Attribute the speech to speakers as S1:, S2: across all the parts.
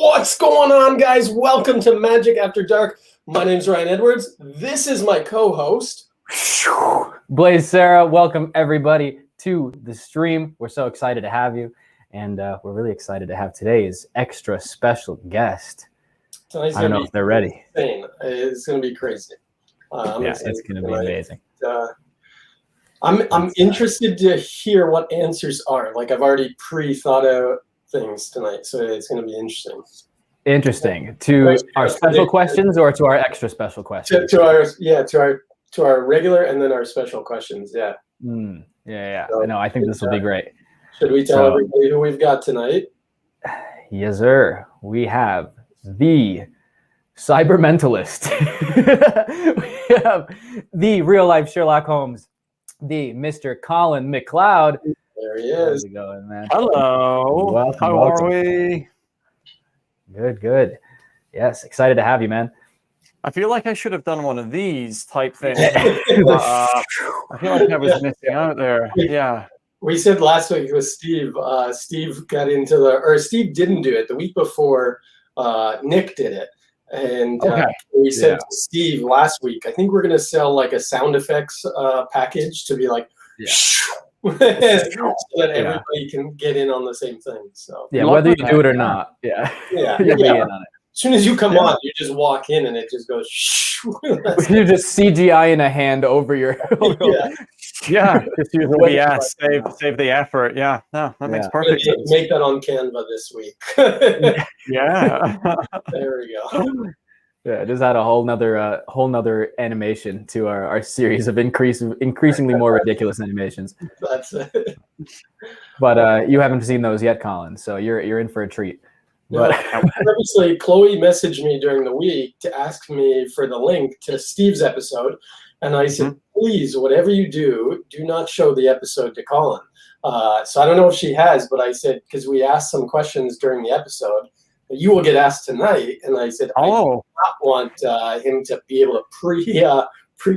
S1: What's going on, guys? Welcome to Magic After Dark. My name's Ryan Edwards. This is my co-host,
S2: Blaise Serra. Welcome, everybody, to the stream. We're so excited to have you, and we're really excited to have today's extra special guest. I don't know if they're ready.
S1: Insane. It's going to be crazy.
S2: It's going to be amazing.
S1: I'm interested to hear what answers are. Like, I've already pre-thought out things tonight, so it's going to be interesting.
S2: Interesting. To our special questions or to our extra special questions?
S1: To our regular and then our special questions. Yeah.
S2: So, I think this will be great.
S1: Should we tell everybody who we've got tonight?
S2: Yes, sir. We have the cyber mentalist. We have the real life Sherlock Holmes, the Mr. Colin McLeod.
S1: There he is.
S2: How's it going, man?
S3: Hello.
S2: Welcome.
S3: Are we?
S2: Good. Yes, excited to have you, man.
S3: I feel like I should have done one of these type things. I feel like I was missing out there. Yeah.
S1: We said last week with Steve. Steve got into Steve didn't do it the week before. Nick did it, and we said to Steve last week, I think we're gonna sell like a sound effects package to be like, so that everybody can get in on the same thing. So
S2: whether you do it or not, be in on it.
S1: As soon as you come on, you just walk in and it just goes.
S2: You just CGI in a hand over your.
S3: Just use OBS. Save the effort. Yeah, no, that makes perfect sense.
S1: Make that on Canva this week.
S3: Yeah.
S1: There we go.
S2: Yeah, just add a whole nother animation to our series of increasingly more ridiculous animations.
S1: That's it.
S2: But you haven't seen those yet, Colin. So you're in for a treat.
S1: But obviously, Chloe messaged me during the week to ask me for the link to Steve's episode, and I said, please, whatever you do, do not show the episode to Colin. So I don't know if she has, but I said, because we asked some questions during the episode, you will get asked tonight, and I said, I do not want him to be able to pre for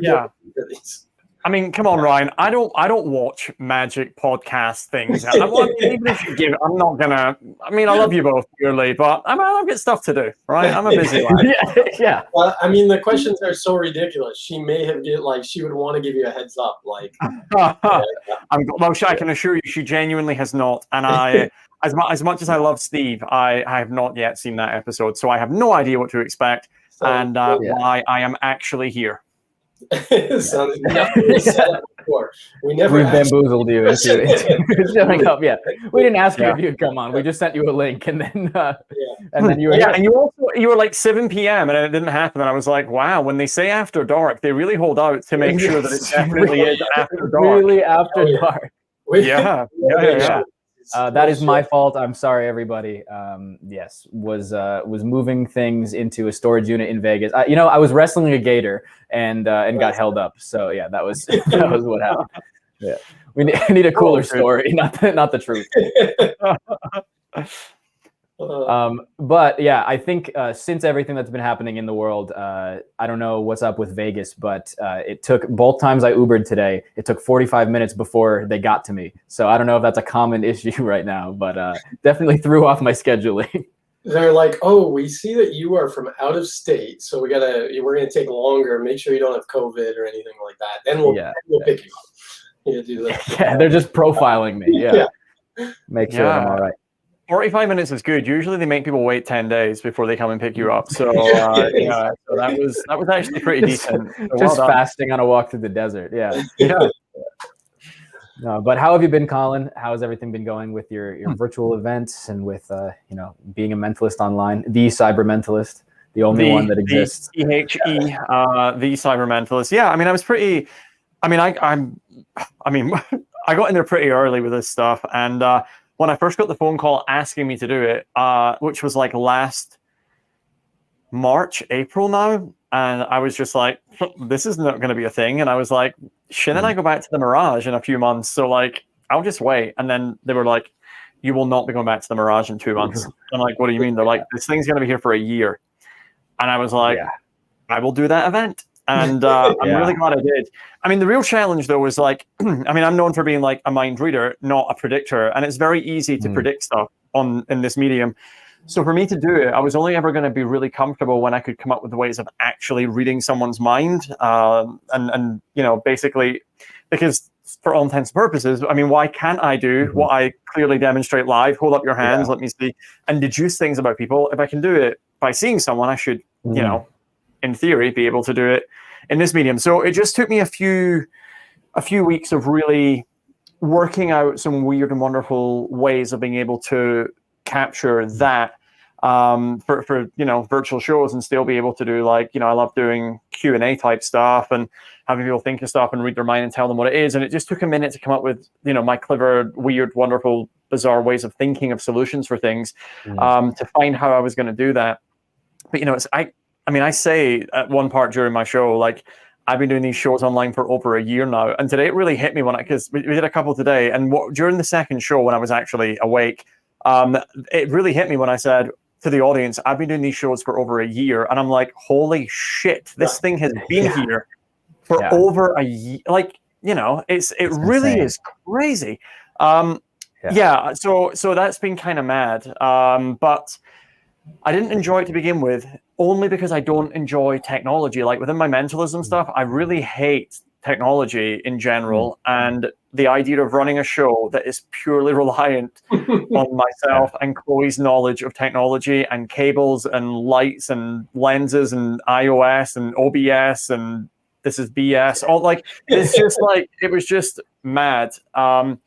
S1: these.
S3: I mean, come on, Ryan. I don't watch magic podcast things. I'm not gonna. I mean, I love you both dearly, but I've got stuff to do, right? I'm a busy lad.
S1: Well, I mean, the questions are so ridiculous. She may have she would want to give you a heads up, like.
S3: I can assure you, she genuinely has not, and I. As much as I love Steve, I have not yet seen that episode, so I have no idea what to expect and why I am actually here.
S1: Sounds set up before. We
S2: bamboozled you into showing up. Yeah, we didn't ask you if you'd come on. We just sent you a link, and then you were
S3: and you were like 7 p.m. and it didn't happen. And I was like, wow, when they say after dark, they really hold out to make sure that it definitely is after dark.
S2: Really after dark.
S3: Yeah.
S2: That is my fault. I'm sorry, everybody. Was moving things into a storage unit in Vegas. I was wrestling a gator and got held up. So yeah, that was what happened. Yeah, we need a cooler story, not the truth. But yeah, I think since everything that's been happening in the world, I don't know what's up with Vegas, but it took both times I Ubered today. It took 45 minutes before they got to me. So I don't know if that's a common issue right now, but definitely threw off my scheduling.
S1: They're like, oh, we see that you are from out of state, so we're gonna take longer. Make sure you don't have COVID or anything like that. Then we'll pick you up. You do that.
S2: Yeah, they're just profiling me. Yeah. Make sure I'm all right.
S3: 45 minutes is good. Usually they make people wait 10 days before they come and pick you up. So so that was actually pretty decent. So
S2: just fasting on a walk through the desert. Yeah. No, but how have you been, Colin? How has everything been going with your virtual events and with being a mentalist online, the cyber mentalist, the only one that exists?
S3: The cyber mentalist. Yeah, I mean, I was pretty. I mean, I got in there pretty early with this stuff, and when I first got the phone call asking me to do it, which was like last April now, and I was just like, this is not going to be a thing. And I was like, shouldn't I go back to the Mirage in a few months? So like, I'll just wait. And then they were like, you will not be going back to the Mirage in 2 months. I'm like, what do you mean? They're like, this thing's going to be here for a year. And I was like, I will do that event. And I'm really glad I did. I mean, the real challenge, though, was like, I mean, I'm known for being like a mind reader, not a predictor. And it's very easy to predict stuff in this medium. So for me to do it, I was only ever going to be really comfortable when I could come up with ways of actually reading someone's mind, and basically, because for all intents and purposes, I mean, why can't I do what I clearly demonstrate live? Hold up your hands, let me see, and deduce things about people. If I can do it by seeing someone, I should, in theory, be able to do it in this medium. So it just took me a few weeks of really working out some weird and wonderful ways of being able to capture that for virtual shows and still be able to do, like, I love doing Q&A type stuff and having people think of stuff and read their mind and tell them what it is. And it just took a minute to come up with, my clever, weird, wonderful, bizarre ways of thinking of solutions for things, to find how I was going to do that. But, I say at one part during my show, like, I've been doing these shows online for over a year now. And today it really hit me because we did a couple today. And during the second show, when I was actually awake, it really hit me when I said to the audience, I've been doing these shows for over a year. And I'm like, holy shit, this thing has been here for over a year. Like, it really insane. Is crazy. So that's been kind of mad. But I didn't enjoy it to begin with, only because I don't enjoy technology. Like within my mentalism stuff, I really hate technology in general, and the idea of running a show that is purely reliant on myself and Chloe's knowledge of technology and cables and lights and lenses and iOS and OBS and this is BS. All like it's just like it was just mad. And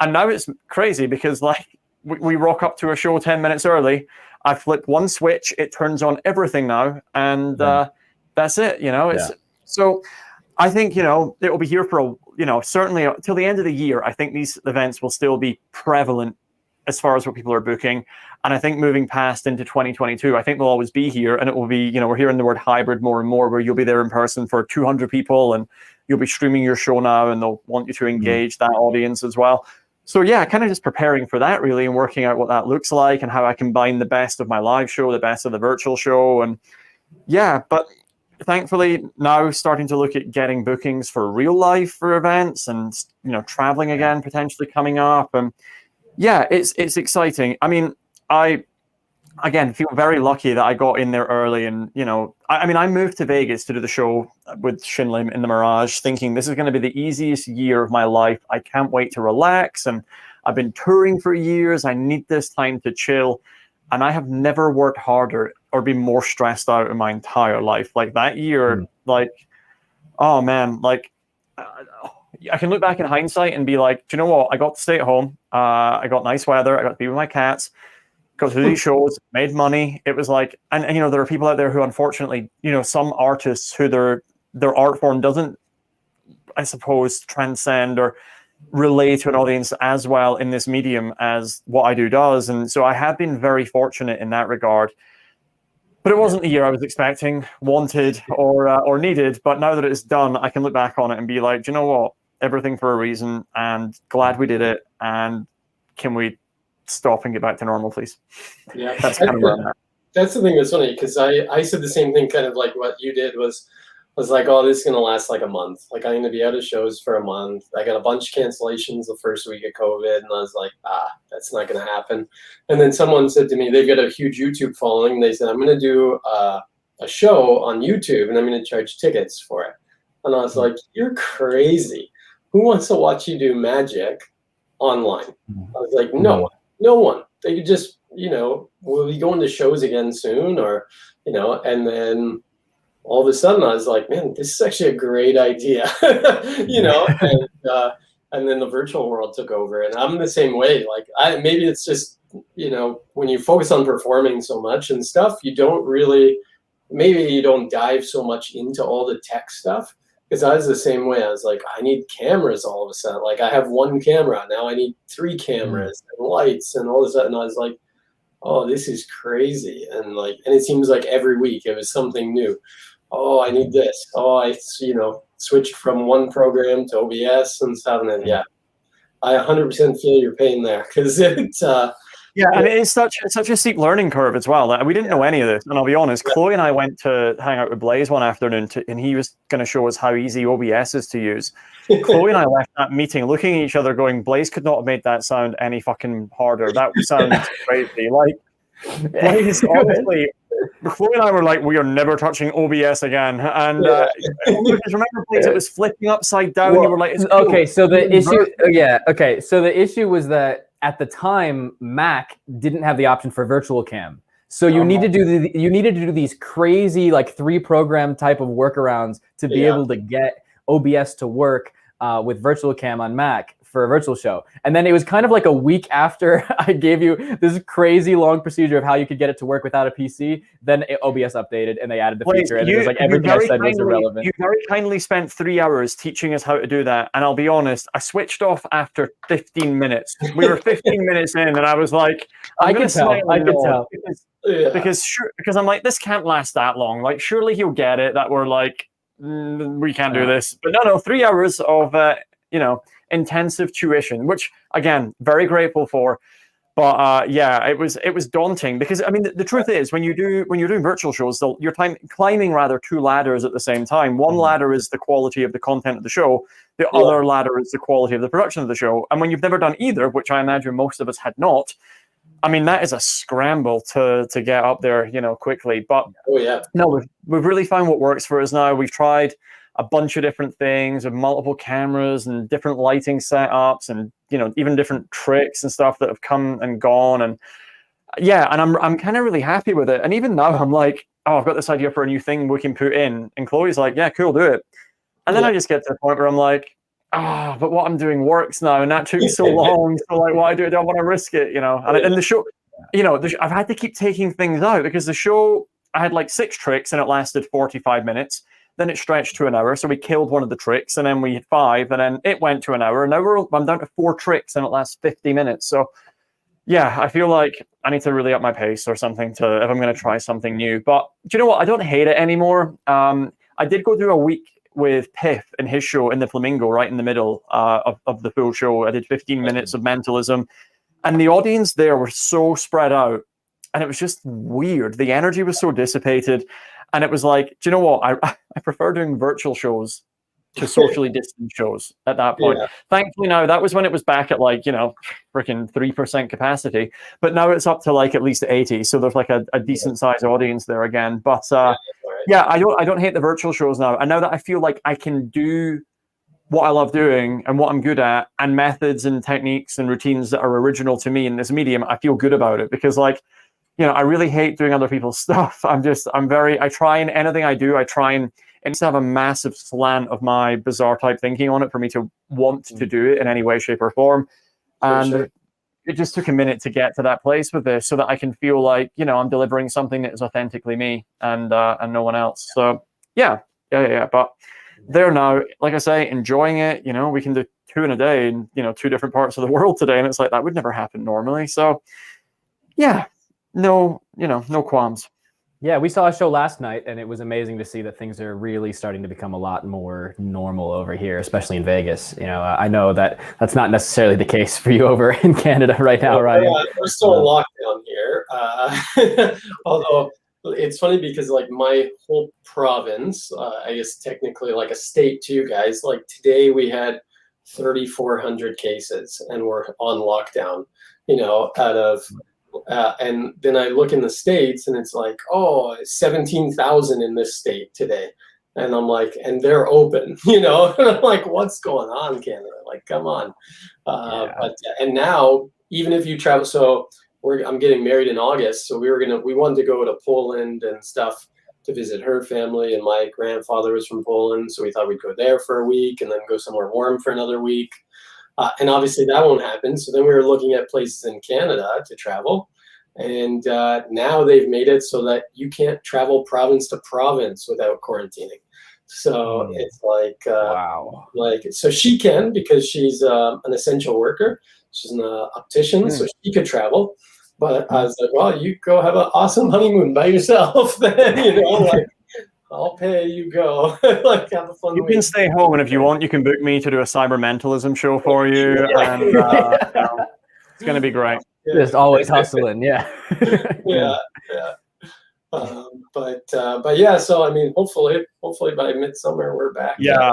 S3: now it's crazy because like we rock up to a show 10 minutes early. I flip one switch, it turns on everything now, and that's it. It's so. I think, it will be here for, certainly till the end of the year. I think these events will still be prevalent as far as what people are booking. And I think moving past into 2022, I think they'll always be here. And it will be, we're hearing the word hybrid more and more, where you'll be there in person for 200 people and you'll be streaming your show now, and they'll want you to engage that audience as well. So yeah, kind of just preparing for that really and working out what that looks like and how I combine the best of my live show, the best of the virtual show. And yeah, but thankfully now starting to look at getting bookings for real life for events and traveling again potentially coming up, and yeah, it's exciting. I mean, I again feel very lucky that I got in there early, and I moved to Vegas to do the show with Shin Lim in the Mirage thinking this is going to be the easiest year of my life. I can't wait to relax, and I've been touring for years. I need this time to chill. And I have never worked harder or been more stressed out in my entire life. Like that year, like, oh man, like I can look back in hindsight and be like, do you know what? I got to stay at home. I got nice weather. I got to be with my cats, go to these shows, made money. It was like, and there are people out there who unfortunately, some artists who their art form doesn't, I suppose, transcend or relate to an audience as well in this medium as what I do does. And so I have been very fortunate in that regard. But it wasn't the year I was expecting, wanted, or needed. But now that it's done, I can look back on it and be like, do you know what? Everything for a reason, and glad we did it. And can we stop and get back to normal, please?
S1: Yeah,
S3: that's kind of where I'm at.
S1: That's the thing that's funny, because I said the same thing, kind of like what you did was like, oh, this is going to last like a month. Like, I'm going to be out of shows for a month. I got a bunch of cancellations the first week of COVID, and I was like, that's not going to happen. And then someone said to me, they've got a huge YouTube following. And they said, I'm going to do a show on YouTube, and I'm going to charge tickets for it. And I was like, you're crazy. Who wants to watch you do magic online? I was like, no one. They could just, we'll be going to shows again soon, or, and then all of a sudden I was like, man, this is actually a great idea, and then the virtual world took over, and I'm the same way. Like, maybe it's just, when you focus on performing so much and stuff, you don't dive so much into all the tech stuff. Because I was the same way. I was like, I need cameras all of a sudden. Like, I have one camera. Now I need 3 cameras and lights and all this. And I was like, oh, this is crazy. And it seems like every week it was something new. Oh, I need this. Oh, I switched from one program to OBS and stuff. And then, yeah, I 100% feel your pain there, because
S3: and it's such a steep learning curve as well. Like, we didn't know any of this, and I'll be honest. Chloe and I went to hang out with Blaise one afternoon, and he was going to show us how easy OBS is to use. Chloe and I left that meeting looking at each other, going, "Blaise could not have made that sound any fucking harder. That sounds crazy." Like, Blaise, honestly, Chloe and I were like, we are never touching OBS again. And remember, Blaise, it was flipping upside down.
S2: Well,
S3: you were like, it's
S2: okay,
S3: cool.
S2: so the issue, okay, so the issue was that at the time, Mac didn't have the option for virtual cam. So you need to do these crazy like 3-program type of workarounds to be able to get OBS to work with virtual cam on Mac for a virtual show. And then it was kind of like a week after I gave you this crazy long procedure of how you could get it to work without a PC, then OBS updated and they added the feature. And it was like everything I said was irrelevant.
S3: You very kindly spent 3 hours teaching us how to do that. And I'll be honest, I switched off after 15 minutes. We were 15 minutes in and I was like,
S2: I could tell.
S3: Because I'm like, this can't last that long. Like, surely he'll get it that we're like, we can't do this. But no, 3 hours of, intensive tuition, which again, very grateful for. But it was daunting because I mean the truth is when you're doing virtual shows, you're climbing rather 2 ladders at the same time. One ladder is the quality of the content of the show. The other ladder is the quality of the production of the show. And when you've never done either, which I imagine most of us had not, I mean that is a scramble to get up there, quickly. But no, we've really found what works for us now. We've tried a bunch of different things with multiple cameras and different lighting setups and even different tricks and stuff that have come and gone. And I'm kind of really happy with it. And even now I'm like, oh, I've got this idea for a new thing we can put in. And Chloe's like, yeah, cool, do it. And then I just get to the point where I'm like, but what I'm doing works now, and that took so long. So like, why do I don't want to risk it? And the show, I've had to keep taking things out because the show, I had like 6 tricks and it lasted 45 minutes. Then it stretched to an hour, so we killed one of the tricks, and then we had 5, and then it went to an hour. And now I'm down to 4 tricks, and it lasts 50 minutes. So, yeah, I feel like I need to really up my pace or something if I'm going to try something new. But do you know what? I don't hate it anymore. I did go through a week with Piff and his show in the Flamingo, right in the middle of the full show. I did 15 minutes of mentalism, and the audience there were so spread out, and it was just weird. The energy was so dissipated. And it was like, do you know what? I prefer doing virtual shows to socially distant shows at that point. Thankfully now, that was when it was back at like, freaking 3% capacity. But now it's up to like at least 80. So there's like a decent sized audience there again. But I don't hate the virtual shows now. And now that I feel like I can do what I love doing and what I'm good at and methods and techniques and routines that are original to me in this medium, I feel good about it because like, I really hate doing other people's stuff. I try and anything I do, it needs to have a massive slant of my bizarre type thinking on it for me to want to do it in any way, shape or form. And it just took a minute to get to that place with this so that I can feel like, I'm delivering something that is authentically me and no one else. So yeah. But there now, like I say, enjoying it, we can do 2 in a day in, 2 different parts of the world today. And it's like, that would never happen normally. So yeah. No qualms.
S2: Yeah, we saw a show last night, and it was amazing to see that things are really starting to become a lot more normal over here, especially in Vegas. I know that that's not necessarily the case for you over in Canada right now, Ryan.
S1: We're still in lockdown here. Although it's funny because like my whole province, I guess technically like a state to you guys, like today we had 3,400 cases, and we're on lockdown. Out of and then I look in the States and it's like, 17,000 in this state today. And I'm like, and they're open, and I'm like, what's going on, Canada? Like, come on. And now, even if you travel, so I'm getting married in August. So we wanted to go to Poland and stuff to visit her family. And my grandfather was from Poland. So we thought we'd go there for a week and then go somewhere warm for another week. And obviously that won't happen. So then we were looking at places in Canada to travel. And now they've made it so that you can't travel province to province without quarantining. So it's like,
S2: wow.
S1: So she can because she's an essential worker. She's an optician, so she could travel. But I was like, well, you go have an awesome honeymoon by yourself then, I'll pay, you go. Like, have a fun
S3: You
S1: week.
S3: can stay home, and if you want, you can book me to do a cyber mentalism show for you. And it's going to be great.
S2: Just always hustling, yeah.
S1: But yeah, so I mean, hopefully by midsummer we're back.
S3: Yeah,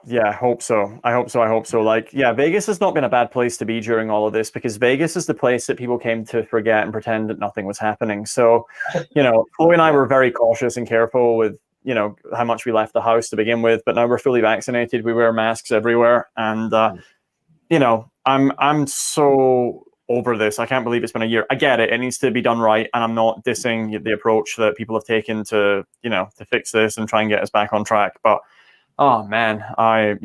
S3: Yeah, I hope so. I hope so. Like, yeah, Vegas has not been a bad place to be during all of this, because Vegas is the place that people came to forget and pretend that nothing was happening. So, Chloe and I were very cautious and careful with, how much we left the house to begin with. But now we're fully vaccinated. We wear masks everywhere. And, I'm so over this. I can't believe it's been a year. I get it. It needs to be done right. And I'm not dissing the approach that people have taken to fix this and try and get us back on track. But oh man, I'm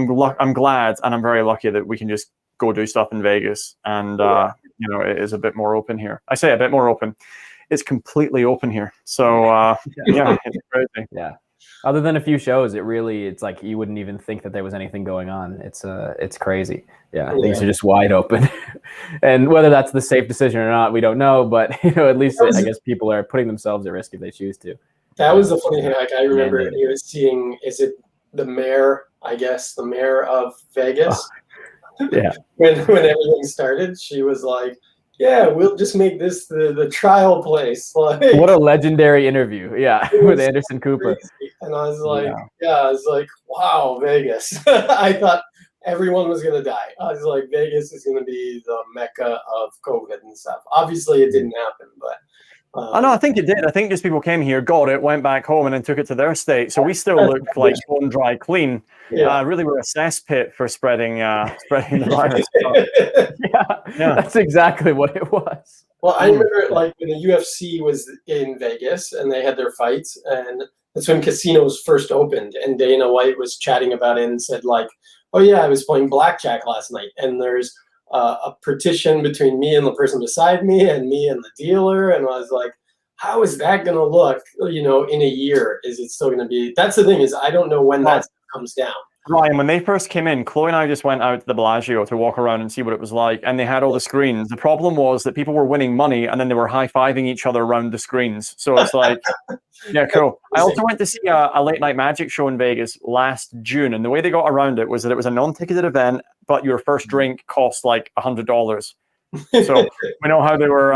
S3: glad, and I'm very lucky that we can just go do stuff in Vegas, and it is a bit more open here. I say a bit more open. It's completely open here. So yeah, it's crazy.
S2: Yeah. Other than a few shows, it's like you wouldn't even think that there was anything going on. It's crazy. Yeah, things are just wide open. And whether that's the safe decision or not, we don't know. But at least I guess people are putting themselves at risk if they choose to.
S1: That was the funny thing. Like, I remember he was seeing, is it the mayor? I guess the mayor of Vegas.
S2: Yeah.
S1: when everything started, she was like, "Yeah, we'll just make this the trial place." Like,
S2: what a legendary interview! Yeah, with Anderson Cooper.
S1: Crazy. And I was like, I was like, wow, Vegas. I thought everyone was gonna die. I was like, Vegas is gonna be the mecca of COVID and stuff. Obviously, it didn't happen, but.
S3: No, I think it did. I think just people came here, got it, went back home, and then took it to their state. So we still looked like bone dry clean.
S1: Yeah.
S3: Really, we're a cesspit for spreading the virus.
S2: Yeah, that's exactly what it was.
S1: Well, I remember like when the UFC was in Vegas and they had their fights, and that's when casinos first opened, and Dana White was chatting about it and said like, "Oh yeah, I was playing blackjack last night, and there's a partition between me and the person beside me and me and the dealer," and I was like, how is that going to look, in a year? Is it still going to be? That's the thing, is I don't know when that comes down.
S3: Ryan, when they first came in, Chloe and I just went out to the Bellagio to walk around and see what it was like, and they had all the screens. The problem was that people were winning money, and then they were high-fiving each other around the screens. So it's like, yeah, cool. I also went to see a late-night magic show in Vegas last June, and the way they got around it was that it was a non-ticketed event, but your first drink cost like $100. So we know how they were,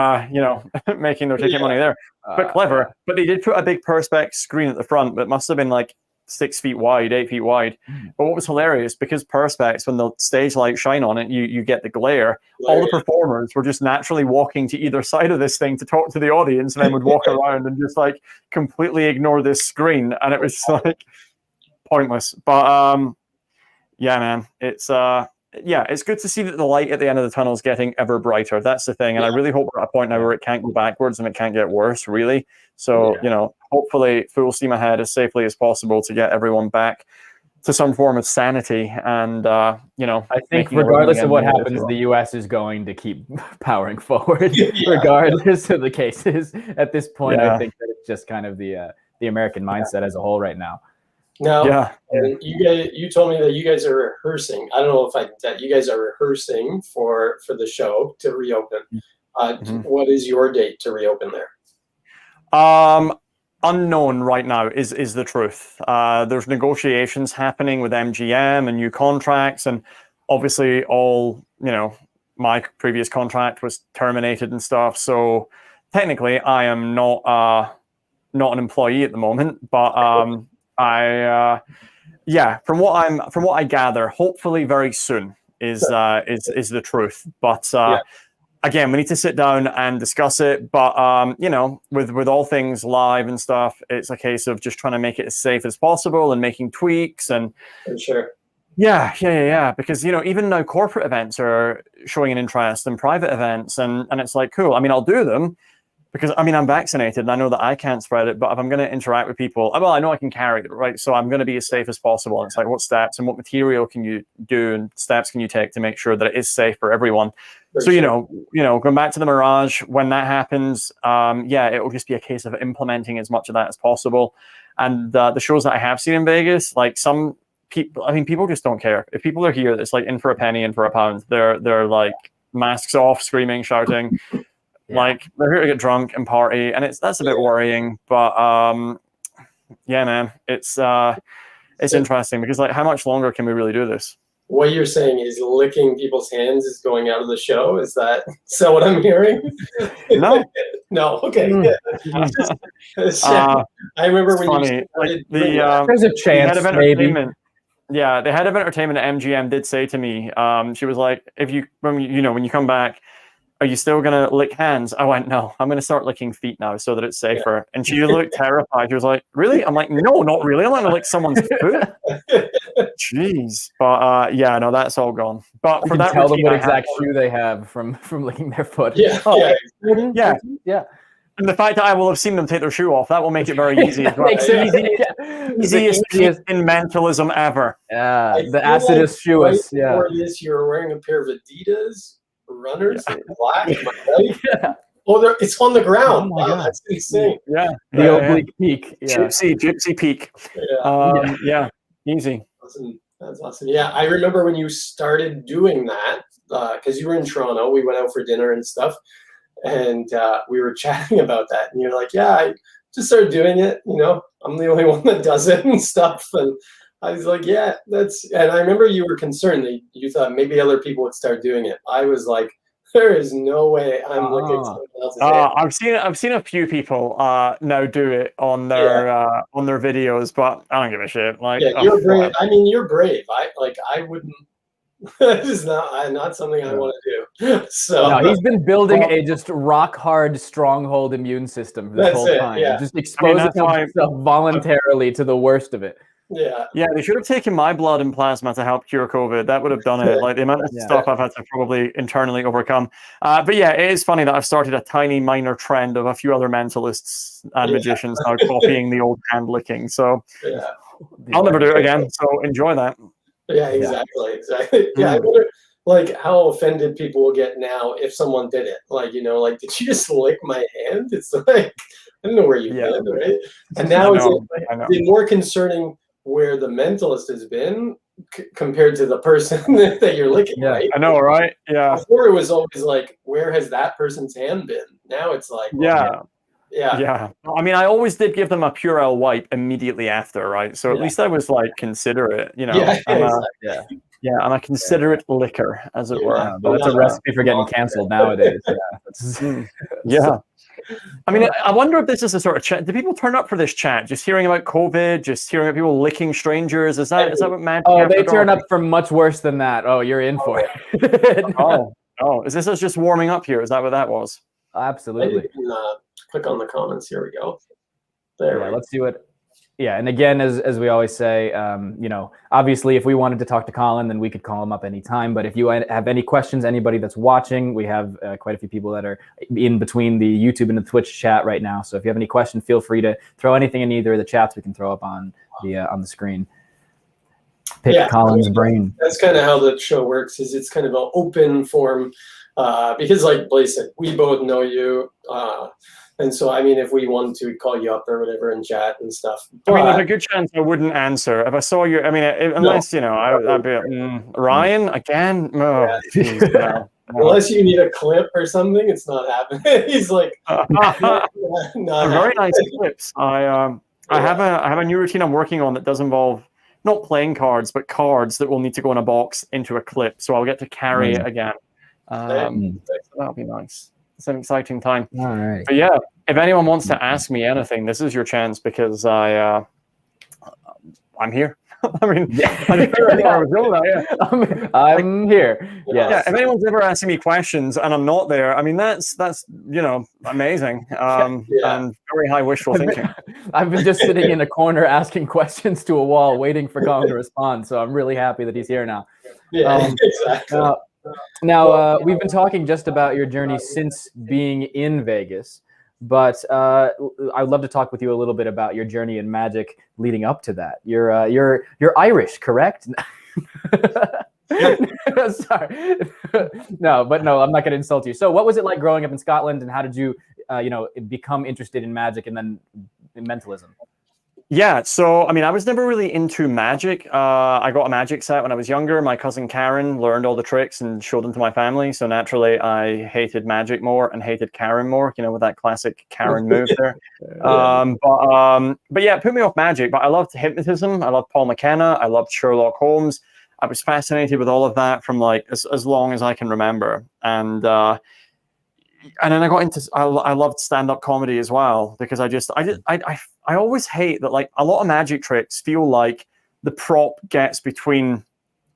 S3: making their ticket money there. But clever. But they did put a big Perspex screen at the front, but it must have been like 6 feet wide, 8 feet wide. But what was hilarious, because Perspex, when the stage lights shine on it, you get the glare. All the performers were just naturally walking to either side of this thing to talk to the audience, and then would walk around and just like completely ignore this screen. And it was like pointless. But yeah, man, it's good to see that the light at the end of the tunnel is getting ever brighter. That's the thing. And I really hope we're at a point now where it can't go backwards and it can't get worse, really. So, hopefully full steam ahead as safely as possible to get everyone back to some form of sanity. And, I
S2: think regardless of what happens, the U.S. is going to keep powering forward, regardless of the cases. At this point, I think that it's just kind of the American mindset as a whole right now.
S1: Now, you told me that you guys are rehearsing. I don't know if you guys are rehearsing for the show to reopen. What is your date to reopen there?
S3: Unknown right now is the truth. There's negotiations happening with MGM and new contracts, and obviously all, my previous contract was terminated and stuff. So technically I am not an employee at the moment, but from what I gather, hopefully very soon is the truth. But again, we need to sit down and discuss it. But with all things live and stuff, it's a case of just trying to make it as safe as possible and making tweaks and.
S1: Sure.
S3: Yeah. Because even now corporate events are showing an interest in private events, and it's like, cool. I mean, I'll do them. Because, I'm vaccinated and I know that I can't spread it, but if I'm going to interact with people, I know I can carry it, right? So I'm going to be as safe as possible. And it's like, what steps and what material can you do and steps can you take to make sure that it is safe for everyone? Going back to the Mirage, when that happens, it will just be a case of implementing as much of that as possible. And the shows that I have seen in Vegas, like some people, people just don't care. If people are here, it's like in for a penny, in for a pound. They're like masks off, screaming, shouting. Like they're here to get drunk and party, and that's a bit worrying. But man, it's interesting because like, how much longer can we really do this?
S1: What you're saying is licking people's hands is going out of the show. Is that what I'm hearing?
S3: No.
S1: Okay. I remember when
S3: funny.
S1: you started
S3: there's
S2: a chance, maybe.
S3: Yeah, the head of entertainment at MGM did say to me, she was like, when you come back, are you still going to lick hands? I went, no, I'm going to start licking feet now so that it's safer. Yeah. And she looked terrified. She was like, really? I'm like, no, not really. I'm not going to lick someone's foot. Jeez. But yeah, no, that's all gone. But for that,
S2: tell them what exact shoe they have from licking their foot.
S1: Yeah.
S3: Yeah. And the fact that I will have seen them take their shoe off, that will make it very easy as well. Easiest in mentalism ever.
S2: Yeah, the acidus shoeist. Yeah.
S1: Before this, you were wearing a pair of Adidas runners in black. Yeah. Oh, it's on the ground. Oh, wow, that's insane.
S3: Yeah.
S2: The oblique peak.
S3: Yeah. Gypsy peak. Yeah. Easy.
S1: That's awesome. Yeah, I remember when you started doing that, because you were in Toronto. We went out for dinner and stuff. And we were chatting about that, and you're like, "Yeah, I just started doing it. I'm the only one that does it and stuff." And I was like, "Yeah, that's." And I remember you were concerned that you thought maybe other people would start doing it. I was like, "There is no way I'm looking at someone else's hand."
S3: I've seen a few people now do it on their videos, but I don't give a shit. Like,
S1: you're brave. I mean, you're brave. I wouldn't. It's not something I want to do. So
S2: no, he's been building a just rock hard stronghold immune system this whole time.
S1: Yeah.
S2: Just exposing himself voluntarily to the worst of it.
S1: Yeah,
S3: they should have taken my blood and plasma to help cure COVID. That would have done it. Like the amount of stuff I've had to probably internally overcome. But yeah, it is funny that I've started a tiny minor trend of a few other mentalists and magicians now copying the old hand licking. So I'll never do it again. So enjoy that.
S1: Yeah, exactly. Yeah, I wonder, like, how offended people will get now if someone did it. Like, did you just lick my hand? It's like, I don't know where you've been, right? And now is it more concerning where the mentalist has been compared to the person that you're licking, right?
S3: I know, right? Yeah.
S1: Before it was always like, where has that person's hand been? Now it's like,
S3: yeah. I mean, I always did give them a Purell wipe immediately after, right? So at least I was like considerate, I'm a considerate licker, as it were.
S2: But that's a recipe for getting canceled nowadays.
S3: Yeah. I mean, I wonder if this is a sort of chat. Do people turn up for this chat? Just hearing about COVID, just hearing about people licking strangers? Is that what Matt?
S2: Oh, they turn up for much worse than that. Oh, you're in for it.
S3: Oh, is this us just warming up here? Is that what that was?
S2: Absolutely.
S1: Click on the comments. Here we go.
S2: Let's do it. Yeah, and again, as we always say, obviously, if we wanted to talk to Colin, then we could call him up anytime. But if you have any questions, anybody that's watching, we have quite a few people that are in between the YouTube and the Twitch chat right now. So if you have any questions, feel free to throw anything in either of the chats we can throw up on the screen. Pick Colin's brain.
S1: That's kind of how the show works. Is it's kind of an open form, because like Blaise said, we both know you. And so, I mean, if we wanted to, we'd call you up or whatever and chat and stuff.
S3: But, I mean, there's a good chance I wouldn't answer if I saw you. I mean, unless, I'd be Ryan again? Oh, geez, no.
S1: Unless you need a clip or something, it's not happening. He's like,
S3: very nice clips. I have a new routine I'm working on that does involve not playing cards, but cards that will need to go in a box into a clip. So I'll get to carry it again. That'll be nice. It's an exciting time.
S2: All right.
S3: But yeah, if anyone wants to ask me anything, this is your chance because I'm here. I mean,
S2: I'm here. Yes.
S3: Yeah. If anyone's ever asking me questions and I'm not there, I mean that's amazing. And very high wishful thinking.
S2: I've been just sitting in a corner asking questions to a wall, waiting for Colin to respond. So I'm really happy that he's here now.
S1: Yeah, exactly.
S2: Now, we've been talking just about your journey since being in Vegas, but I'd love to talk with you a little bit about your journey in magic leading up to that. You're Irish, correct? Sorry. No, I'm not going to insult you. So what was it like growing up in Scotland, and how did you, become interested in magic and then in mentalism?
S3: Yeah, so I mean, I was never really into magic. I got a magic set when I was younger. My cousin Karen learned all the tricks and showed them to my family. So naturally, I hated magic more and hated Karen more. With that classic Karen move there. But yeah, it put me off magic. But I loved hypnotism. I loved Paul McKenna. I loved Sherlock Holmes. I was fascinated with all of that from like as long as I can remember. And then I got into, I loved stand-up comedy as well, because I always hate that, like, a lot of magic tricks feel like the prop gets between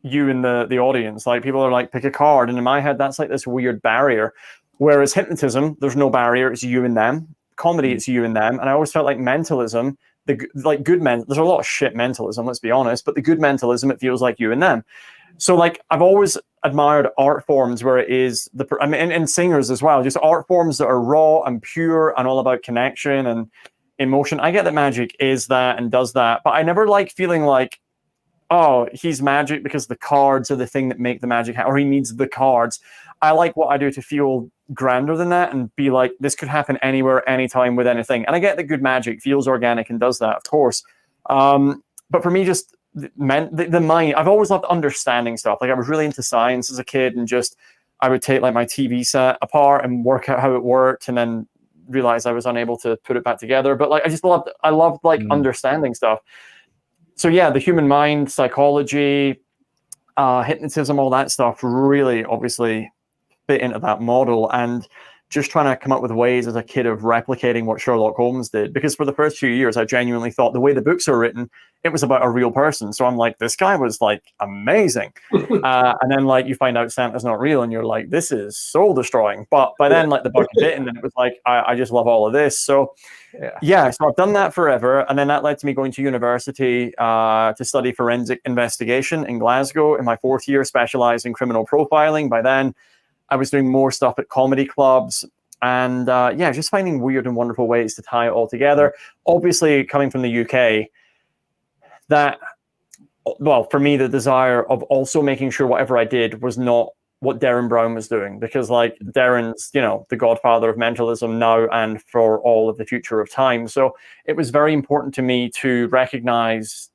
S3: you and the audience. Like people are like, pick a card, and in my head that's like this weird barrier. Whereas hypnotism, there's no barrier, it's you and them. Comedy, it's you and them. And I always felt like mentalism, there's a lot of shit mentalism, let's be honest, but the good mentalism, it feels like you and them. So like I've always admired art forms where it is and singers as well, just art forms that are raw and pure and all about connection and emotion. I get that magic is that and does that, but I never like feeling like, oh, he's magic because the cards are the thing that make the magic or he needs the cards. I like what I do to feel grander than that and be like, this could happen anywhere, anytime with anything. And I get that good magic feels organic and does that, of course. But for me, just the mind, I've always loved understanding stuff. Like I was really into science as a kid, and just I would take like my TV set apart and work out how it worked, and then realize I was unable to put it back together. But like I loved like understanding stuff. So yeah, the human mind, psychology, hypnotism, all that stuff really obviously fit into that model, and just trying to come up with ways as a kid of replicating what Sherlock Holmes did. Because for the first few years, I genuinely thought the way the books are written, it was about a real person. So I'm like, this guy was like amazing. And then like you find out Santa's not real, and you're like, this is soul destroying. But by then like the bug had hit, and then it was like, I just love all of this. So yeah, so I've done that forever. And then that led to me going to university to study forensic investigation in Glasgow in my 4th year, specialized in criminal profiling. By then, I was doing more stuff at comedy clubs and just finding weird and wonderful ways to tie it all together. Obviously, coming from the UK, for me, the desire of also making sure whatever I did was not what Derren Brown was doing, because like Derren's, the godfather of mentalism now and for all of the future of time. So it was very important to me to recognize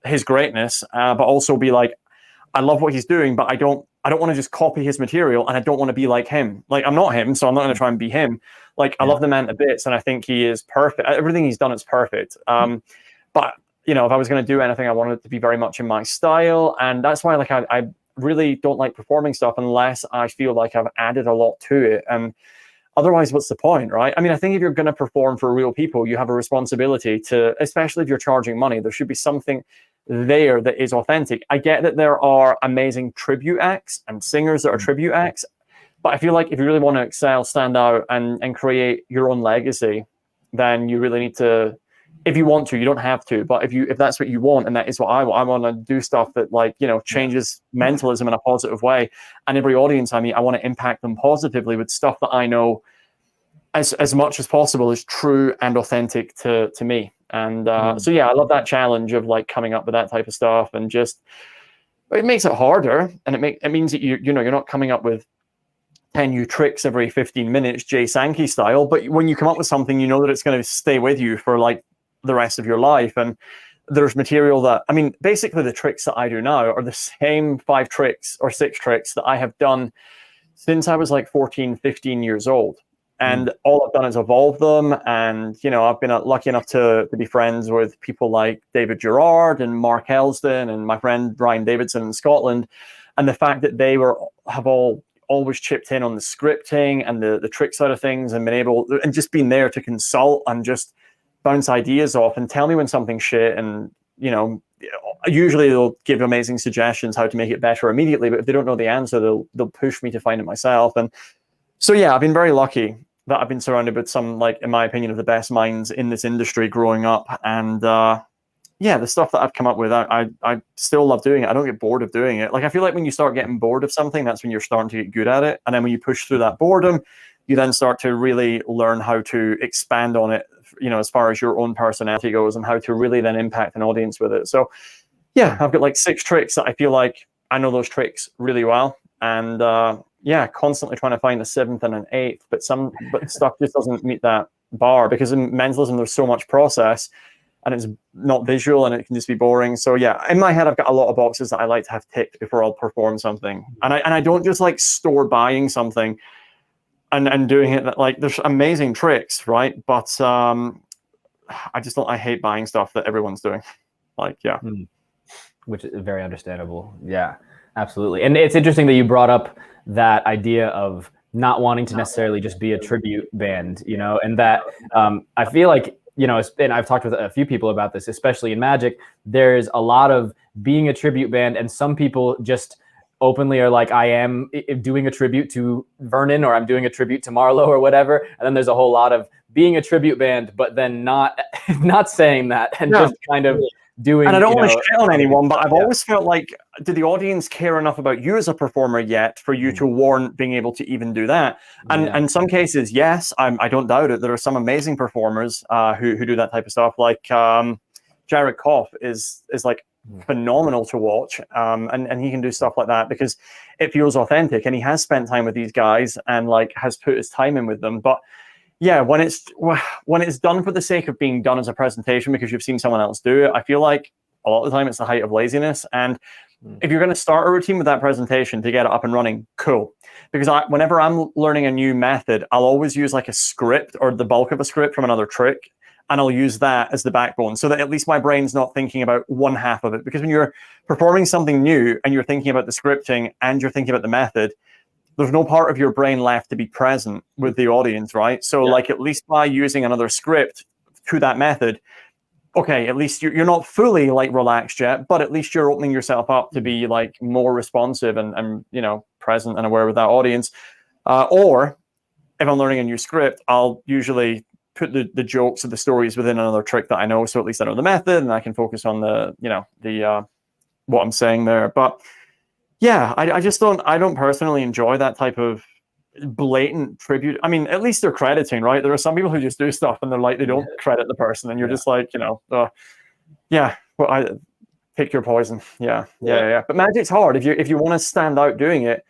S3: his greatness, but also be like, I love what he's doing, but I don't want to just copy his material, and I don't want to be like him. Like I'm not him, so I'm not going to try and be him. Like I love the man to bits, and I think he is perfect. Everything he's done is perfect. But if I was going to do anything, I wanted it to be very much in my style, and that's why like I really don't like performing stuff unless I feel like I've added a lot to it. And otherwise, what's the point, right? I mean, I think if you're going to perform for real people, you have a responsibility to, especially if you're charging money, there should be something there that is authentic. I get that there are amazing tribute acts and singers that are tribute acts, but I feel like if you really want to excel, stand out, and create your own legacy, then you really need to, if you want to, you don't have to, but if that's what you want, and that is what I want to do stuff that like, changes mentalism in a positive way. And every audience I meet, I want to impact them positively with stuff that I know as much as possible is true and authentic to me. And so yeah, I love that challenge of like coming up with that type of stuff, and just it makes it harder, and it means that you're not coming up with 10 new tricks every 15 minutes, Jay Sankey style. But when you come up with something, you know that it's going to stay with you for like the rest of your life. And there's material that, I mean, basically the tricks that I do now are the same 5 tricks or 6 tricks that I have done since I was like 14, 15 years old. And all I've done is evolve them. And, I've been lucky enough to be friends with people like David Gerard and Mark Elston and my friend Brian Davidson in Scotland. And the fact that they have always chipped in on the scripting and the trick side of things, and been able, and just been there to consult and just bounce ideas off and tell me when something's shit. And, usually they'll give amazing suggestions how to make it better immediately. But if they don't know the answer, they'll push me to find it myself. And so, yeah, I've been very lucky that I've been surrounded with some, like, in my opinion, of the best minds in this industry growing up. And the stuff that I've come up with, I still love doing it. I don't get bored of doing it. Like, I feel like when you start getting bored of something, that's when you're starting to get good at it. And then when you push through that boredom, you then start to really learn how to expand on it, as far as your own personality goes, and how to really then impact an audience with it. So, yeah, I've got like 6 tricks that I feel like I know those tricks really well. And constantly trying to find a 7th and an 8th, but stuff just doesn't meet that bar, because in mentalism there's so much process, and it's not visual, and it can just be boring. So yeah, in my head I've got a lot of boxes that I like to have ticked before I'll perform something, and I don't just like store buying something and doing it. Like, there's amazing tricks, right? But I hate buying stuff that everyone's doing. Like, yeah.
S2: Which is very understandable. Yeah, absolutely. And it's interesting that you brought up that idea of not wanting to necessarily just be a tribute band, and that I feel like you know, and I've talked with a few people about this, especially in Magic, there's a lot of being a tribute band, and some people just openly are like, I am doing a tribute to Vernon, or I'm doing a tribute to Marlowe or whatever. And then there's a whole lot of being a tribute band, but then not saying that, and just kind of doing.
S3: And I don't want to shit on anyone, but I've always felt like, did the audience care enough about you as a performer yet for you to warrant being able to even do that? And in some cases, yes, I don't doubt it. There are some amazing performers who do that type of stuff. Like Jared Koff is like phenomenal to watch, and he can do stuff like that because it feels authentic, and he has spent time with these guys and like has put his time in with them. But yeah, when it's done for the sake of being done as a presentation because you've seen someone else do it, I feel like a lot of the time it's the height of laziness. And if you're going to start a routine with that presentation to get it up and running, cool. Because whenever I'm learning a new method, I'll always use like a script or the bulk of a script from another trick, and I'll use that as the backbone so that at least my brain's not thinking about one half of it. Because when you're performing something new and you're thinking about the scripting and you're thinking about the method, there's no part of your brain left to be present with the audience, right? So like at least by using another script to that method, okay, at least you're not fully like relaxed yet, but at least you're opening yourself up to be like more responsive and you know, present and aware with that audience. Or if I'm learning a new script, I'll usually put the jokes or the stories within another trick that I know, so at least I know the method and I can focus on the, you know, the what I'm saying there. But yeah, I just don't personally enjoy that type of blatant tribute. I mean, at least they're crediting, right? There are some people who just do stuff and they're like, they don't credit the person, and you're just like, you know, well, I pick your poison. Yeah. But Magic's hard if you want to stand out doing it.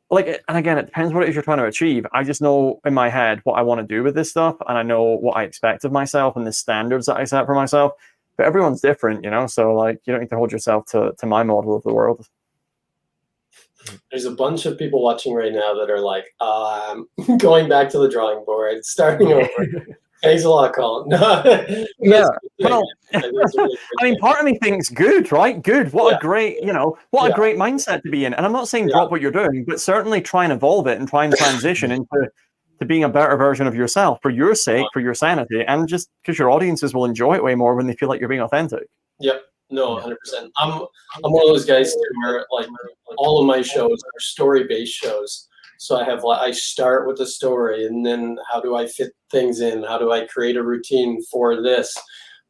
S3: Like, and again, it depends what it is you're trying to achieve. I just know in my head what I want to do with this stuff, and I know what I expect of myself and the standards that I set for myself. But everyone's different, you know. So like, you don't need to hold yourself to my model of the world.
S1: There's a bunch of people watching right now that are like, going back to the drawing board, starting over. Thanks a lot, Colin.
S3: Well, I mean, part of me thinks good, right? Good. What a great, you know, what a great mindset to be in. And I'm not saying drop what you're doing, but certainly try and evolve it and try and transition into being a better version of yourself for your sake, for your sanity, and just because your audiences will enjoy it way more when they feel like you're being authentic.
S1: Yep. No, 100%. I'm one of those guys too, where like all of my shows are story-based shows. So I start with the story, and then how do I fit things in? How do I create a routine for this?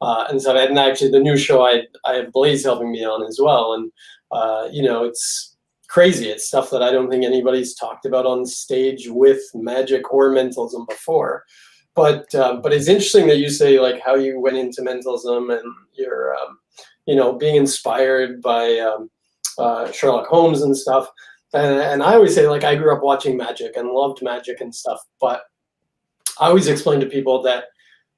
S1: And actually, the new show I have Blaise helping me on as well. And you know, it's crazy. It's stuff that I don't think anybody's talked about on stage with Magic or mentalism before. But it's interesting that you say like how you went into mentalism and your you know, being inspired by Sherlock Holmes and stuff. And I always say, like, I grew up watching Magic and loved Magic and stuff. But I always explain to people that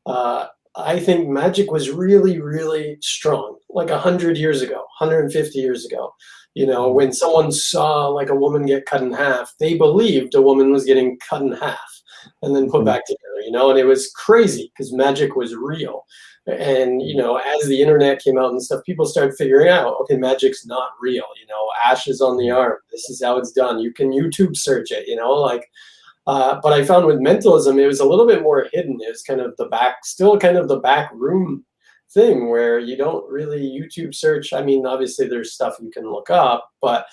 S1: I think Magic was really, really strong, like 100 years ago, 150 years ago. You know, when someone saw like a woman get cut in half, they believed a woman was getting cut in half and then put back together, you know, and it was crazy because Magic was real. And, you know, as the internet came out and stuff, people started figuring out, okay, Magic's not real, you know, ashes on the arm. This is how it's done. You can YouTube search it, you know, like, but I found with mentalism, it was a little bit more hidden. It was kind of still kind of the back room thing where you don't really YouTube search. I mean, obviously there's stuff you can look up, but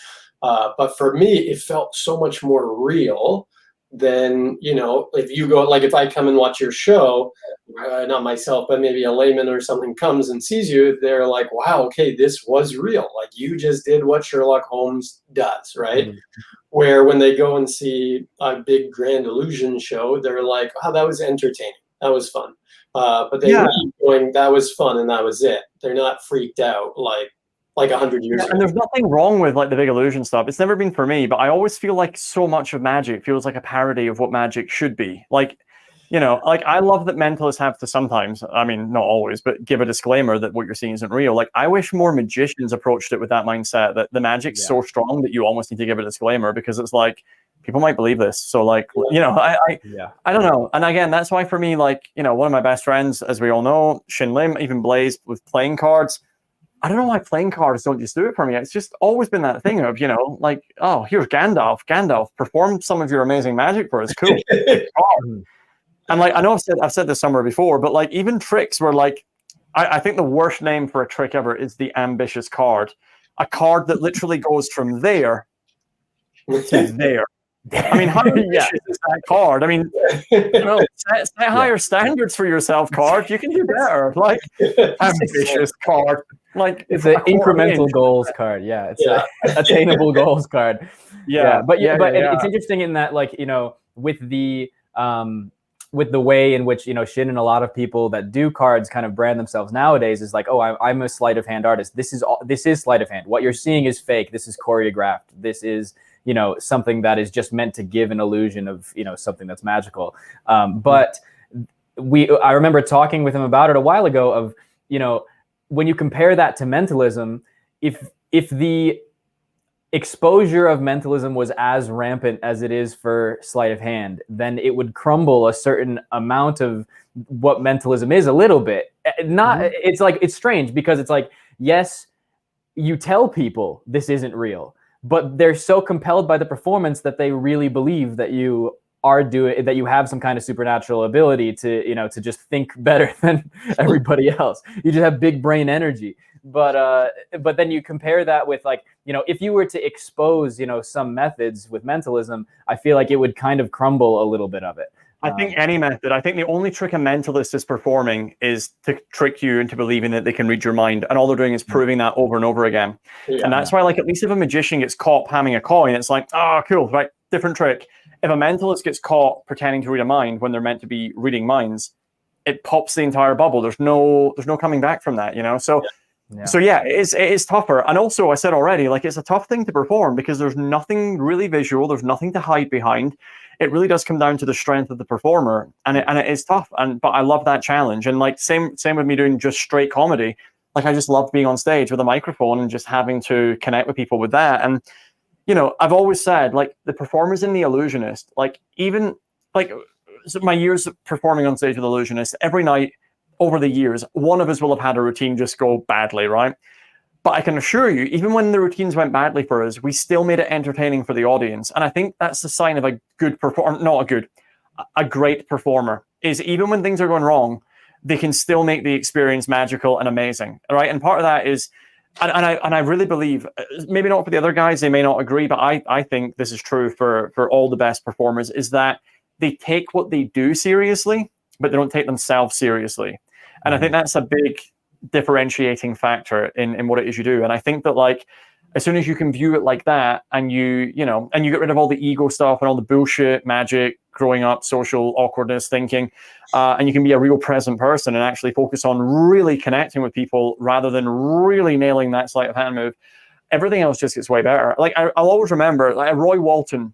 S1: for me, it felt so much more real than, you know, if you go, like if I come and watch your show, not myself, but maybe a layman or something comes and sees you, they're like, wow, okay, this was real. Like you just did what Sherlock Holmes does, right? Where when they go and see a big grand illusion show, they're like, oh, that was entertaining. That was fun. But they leave going, that was fun and that was it. They're not freaked out like 100 years ago.
S3: And there's nothing wrong with like the big illusion stuff. It's never been for me, but I always feel like so much of Magic feels like a parody of what Magic should be. Like, you know, like I love that mentalists have to sometimes, I mean, not always, but give a disclaimer that what you're seeing isn't real. Like I wish more magicians approached it with that mindset that the magic's so strong that you almost need to give a disclaimer because it's like, people might believe this. So like, you know, I don't know. And again, that's why for me, like, you know, one of my best friends, as we all know, Shin Lim, even Blaise with playing cards. I don't know why playing cards don't just do it for me. It's just always been that thing of, you know, like, oh, here's Gandalf, perform some of your amazing magic for us. Cool. And like, I know I've said this somewhere before, but like even tricks were like, I think the worst name for a trick ever is the ambitious card. A card that literally goes from there to there. I mean, how ambitious is that card? I mean, set higher standards for yourself, card. You can do better. Like, ambitious card. Like,
S2: it's an incremental goals card. Yeah, it's an attainable goals card. But it's interesting in that, like, with the way in which, Shin and a lot of people that do cards kind of brand themselves nowadays is like, oh, I'm a sleight of hand artist. This is sleight of hand. What you're seeing is fake. This is choreographed. This is, something that is just meant to give an illusion of, something that's magical. But I remember talking with him about it a while ago of, when you compare that to mentalism, if the exposure of mentalism was as rampant as it is for sleight of hand, then it would crumble a certain amount of what mentalism is a little bit. It's like, it's strange because it's like, yes, you tell people this isn't real, but they're so compelled by the performance that they really believe that you have some kind of supernatural ability to, to just think better than everybody else. You just have big brain energy. But then you compare that with, like, if you were to expose, some methods with mentalism, I feel like it would kind of crumble a little bit of it.
S3: I think any method. I think the only trick a mentalist is performing is to trick you into believing that they can read your mind, and all they're doing is proving that over and over again. And that's why, like, at least if a magician gets caught palming a coin, it's like, oh, cool, right, different trick. If a mentalist gets caught pretending to read a mind when they're meant to be reading minds, it pops the entire bubble. There's no coming back from that, So it is tougher. And also, I said already, like, it's a tough thing to perform because there's nothing really visual. There's nothing to hide behind. It really does come down to the strength of the performer, and it is tough. But I love that challenge. And like same with me doing just straight comedy. Like, I just love being on stage with a microphone and just having to connect with people with that. And I've always said, like, the performers in The Illusionist, like, even like my years of performing on stage with Illusionists, every night over the years, one of us will have had a routine just go badly, right? But I can assure you, even when the routines went badly for us, we still made it entertaining for the audience. And I think that's the sign of a good performer, a great performer, is even when things are going wrong, they can still make the experience magical and amazing, right? And part of that is, and I really believe, maybe not for the other guys, they may not agree, but I think this is true for all the best performers, is that they take what they do seriously, but they don't take themselves seriously. And I think that's a big differentiating factor in what it is you do. And I think that, like, as soon as you can view it like that, and you get rid of all the ego stuff and all the bullshit, magic, growing up, social awkwardness thinking, and you can be a real present person and actually focus on really connecting with people rather than really nailing that sleight of hand move, everything else just gets way better. Like, I'll always remember, like, Roy Walton,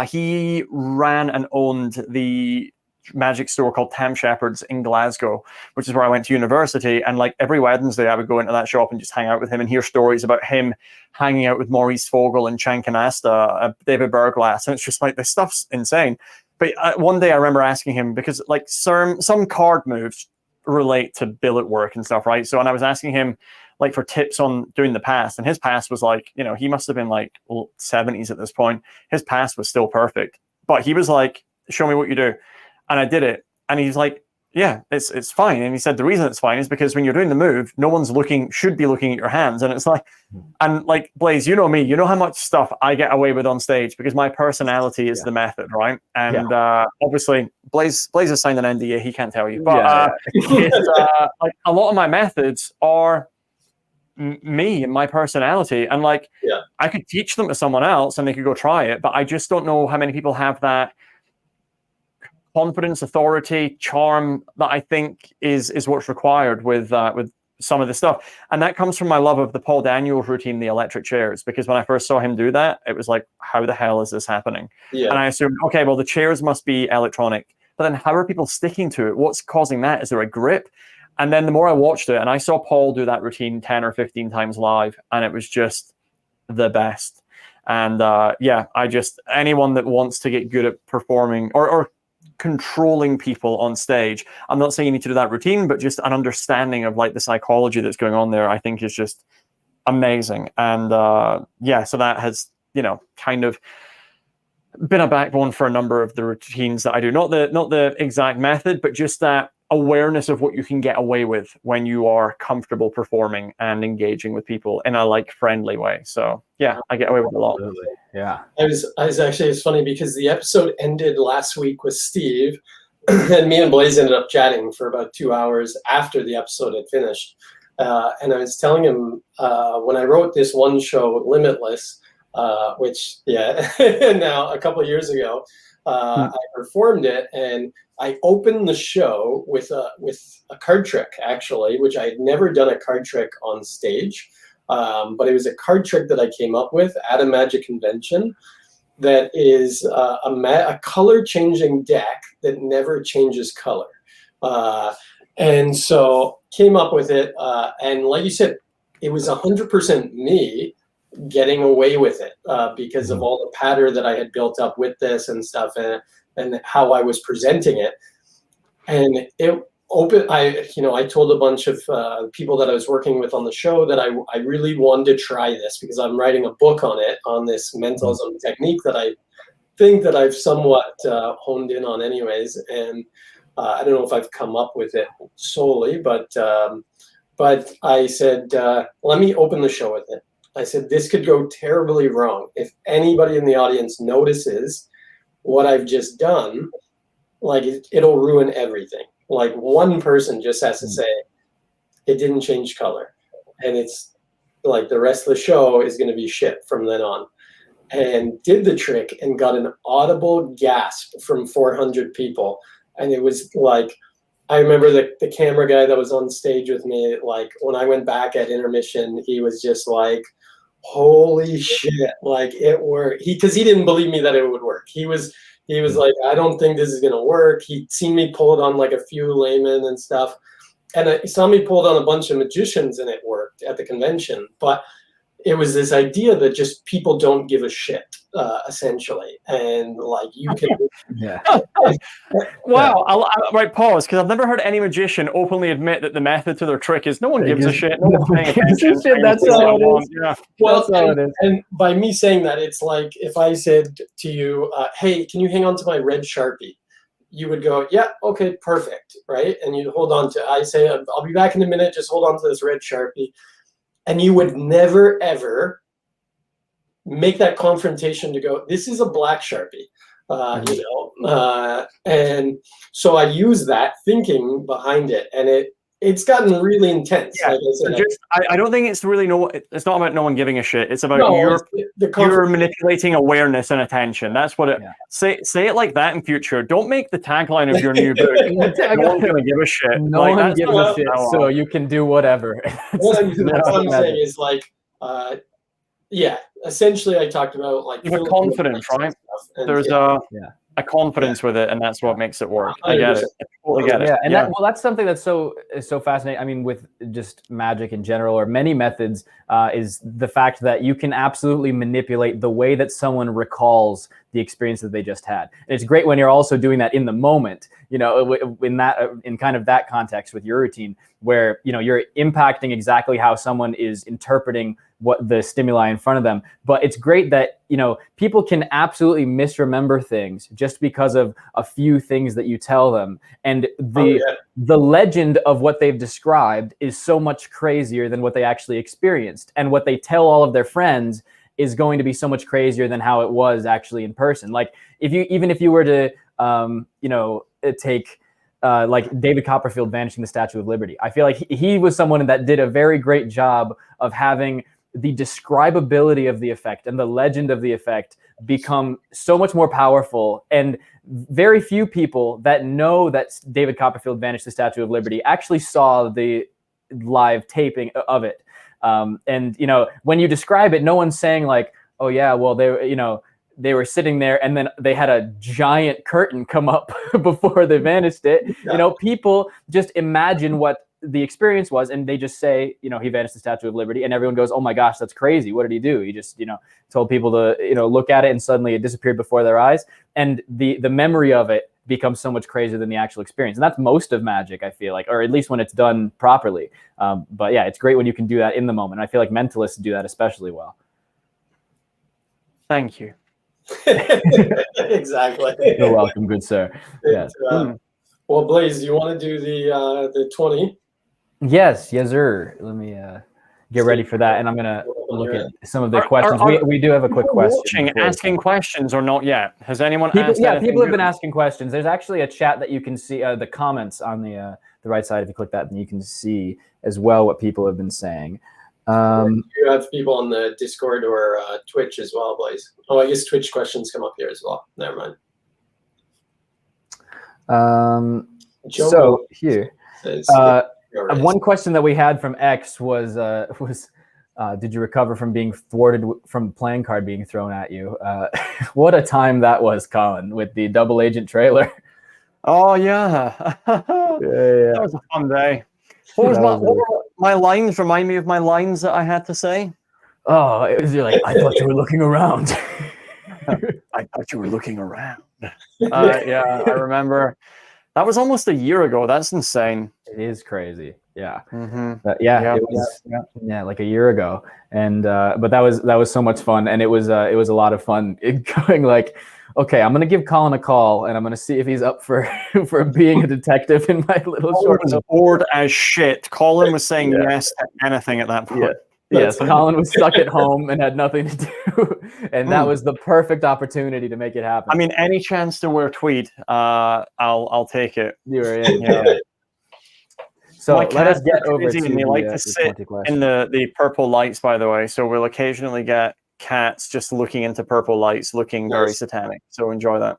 S3: he ran and owned the magic store called Tam Shepherd's in Glasgow, which is where I went to university. And like every Wednesday I would go into that shop and just hang out with him and hear stories about him hanging out with Maurice Fogel and Chankanasta, David Berglass. And it's just like, this stuff's insane. But one day I remember asking him, because like some card moves relate to billet work and stuff, right? So, and I was asking him like for tips on doing the pass, and his pass was like, he must have been like 70s at this point. His pass was still perfect, but he was like, show me what you do. And I did it. And he's like, yeah, it's fine. And he said, the reason it's fine is because when you're doing the move, no one's should be looking at your hands. And it's like, and like, Blaise, you know me, you know how much stuff I get away with on stage because my personality is the method, right? And obviously, Blaise has signed an NDA, he can't tell you. But it's, like, a lot of my methods are me and my personality. And like, I could teach them to someone else and they could go try it, but I just don't know how many people have that confidence, authority, charm that I think is what's required with some of the stuff. And that comes from my love of the Paul Daniels routine, the electric chairs, because when I first saw him do that, it was like, how the hell is this happening? And I assumed, okay, well, the chairs must be electronic, but then how are people sticking to it? What's causing that? Is there a grip? And then the more I watched it, and I saw Paul do that routine 10 or 15 times live, and it was just the best. And anyone that wants to get good at performing or controlling people on stage, I'm not saying you need to do that routine, but just an understanding of like the psychology that's going on there, I think is just amazing. And so that has kind of been a backbone for a number of the routines that I do. Not the exact method, but just that awareness of what you can get away with when you are comfortable performing and engaging with people in a like friendly way. So yeah, I get away with a lot.
S2: Absolutely. Yeah.
S1: I was actually, it's funny because the episode ended last week with Steve, and me and Blaise ended up chatting for about 2 hours after the episode had finished. And I was telling him when I wrote this one show, Limitless, which, now a couple of years ago, I performed it, and I opened the show with a card trick, actually, which I had never done a card trick on stage. But it was a card trick that I came up with at a magic convention that is a color-changing deck that never changes color. And so came up with it, and like you said, it was 100% me getting away with it because of all the pattern that I had built up with this and stuff, and how I was presenting it. And it opened. I told a bunch of people that I was working with on the show that I really wanted to try this because I'm writing a book on it, on this mentalism technique that I think that I've somewhat honed in on anyways. And I don't know if I've come up with it solely, but I said, let me open the show with it. I said, this could go terribly wrong. If anybody in the audience notices what I've just done, like it'll ruin everything. Like one person just has to say, it didn't change color. And it's like the rest of the show is going to be shit from then on. And did the trick and got an audible gasp from 400 people. And it was like, I remember the camera guy that was on stage with me, like when I went back at intermission, he was just like, holy shit, like it worked. Because he didn't believe me that it would work. He was like, I don't think this is going to work. He'd seen me pull it on like a few laymen and stuff. And he saw me pull it on a bunch of magicians and it worked at the convention. But it was this idea that just people don't give a shit, essentially. And like you can.
S2: Yeah.
S3: Wow. Right, pause, because I've never heard any magician openly admit that the method to their trick is no one gives a shit. No one's paying attention.
S2: That's all it is.
S3: Yeah.
S1: Well, and by me saying that, it's like if I said to you, hey, can you hang on to my red Sharpie? You would go, yeah, okay, perfect, right? And you'd hold on to, I say, I'll be back in a minute, just hold on to this red Sharpie. And you would never, ever make that confrontation to go, this is a black Sharpie, and so I use that thinking behind it, and it's gotten really intense.
S3: Yeah.
S1: Like
S3: I don't think it's really it's not about no one giving a shit. It's about you're manipulating awareness and attention. That's what it. Yeah. Say it like that in future. Don't make the tagline of your new book. No one's gonna give a shit.
S2: No one gives a shit. So you can do whatever.
S1: What I'm saying is like, essentially, I talked about like
S3: you have confidence, right? There's a confidence with it, and that's what makes it work. I get it. I totally get it.
S2: Yeah, and that's something that's so fascinating. I mean, with just magic in general, or many methods, is the fact that you can absolutely manipulate the way that someone recalls the experience that they just had. And it's great when you're also doing that in the moment. You know, in kind of that context with your routine, where you're impacting exactly how someone is interpreting what the stimuli in front of them. But it's great that people can absolutely misremember things just because of a few things that you tell them, and the legend of what they've described is so much crazier than what they actually experienced, and what they tell all of their friends is going to be so much crazier than how it was actually in person. Like if you were to take like David Copperfield vanishing the Statue of Liberty, I feel like he was someone that did a very great job of having the describability of the effect and the legend of the effect become so much more powerful. And very few people that know that David Copperfield vanished the Statue of Liberty actually saw the live taping of it. And when you describe it, no one's saying like, oh yeah, well they were sitting there and then they had a giant curtain come up before they vanished it. Yeah. People just imagine what the experience was, and they just say, he vanished the Statue of Liberty, and everyone goes, oh my gosh, that's crazy. What did he do? He just, told people to, look at it, and suddenly it disappeared before their eyes. And the memory of it becomes so much crazier than the actual experience. And that's most of magic, I feel like, or at least when it's done properly. But yeah, it's great when you can do that in the moment. I feel like mentalists do that especially well.
S3: Thank you.
S1: Exactly.
S2: You're welcome, good sir. Yes.
S1: Well, Blaise, do you want to do the 20?
S2: Yes, sir. Let me get ready for that, and I'm gonna look at some of the questions. We do have a quick question.
S3: Asking questions or not yet? Has anyone
S2: people,
S3: asked?
S2: Yeah, people have been asking questions. There's actually a chat that you can see the comments on the right side. If you click that, then you can see as well what people have been saying.
S1: You have people on the Discord or Twitch as well, Blaise. Oh, I guess Twitch questions come up here as well. Never mind.
S2: So here, one question that we had from X was did you recover from being thwarted from playing card being thrown at you? What a time that was, Colin, with the double agent trailer.
S3: Oh yeah, that was a fun day. What were my lines? Remind me of my lines that I had to say.
S2: Oh, you're like, I thought you were looking around.
S3: I thought you were looking around. Yeah, I remember. That was almost a year ago. That's insane.
S2: It is crazy. Yeah.
S3: It was
S2: like a year ago. And but that was so much fun, and it was a lot of fun going like, okay, I'm gonna give Colin a call, and I'm gonna see if he's up for being a detective in my little short.
S3: I was bored as shit. Colin was saying yes to anything at that point.
S2: Yes, Colin was stuck at home and had nothing to do, and that was the perfect opportunity to make it happen.
S3: I mean, any chance to wear tweed, I'll take it.
S2: You're in. Yeah. So let us get over to
S3: they like to sit in the purple lights, by the way. So we'll occasionally get cats just looking into purple lights, looking very satanic. So enjoy that.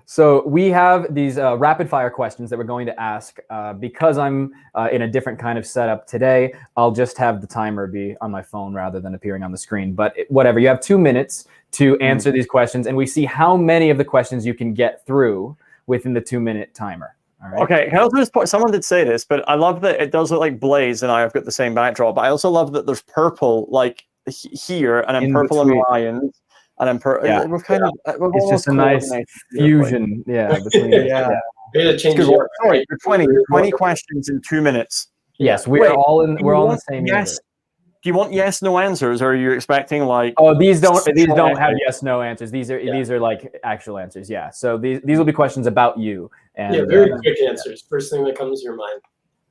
S2: So we have these rapid fire questions that we're going to ask. Because I'm in a different kind of setup today, I'll just have the timer be on my phone rather than appearing on the screen. But whatever, you have 2 minutes to answer these questions, and we see how many of the questions you can get through within the 2-minute timer. All right.
S3: Okay, can I also just point, someone did say this, but I love that it does look like Blaise and I have got the same backdrop, but I also love that there's purple like here, and then purple and lions. And I'm we're kind of
S2: it's just a nice fusion, between
S3: Sorry, 20 questions in 2 minutes.
S2: Yes, we're all in the same
S3: yes. Do you want yes no answers, or are you expecting like
S2: these don't have yes no answers. These are like actual answers. Yeah. So these will be questions about you, and
S1: very quick answers. First thing that comes to your mind.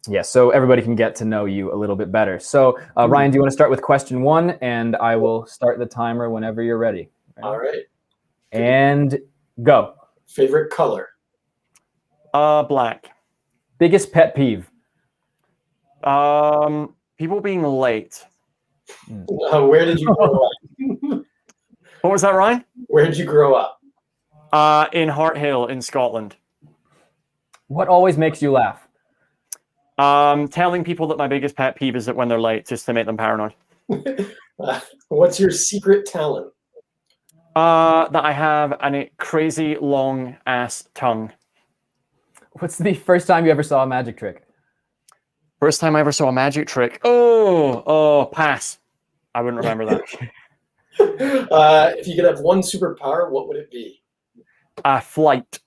S2: Yes, so everybody can get to know you a little bit better. So Ryan, do you want to start with question 1, and I will start the timer whenever you're ready.
S1: All right.
S2: And go.
S1: Favorite color?
S3: Black.
S2: Biggest pet peeve?
S3: People being late.
S1: Where did you grow up?
S3: What was that, Ryan?
S1: Where did you grow up?
S3: In Hart Hill in Scotland.
S2: What always makes you laugh?
S3: Telling people that my biggest pet peeve is that when they're late, just to make them paranoid.
S1: What's your secret talent?
S3: That I have a crazy long ass tongue.
S2: What's the first time you ever saw a magic trick?
S3: First time I ever saw a magic trick? Oh, pass. I wouldn't remember that.
S1: If you could have one superpower, what would it be?
S3: Flight.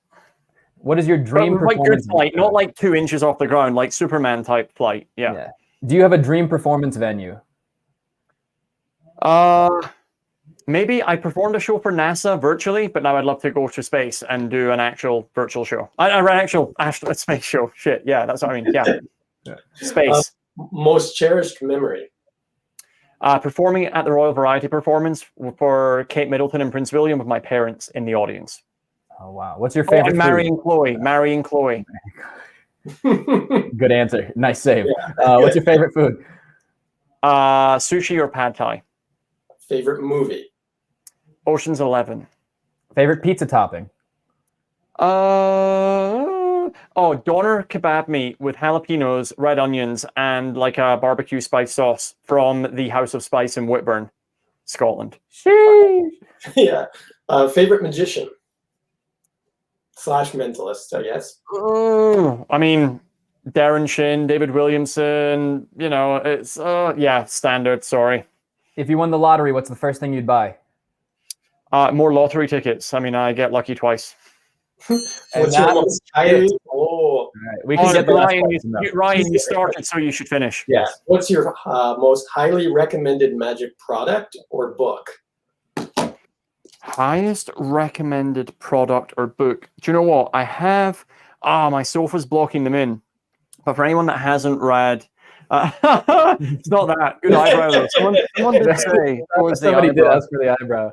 S2: What is your dream performance?
S3: Flight, not like 2 inches off the ground, like Superman type flight. Yeah.
S2: Do you have a dream performance venue?
S3: Maybe I performed a show for NASA virtually, but now I'd love to go to space and do an actual virtual show. An actual space show. Shit, yeah, that's what I mean. Yeah. Space.
S1: Most cherished memory?
S3: Performing at the Royal Variety Performance for Kate Middleton and Prince William with my parents in the audience.
S2: Oh, wow. What's your favorite food?
S3: Marrying Chloe.
S2: Good answer. Nice save. What's your favorite food?
S3: Sushi or pad thai.
S1: Favorite movie?
S3: Ocean's 11.
S2: Favorite pizza topping?
S3: Doner kebab meat with jalapenos, red onions, and like a barbecue spice sauce from the House of Spice in Whitburn, Scotland.
S2: Sheesh.
S1: Yeah. Favorite magician? / mentalist, I guess.
S3: I mean, Darren Shin, David Williamson, it's, standard, sorry.
S2: If you won the lottery, what's the first thing you'd buy?
S3: More lottery tickets. I mean, I get lucky twice.
S1: What's your most highly...
S2: We can get
S3: Ryan, you started, so you should finish.
S1: Yes. What's your most highly recommended magic product or book?
S3: Highest recommended product or book. Do you know what? I have. My sofa's blocking them in. But for anyone that hasn't read, it's not that. Good eyebrow, though. Someone did say, what was the
S2: Somebody did
S3: eyebrow?
S2: ask for the eyebrow.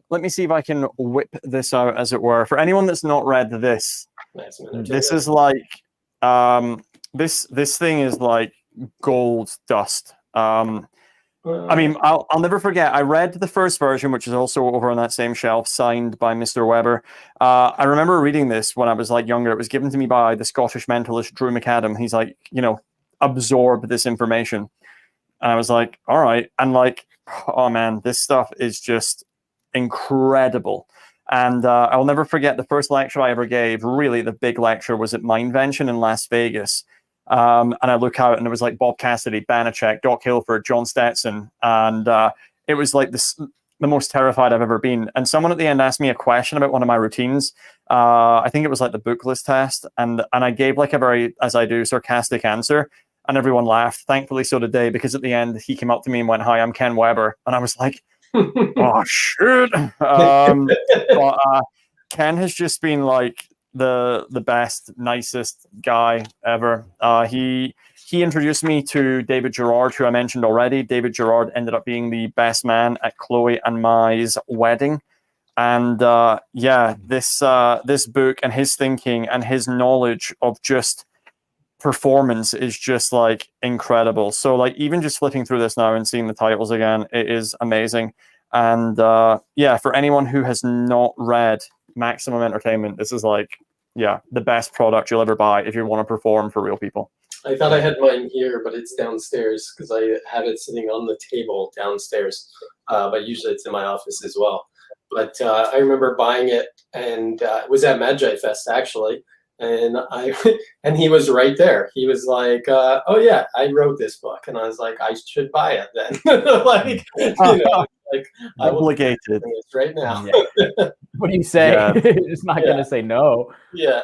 S3: Let me see if I can whip this out, as it were. For anyone that's not read this, this is like, this thing is like gold dust. I mean, I'll never forget. I read the first version, which is also over on that same shelf, signed by Mr. Weber. I remember reading this when I was like younger. It was given to me by the Scottish mentalist Drew McAdam. He's like, absorb this information, and I was like, all right. And like, oh man, this stuff is just incredible. And I'll never forget the first lecture I ever gave. Really, the big lecture was at Mindvention in Las Vegas. And I look out and it was like Bob Cassidy, Banachek, Doc Hilford, John Stetson. And it was like the most terrified I've ever been. And someone at the end asked me a question about one of my routines. I think it was like the book list test. And I gave like a very, as I do, sarcastic answer. And everyone laughed. Thankfully, so did they, because at the end, he came up to me and went, "Hi, I'm Ken Weber." And I was like, oh, shit. But Ken has just been like the best, nicest guy ever. He introduced me to David Gerard, who I mentioned already. David Gerard ended up being the best man at Chloe and Mai's wedding. And this book and his thinking and his knowledge of just performance is just like incredible. So like even just flipping through this now and seeing the titles again, it is amazing. And for anyone who has not read Maximum Entertainment, this is like the best product you'll ever buy if you want to perform for real people.
S1: I thought I had mine here, but it's downstairs because I have it sitting on the table downstairs. But usually it's in my office as well. But I remember buying it, and it was at Magi Fest actually. And he was right there. He was like, "Oh yeah, I wrote this book," and I was like, "I should buy it then." Like, like
S3: obligated.
S1: This right now.
S2: Yeah. What do you say?
S3: Yeah.
S2: It's not going to say no.
S1: Yeah.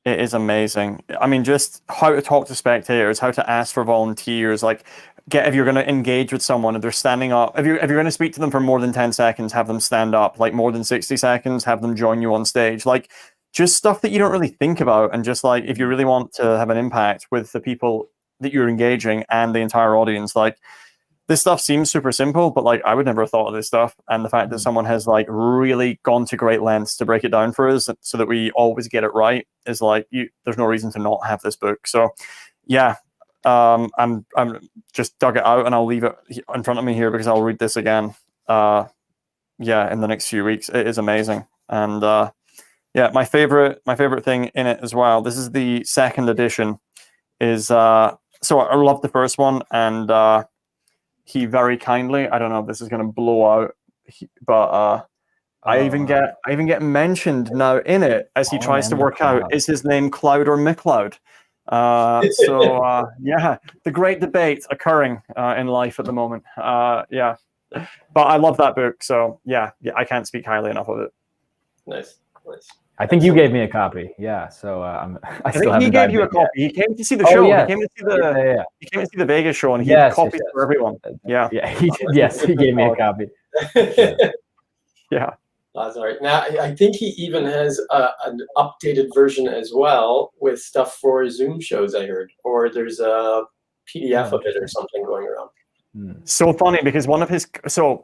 S3: It is amazing. I mean, just how to talk to spectators, how to ask for volunteers, like if you're going to engage with someone and they're standing up, if you're going to speak to them for more than 10 seconds, have them stand up, like more than 60 seconds, have them join you on stage, like just stuff that you don't really think about. And just like, if you really want to have an impact with the people that you're engaging and the entire audience, like this stuff seems super simple, but like I would never have thought of this stuff. And the fact that someone has like really gone to great lengths to break it down for us so that we always get it right is like, there's no reason to not have this book. So yeah, I'm just dug it out and I'll leave it in front of me here because I'll read this again. In the next few weeks. It is amazing. And my favorite thing in it as well. This is the second edition. So I love the first one, and he very kindly, I don't know if this is going to blow out, but I even get mentioned now in it as he tries to work out, is his name Cloud or McLeod? The great debate occurring in life at the moment. But I love that book, so I can't speak highly enough of it.
S1: Nice.
S2: I think you gave me a copy. Yeah, so I think
S3: he gave you a copy. He came to see the show.
S2: Yeah.
S3: He came to see the Vegas show, and he copied for everyone. Yeah.
S2: He did. Yes, he gave me a copy.
S3: Yeah.
S1: That's all right. Now I think he even has an updated version as well with stuff for Zoom shows. I heard, or there's a PDF of it or something going around.
S3: So funny because one of his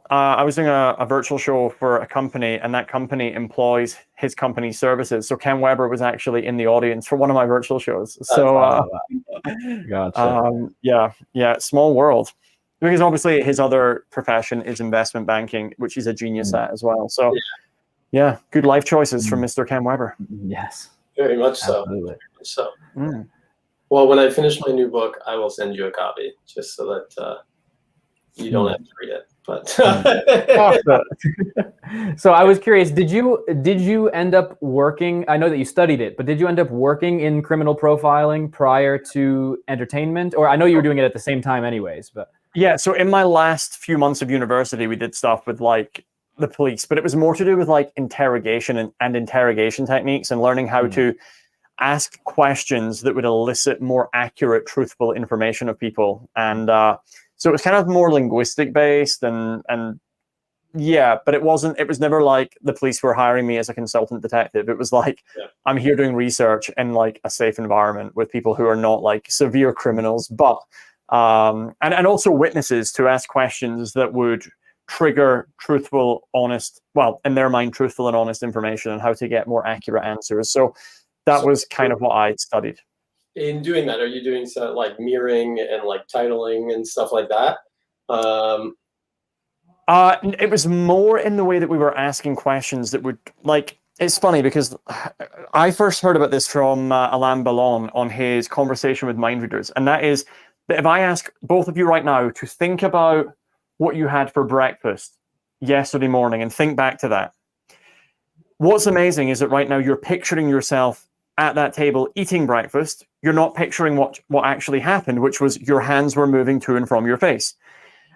S3: I was doing a virtual show for a company, and that company employs his company's services. So Ken Weber was actually in the audience for one of my virtual shows. So
S2: gotcha.
S3: Small world, because obviously his other profession is investment banking, which he's a genius at as well. So good life choices from Mr. Ken Weber.
S2: Yes,
S1: very much so.
S2: Absolutely.
S1: So well, when I finish my new book, I will send you a copy just so that you don't have to read it. But
S2: so I was curious, did you end up working? I know that you studied it, but did you end up working in criminal profiling prior to entertainment? Or I know you were doing it at the same time anyways, but
S3: so in my last few months of university, we did stuff with like the police, but it was more to do with like interrogation and interrogation techniques and learning how to ask questions that would elicit more accurate, truthful information of people. And so it was kind of more linguistic based and yeah, but it wasn't. It was never like the police were hiring me as a consultant detective. It was like I'm here doing research in like a safe environment with people who are not like severe criminals, but and also witnesses to ask questions that would trigger truthful, honest, well, in their mind, truthful and honest information and how to get more accurate answers. So that was kind of what I studied.
S1: In doing that, are you doing stuff like mirroring and like titling and stuff like that?
S3: It was more in the way that we were asking questions that would, like, it's funny because I first heard about this from Alain Ballon on his conversation with mind readers. And that is that if I ask both of you right now to think about what you had for breakfast yesterday morning and think back to that, what's amazing is that right now you're picturing yourself at that table eating breakfast. You're not picturing what actually happened, which was your hands were moving to and from your face.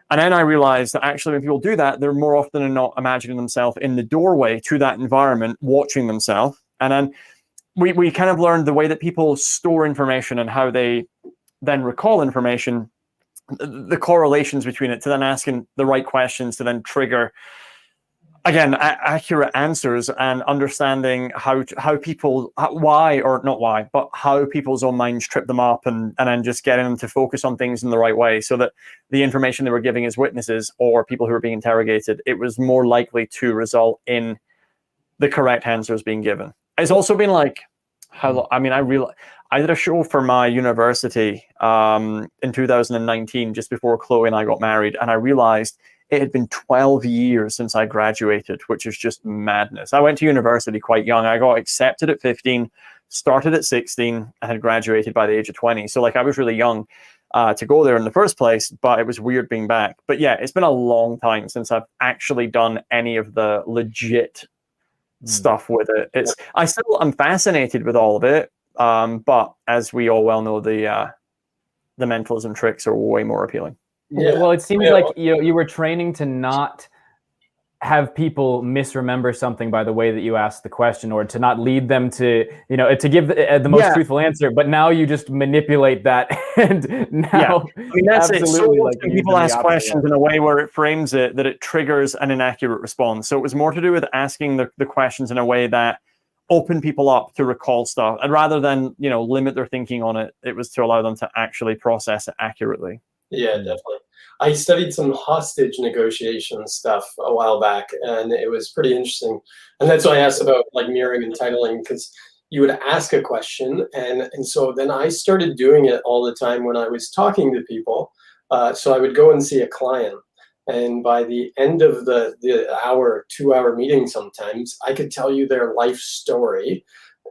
S3: And then I realized that actually when people do that, they're more often than not imagining themselves in the doorway to that environment, watching themselves. And then we kind of learned the way that people store information and how they then recall information, the correlations between it, to then asking the right questions to then trigger, again, accurate answers, and understanding how people, why, or not why, but how people's own minds trip them up, and then just getting them to focus on things in the right way so that the information they were giving as witnesses or people who were being interrogated, it was more likely to result in the correct answers being given. It's also been like, I did a show for my university in 2019, just before Chloe and I got married, and I realized it had been 12 years since I graduated, which is just madness. I went to university quite young. I got accepted at 15, started at 16, and had graduated by the age of 20. So like I was really young to go there in the first place, but it was weird being back. But yeah, it's been a long time since I've actually done any of the legit stuff with it. I'm fascinated with all of it. But as we all well know, the mentalism tricks are way more appealing.
S2: Yeah. Well, it seems like you were training to not have people misremember something by the way that you asked the question, or to not lead them to, to give the most truthful answer. But now you just manipulate that, and now
S3: that's it. So like people ask questions in a way where it frames it that it triggers an inaccurate response. So it was more to do with asking the questions in a way that open people up to recall stuff, and rather than limit their thinking on it, it was to allow them to actually process it accurately.
S1: Yeah, definitely. I studied some hostage negotiation stuff a while back, and it was pretty interesting. And that's why I asked about like mirroring and titling, because you would ask a question, and so then I started doing it all the time when I was talking to people. So I would go and see a client, and by the end of the 2-hour meeting, sometimes I could tell you their life story,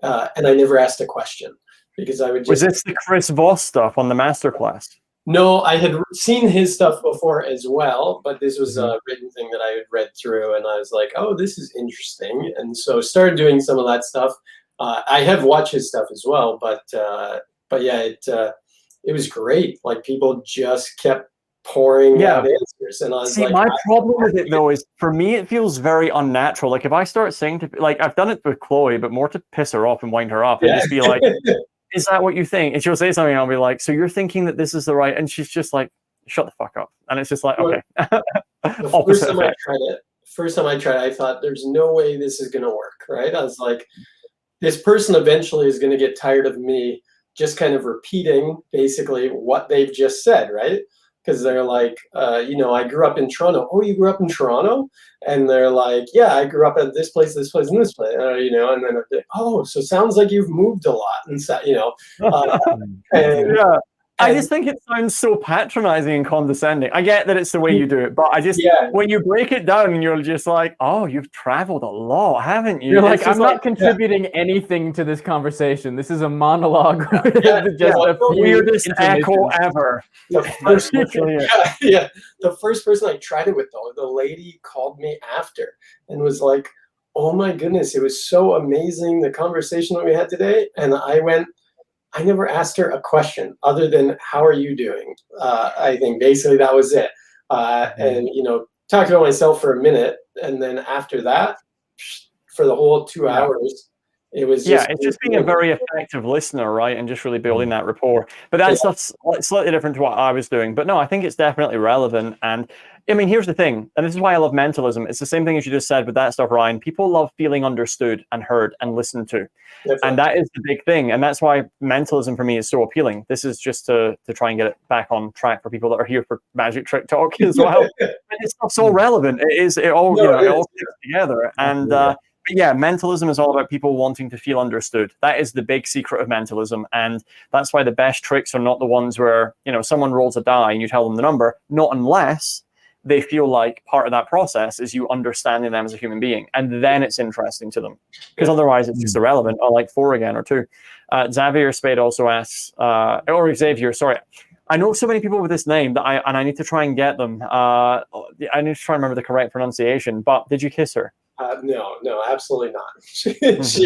S1: and I never asked a question because I would just.
S3: Was this the Chris Voss stuff on the masterclass?
S1: No, I had seen his stuff before as well, but this was a written thing that I had read through, and I was like, oh, this is interesting. And so started doing some of that stuff. I have watched his stuff as well, but yeah, it was great. Like people just kept pouring out answers, and I was like,
S3: my problem with it though is, for me, it feels very unnatural. Like if I start saying to, like, I've done it with Chloe, but more to piss her off and wind her up, and just be like, is that what you think? And she'll say something, and I'll be like, so you're thinking that this is the right? And she's just like, shut the fuck up. And it's just like, okay.
S1: The first time I tried it, I thought, there's no way this is going to work, right? I was like, this person eventually is going to get tired of me just kind of repeating basically what they've just said, right? Because they're like, I grew up in Toronto. Oh, you grew up in Toronto? And they're like, yeah, I grew up at this place, and this place. And then I'm like, oh, so sounds like you've moved a lot. And so,
S3: I just think it sounds so patronizing and condescending. I get that it's the way you do it, but I just, when you break it down and you're just like, oh, you've traveled a lot, haven't you?
S2: You're like, I'm not contributing anything to this conversation. This is a monologue. The
S3: weirdest echo ever.
S1: The first person I tried it with, though, the lady called me after and was like, oh my goodness, it was so amazing, the conversation that we had today. And I never asked her a question other than, how are you doing? I think basically that was it. And, talked about myself for a minute. And then after that, for the whole 2 hours, It was
S3: it's just being a very effective listener, right? And just really building that rapport. But that's slightly different to what I was doing. But no, I think it's definitely relevant. And I mean, here's the thing, and this is why I love mentalism. It's the same thing as you just said with that stuff, Ryan. People love feeling understood and heard and listened to. And that is the big thing. And that's why mentalism for me is so appealing. This is just to try and get it back on track for people that are here for Magic Trick Talk as well. And it's not so relevant. It all fits together. And yeah, mentalism is all about people wanting to feel understood. That is the big secret of mentalism. And that's why the best tricks are not the ones where, someone rolls a die and you tell them the number, not unless they feel like part of that process is you understanding them as a human being. And then it's interesting to them. Because otherwise it's just irrelevant. I like 4 again or 2. Xavier Spade also asks, or Xavier, sorry. I know so many people with this name that I need to try and get them. I need to try and remember the correct pronunciation. But did you kiss her?
S1: No, absolutely not. She was,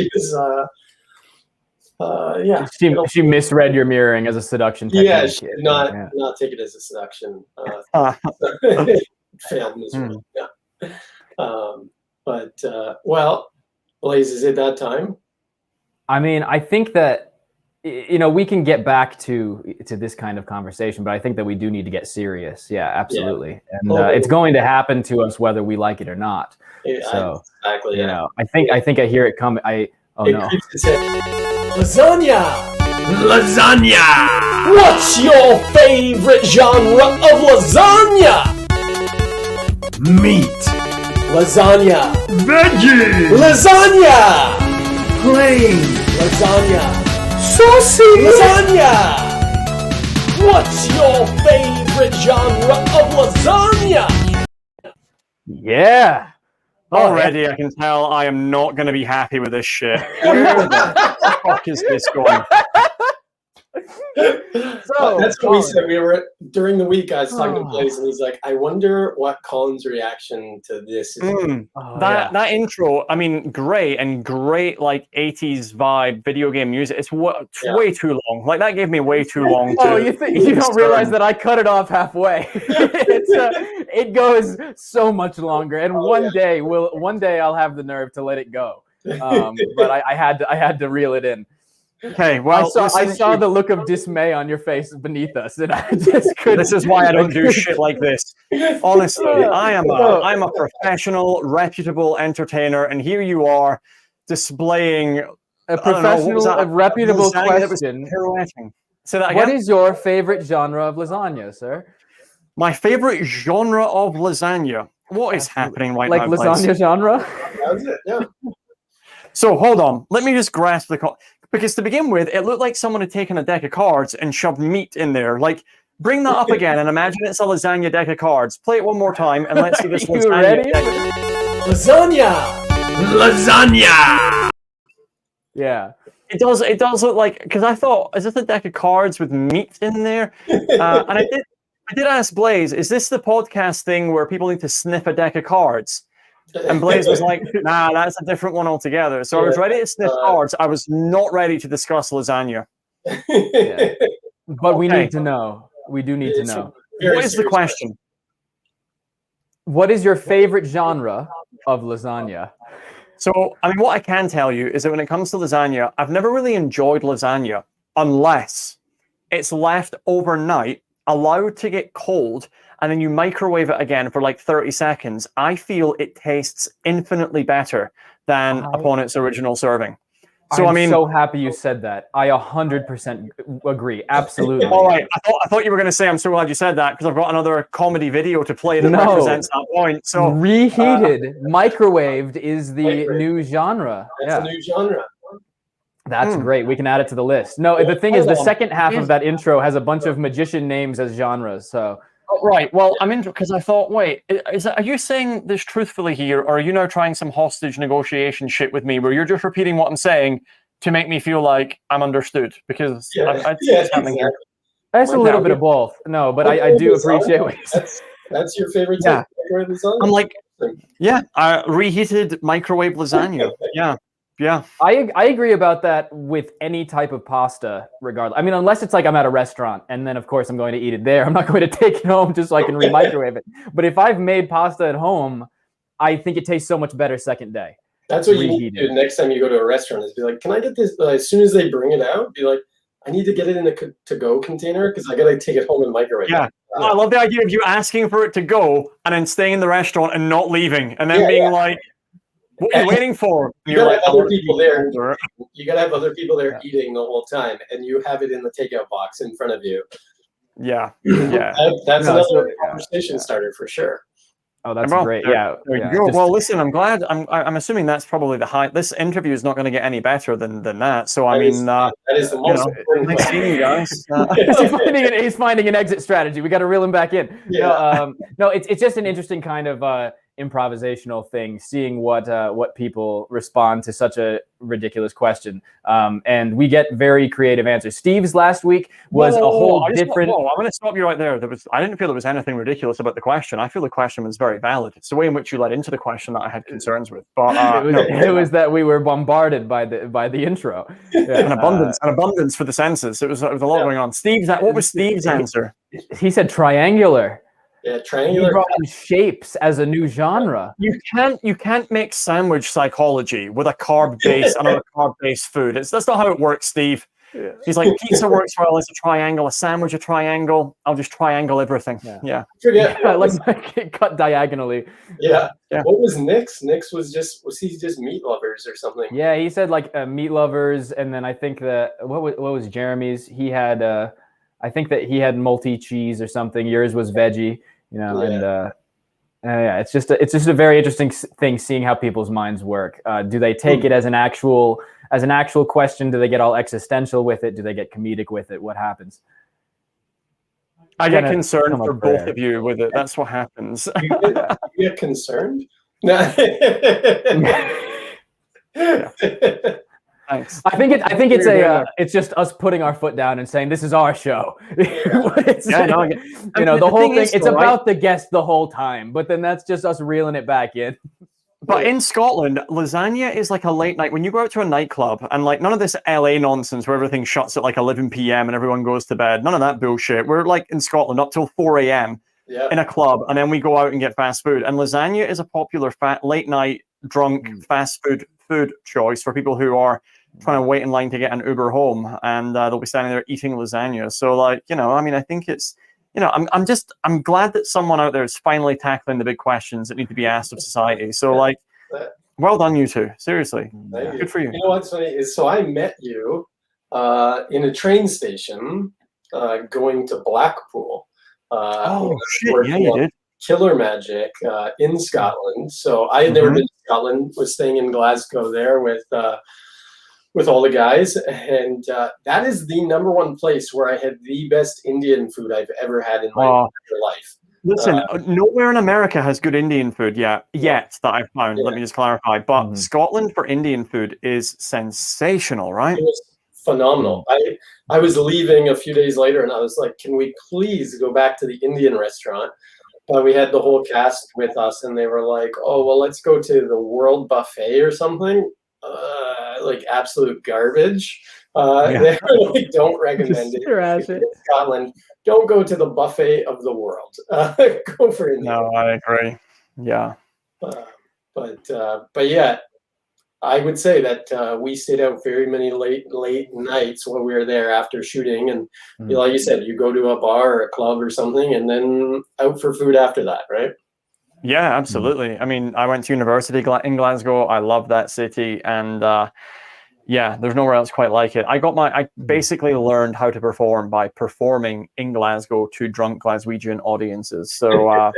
S2: She misread your mirroring as a seduction technique.
S1: Yeah, she did not take it as a seduction. Failed miserably. Well, Blaise, is it that time?
S2: I mean, I think that we can get back to this kind of conversation, but I think that we do need to get serious. Yeah, absolutely. And it's going to happen to us whether we like it or not. So
S1: exactly.
S2: I think I hear it coming.
S1: Lasagna! What's your favorite genre of lasagna?
S4: Meat.
S1: Lasagna.
S4: Veggie.
S1: Lasagna.
S4: Plain.
S1: Lasagna.
S4: Saucy.
S1: Lasagna. What's your favorite genre of lasagna?
S2: Yeah.
S3: Already, I can tell I am not going to be happy with this shit. Where the fuck is this going?
S1: So that's what we said. We were during the week. I was talking to Blaise, and he's like, "I wonder what Colin's reaction to this is."
S3: That intro, I mean, great like 80s vibe video game music. It's way too long. Like that gave me way too long.
S2: You don't realize that I cut it off halfway. It goes so much longer, and one day I'll have the nerve to let it go. But I had to reel it in.
S3: Okay, well,
S2: I saw the look of dismay on your face beneath us, and I just couldn't.
S3: This is why I don't do shit like this. Honestly, I'm a professional, reputable entertainer, and here you are displaying
S2: a professional, reputable question.
S3: Say that again.
S2: What is your favorite genre of lasagna, sir?
S3: My favorite genre of lasagna. What is happening right now?
S2: Like lasagna genre?
S1: That's it. Yeah.
S3: So hold on. Let me just grasp because to begin with, it looked like someone had taken a deck of cards and shoved meat in there. Like, bring that up again and imagine it's a lasagna deck of cards. Play it one more time and let's see this lasagna.
S2: Ready?
S1: Lasagna!
S2: Yeah.
S3: It does look like, because I thought, is this a deck of cards with meat in there? And I did ask Blaise, is this the podcast thing where people need to sniff a deck of cards? And Blaise was like, nah, that's a different one altogether. So I was ready to sniff cards. I was not ready to discuss lasagna.
S2: Yeah. But we need to know. We do need to know.
S3: What is the question?
S2: What is your favorite genre of lasagna?
S3: So, I mean, what I can tell you is that when it comes to lasagna, I've never really enjoyed lasagna unless it's left overnight, allowed to get cold, and then you microwave it again for like 30 seconds, I feel it tastes infinitely better than upon its original serving. So
S2: I'm so happy you said that. I 100% agree. Absolutely.
S3: All right. I thought you were going to say, I'm so glad you said that because I've got another comedy video to play that represents that point. So
S2: reheated, microwaved is the new genre.
S1: That's a new genre.
S2: That's great. We can add it to the list. No, the thing is, the second half of that intro has a bunch of magician names as genres. So.
S3: Right. Well, I'm into because I thought, wait, are you saying this truthfully here, or are you now trying some hostage negotiation shit with me, where you're just repeating what I'm saying to make me feel like I'm understood? Because it's happening here.
S2: That's a little bit of both. No, but I do appreciate what you're saying.
S1: That's your favorite
S3: type
S1: of lasagna?
S3: I'm like, reheated microwave lasagna. Yeah.
S2: I agree about that with any type of pasta, regardless. I mean, unless it's like I'm at a restaurant, and then of course I'm going to eat it there. I'm not going to take it home just so I can re-microwave it. But if I've made pasta at home, I think it tastes so much better second day.
S1: That's what you need
S2: reheated.
S1: to do next time you go to a restaurant is be like, can I get this? As soon as they bring it out, be like, I need to get it in a to-go container because I got to take it home and microwave
S3: Yeah.
S1: it.
S3: I love the idea of you asking for it to go and then staying in the restaurant and not leaving and then being like, what are you waiting for? And
S1: You
S3: you're
S1: gotta
S3: like,
S1: have other people there.
S3: older.
S1: You got to have other people there eating the whole time, and you have it in the takeout box in front of you.
S3: Yeah.
S1: That's
S2: No,
S1: another
S2: so-
S1: conversation starter for sure.
S2: Oh, that's
S3: Well,
S2: great.
S3: there-
S2: Yeah.
S3: there you
S2: yeah,
S3: go.
S2: just-
S3: Well, listen, I'm glad. I'm assuming that's probably the high. This interview is not going to get any better than that. So I mean,
S1: That is the most important
S3: nice
S1: question.
S3: seeing you guys.
S2: he's finding an exit strategy. We got to reel him back in.
S1: Yeah.
S2: No, it's just an interesting kind of improvisational thing, seeing what people respond to such a ridiculous question. And we get very creative answers. Steve's last week was a whole different.
S3: I'm going to stop you right there. I didn't feel there was anything ridiculous about the question. I feel the question was very valid. It's the way in which you led into the question that I had concerns with. But
S2: it was that we were bombarded by the intro. Yeah,
S3: an abundance for the senses. It was a lot going on. What was Steve's answer?
S2: He said triangular.
S1: Yeah,
S2: He
S1: triangular.
S2: brought in shapes as a new genre.
S3: You can't mix sandwich psychology with a carb-based another carb-based food. That's not how it works, Steve. Yeah. He's like, pizza works well as a triangle, a sandwich a triangle. I'll just triangle everything. Yeah.
S1: Forget.
S2: Like cut diagonally.
S1: Yeah.
S3: Yeah.
S1: What was Nick's? Nick's was he just meat lovers or something?
S2: Yeah, he said like meat lovers, and then I think that what was Jeremy's? He had I think that he had multi cheese or something. Yours was veggie, and yeah, it's just a very interesting thing seeing how people's minds work. Do they take it as an actual question? Do they get all existential with it? Do they get comedic with it? What happens?
S3: I get concerned for both of you with it. That's what happens.
S1: You get concerned?
S3: Thanks.
S2: I think it's just us putting our foot down and saying this is our show. The whole thing. It's about the guest the whole time, but then that's just us reeling it back in.
S3: But in Scotland, lasagna is like a late night. When you go out to a nightclub and like none of this LA nonsense where everything shuts at like 11 p.m. and everyone goes to bed. None of that bullshit. We're like in Scotland up till 4 a.m. in a club, and then we go out and get fast food. And lasagna is a popular late night drunk fast food choice for people who are trying to wait in line to get an Uber home, and they'll be standing there eating lasagna. So like, I think it's, I'm glad that someone out there is finally tackling the big questions that need to be asked of society. So like, well done, you two. Seriously. Good for you.
S1: You know what's funny is, so I met you in a train station going to Blackpool.
S3: Shit, yeah, you did.
S1: Killer Magic in Scotland. So I had never been to Scotland, was staying in Glasgow there with all the guys, and that is the number one place where I had the best Indian food I've ever had in my entire life.
S3: Listen, nowhere in America has good Indian food yet that I've found. Let me just clarify. But Scotland for Indian food is sensational, right?
S1: It was phenomenal. I was leaving a few days later, and I was like, "Can we please go back to the Indian restaurant?" But we had the whole cast with us, and they were like, "Oh, well, let's go to the World Buffet or something." Like absolute garbage. They really don't recommend it. In Scotland, don't go to the buffet of the world. Go for it.
S3: No, I agree. Yeah.
S1: But yeah, I would say that we stayed out very many late nights when we were there after shooting, and like you said, you go to a bar or a club or something, and then out for food after that, right?
S3: Yeah, absolutely. I mean, I went to university in Glasgow. I love that city, and there's nowhere else quite like it. I basically learned how to perform by performing in Glasgow to drunk Glaswegian audiences. So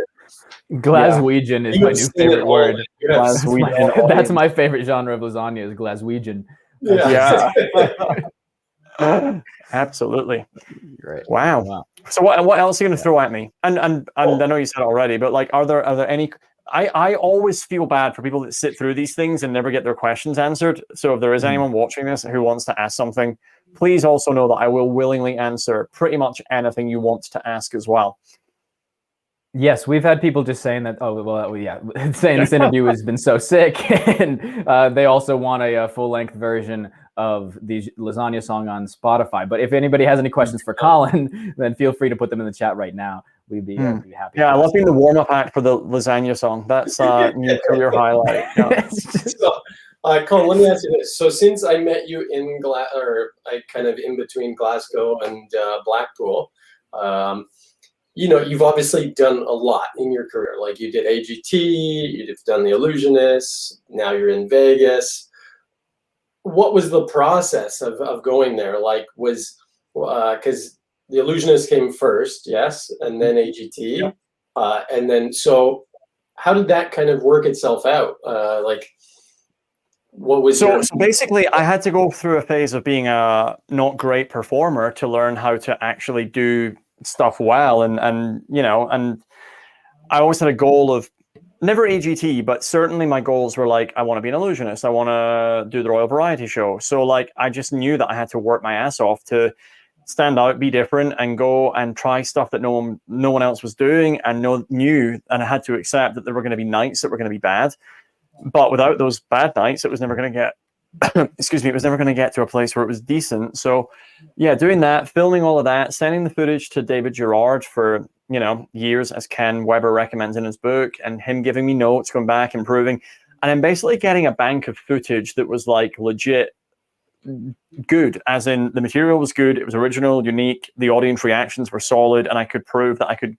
S2: Glaswegian is my new favorite word.
S3: Glaswegian.
S2: That's my favorite genre of lasagna is Glaswegian.
S3: Yeah. Absolutely.
S2: Great.
S3: Wow. So what else are you going to throw at me? And I know you said it already, but like, are there any? I always feel bad for people that sit through these things and never get their questions answered. So if there is anyone watching this who wants to ask something, please also know that I will willingly answer pretty much anything you want to ask as well.
S2: Yes, we've had people just saying that. Saying this interview has been so sick, and they also want a full-length version of the lasagna song on Spotify. But if anybody has any questions for Colin, then feel free to put them in the chat right now. We'd be happy.
S3: Yeah, I love being the warm-up act for the lasagna song. That's a new career highlight. Yeah.
S1: Colin, let me ask you this. So since I met you in kind of in between Glasgow and Blackpool, you've obviously done a lot in your career. Like you did AGT, you've done the Illusionists, now you're in Vegas. What was the process of going there? Like because the Illusionists came first, yes, and then AGT,
S3: Yep.
S1: and then so how did that kind of work itself out? What was
S3: so basically, I had to go through a phase of being a not great performer to learn how to actually do stuff well, and I always had a goal of never AGT, but certainly my goals were like, I want to be an illusionist, I want to do the Royal Variety Show. So like I just knew that I had to work my ass off to stand out, be different, and go and try stuff that no one else was doing, and knew, and I had to accept that there were going to be nights that were going to be bad. But without those bad nights, it was never going to get, excuse me, it was never going to get to a place where it was decent. So yeah, doing that, filming all of that, sending the footage to David Gerard for, years, as Ken Weber recommends in his book, and him giving me notes, going back, improving, and then basically getting a bank of footage that was like legit good, as in the material was good, it was original, unique, the audience reactions were solid, and I could prove that I could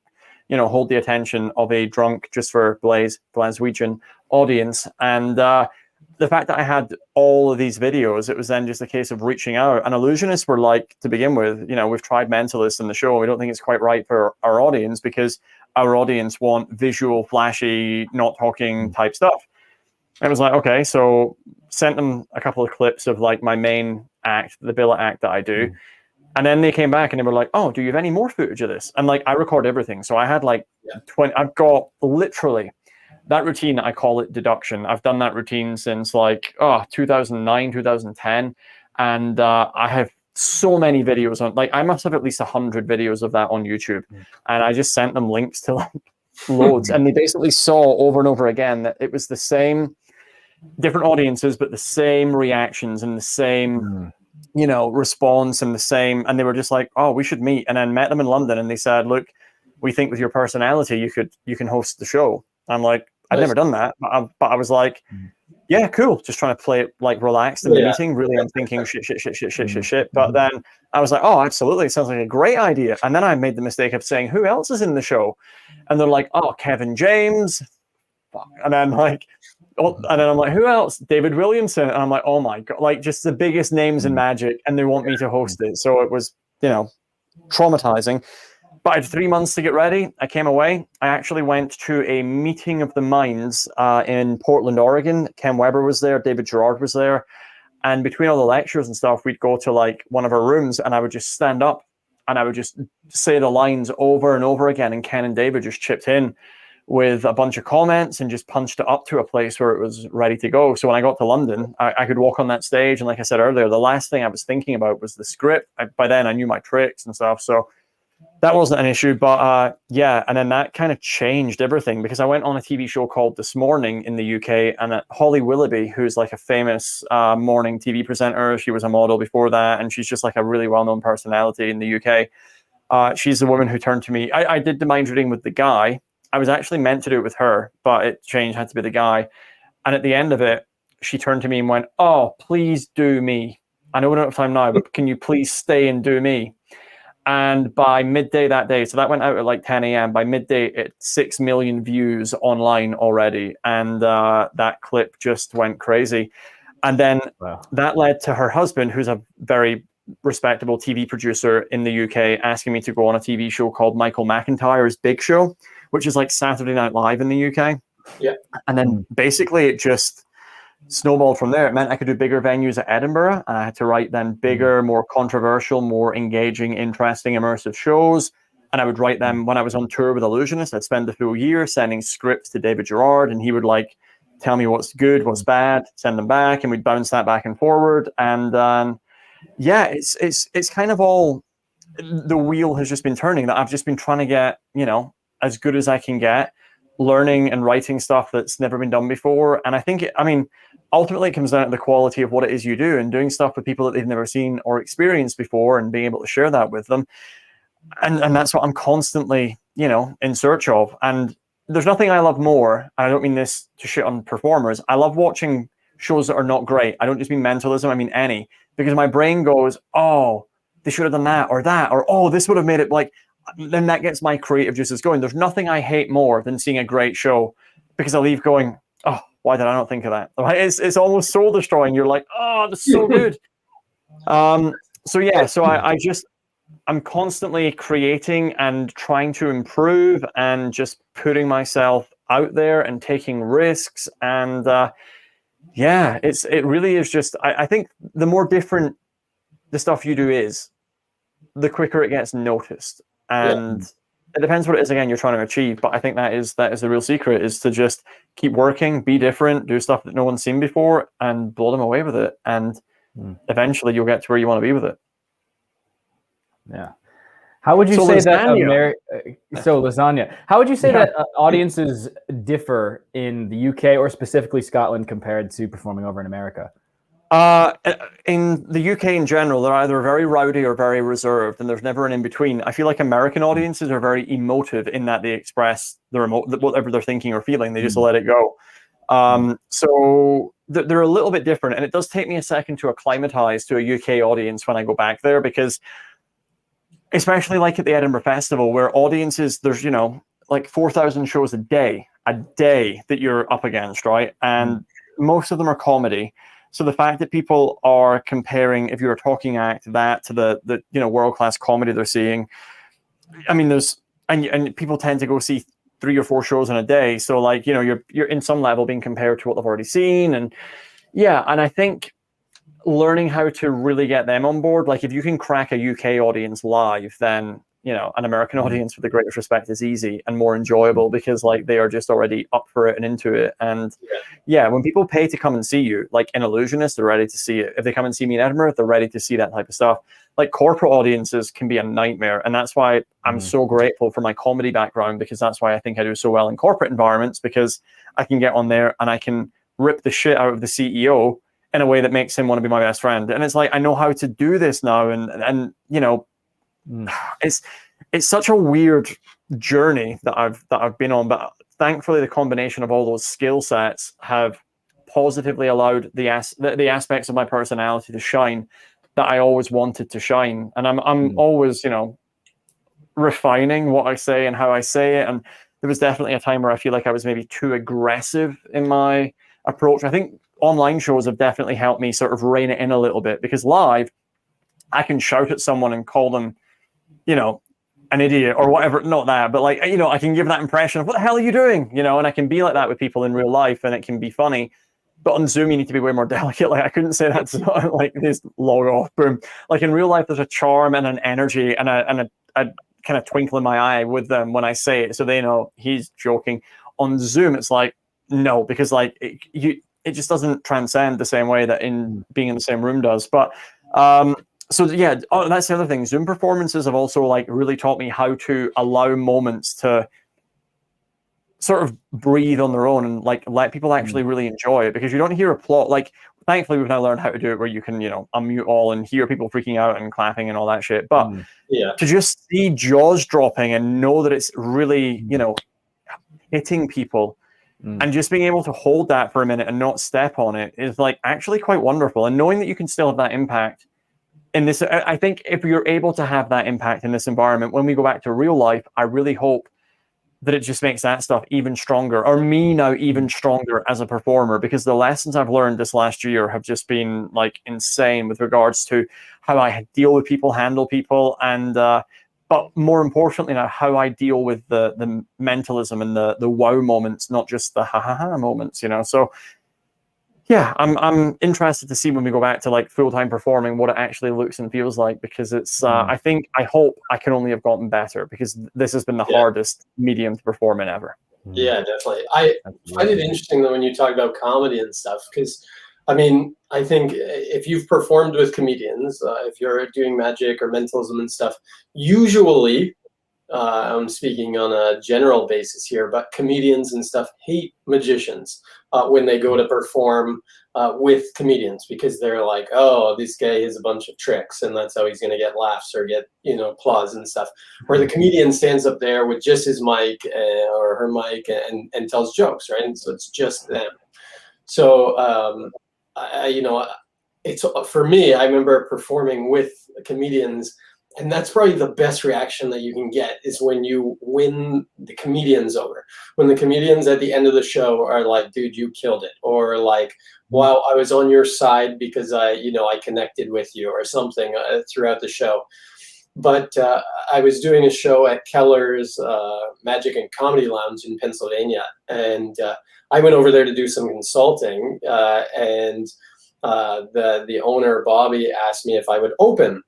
S3: hold the attention of a drunk, just for Glaswegian audience. And the fact that I had all of these videos, it was then just a case of reaching out. And Illusionists were like, to begin with, we've tried Mentalist in the show, we don't think it's quite right for our audience, because our audience want visual, flashy, not talking type stuff. And it was like, okay, so sent them a couple of clips of like my main act, the billet act that I do. And then they came back and they were like, oh, do you have any more footage of this? And like, I record everything. So I had like 20, I've got literally that routine. I call it deduction. I've done that routine since like, 2009, 2010. And I have so many videos on, like, I must have at least 100 videos of that on YouTube. And I just sent them links to like loads. And they basically saw over and over again that it was the same, different audiences, but the same reactions and the same response, and the same, and they were just like, oh, we should meet. And then met them in London, and they said, look, we think with your personality you can host the show. I'm like, I'd never done that, but I was like, yeah, cool, just trying to play it like relaxed in the meeting. Really, I'm thinking shit. But then I was like, oh, absolutely, it sounds like a great idea. And then I made the mistake of saying, who else is in the show? And they're like, oh, Kevin James. And then like, and then I'm like, who else? David Williamson. And I'm like, oh my God, like just the biggest names in magic, and they want me to host it. So it was, traumatizing. But I had 3 months to get ready. I came away. I actually went to a meeting of the minds in Portland, Oregon. Ken Weber was there. David Gerard was there. And between all the lectures and stuff, we'd go to like one of our rooms, and I would just stand up and I would just say the lines over and over again. And Ken and David just chipped in with a bunch of comments and just punched it up to a place where it was ready to go. So when I got to London, I could walk on that stage. And like I said earlier, the last thing I was thinking about was the script. By then I knew my tricks and stuff. So that wasn't an issue. But and then that kind of changed everything, because I went on a TV show called This Morning in the UK, and Holly Willoughby, who's like a famous morning TV presenter, she was a model before that, and she's just like a really well-known personality in the UK. She's the woman who turned to me. I did the mind reading with the guy. I was actually meant to do it with her, but it changed, had to be the guy. And at the end of it, she turned to me and went, oh, please do me. I know we don't have time now, but can you please stay and do me? And by midday that day, so that went out at like 10 a.m. By midday, it's 6 million views online already. And that clip just went crazy. And then that led to her husband, who's a very respectable TV producer in the UK, asking me to go on a TV show called Michael McIntyre's Big Show, which is like Saturday Night Live in the UK. Yeah. And then basically it just snowballed from there. It meant I could do bigger venues at Edinburgh, and I had to write then bigger, more controversial, more engaging, interesting, immersive shows. And I would write them when I was on tour with Illusionists. I'd spend the full year sending scripts to David Gerard, and he would like tell me what's good, what's bad, send them back, and we'd bounce that back and forward. And it's kind of all, the wheel has just been turning, that I've just been trying to get, as good as I can get, learning and writing stuff that's never been done before. And I think, ultimately it comes down to the quality of what it is you do, and doing stuff with people that they've never seen or experienced before, and being able to share that with them. And that's what I'm constantly, in search of. And there's nothing I love more. I don't mean this to shit on performers. I love watching shows that are not great. I don't just mean mentalism, I mean any. Because my brain goes, oh, they should have done that, or oh, this would have made it like, then that gets my creative juices going. There's nothing I hate more than seeing a great show, because I leave going, oh, why did I not think of that? It's almost soul destroying. You're like, oh, that's so good. So yeah, so I'm constantly creating and trying to improve and just putting myself out there and taking risks. And yeah, it really is just, I think the more different the stuff you do is, the quicker it gets noticed. And it depends what it is, again, you're trying to achieve. But I think that is the real secret, is to just keep working, be different, do stuff that no one's seen before, and blow them away with it. And eventually you'll get to where you want to be with it.
S2: Yeah. How would you say
S3: lasagna.
S2: So lasagna. How would you say that audiences differ in the UK or specifically Scotland compared to performing over in America?
S3: In the UK in general, they're either very rowdy or very reserved, and there's never an in-between. I feel like American audiences are very emotive in that they express whatever they're thinking or feeling. They just let it go. So they're a little bit different, and it does take me a second to acclimatize to a UK audience when I go back there, because especially like at the Edinburgh Festival, where audiences, there's, you know, like 4,000 shows a day that you're up against, right? And most of them are comedy. So the fact that people are comparing, if you're a talking act, that to the you know, world-class comedy they're seeing, I mean, there's, and people tend to go see 3 or 4 shows in a day. So like, you know, you're in some level being compared to what they've already seen. And yeah, and I think learning how to really get them on board, like if you can crack a UK audience live, then, you know, an American audience, with the greatest respect, is easy and more enjoyable, because like they are just already up for it and into it. And yeah, when people pay to come and see you, like in Illusionists, they're ready to see it. If they come and see me in Edinburgh, they're ready to see that type of stuff. Like corporate audiences can be a nightmare. And that's why I'm so grateful for my comedy background, because that's why I think I do so well in corporate environments, because I can get on there and I can rip the shit out of the CEO in a way that makes him want to be my best friend. And it's like, I know how to do this now. And you know, it's such a weird journey that I've been on, but thankfully the combination of all those skill sets have positively allowed the aspects of my personality to shine that I always wanted to shine. And I'm always, you know, refining what I say and how I say it. And there was definitely a time where I feel like I was maybe too aggressive in my approach. I think online shows have definitely helped me sort of rein it in a little bit, because live I can shout at someone and call them, you know, an idiot or whatever. Not that, but like, you know, I can give that impression of what the hell are you doing, you know, and I can be like that with people in real life, and it can be funny. But on Zoom, you need to be way more delicate. Like I couldn't say that to like this log off, boom. Like in real life, there's a charm and an energy and a kind of twinkle in my eye with them when I say it, so they know he's joking. On Zoom, it's like, no, because like it just doesn't transcend the same way that in being in the same room does. But so yeah, that's the other thing. Zoom performances have also like really taught me how to allow moments to sort of breathe on their own and like let people actually really enjoy it, because you don't hear applause. Like thankfully we've now learned how to do it where you can, you know, unmute all and hear people freaking out and clapping and all that shit. But to just see jaws dropping and know that it's really, you know, hitting people, and just being able to hold that for a minute and not step on it is like actually quite wonderful. And knowing that you can still have that impact in this, I think if you're able to have that impact in this environment, when we go back to real life, I really hope that it just makes that stuff even stronger, or me now even stronger as a performer, because the lessons I've learned this last year have just been like insane with regards to how I deal with people, handle people, and but more importantly now, how I deal with the mentalism and the wow moments, not just the ha ha ha moments, you know. So yeah, I'm interested to see when we go back to like full-time performing what it actually looks and feels like, because it's I hope I can only have gotten better, because this has been the hardest medium to perform in ever.
S1: Yeah, definitely. I find it interesting though when you talk about comedy and stuff, because I mean, I think if you've performed with comedians, if you're doing magic or mentalism and stuff, usually, I'm speaking on a general basis here, but comedians and stuff hate magicians when they go to perform with comedians, because they're like, oh, this guy has a bunch of tricks and that's how he's going to get laughs or get, you know, applause and stuff. Where the comedian stands up there with just his mic or her mic and tells jokes, right? And so it's just them. So you know, it's for me. I remember performing with comedians, and that's probably the best reaction that you can get is when you win the comedians over. When the comedians at the end of the show are like, "Dude, you killed it," or like, "Wow, I was on your side because I connected with you," or something throughout the show. But I was doing a show at Keller's Magic and Comedy Lounge in Pennsylvania, and I went over there to do some consulting, and the owner, Bobby, asked me if I would open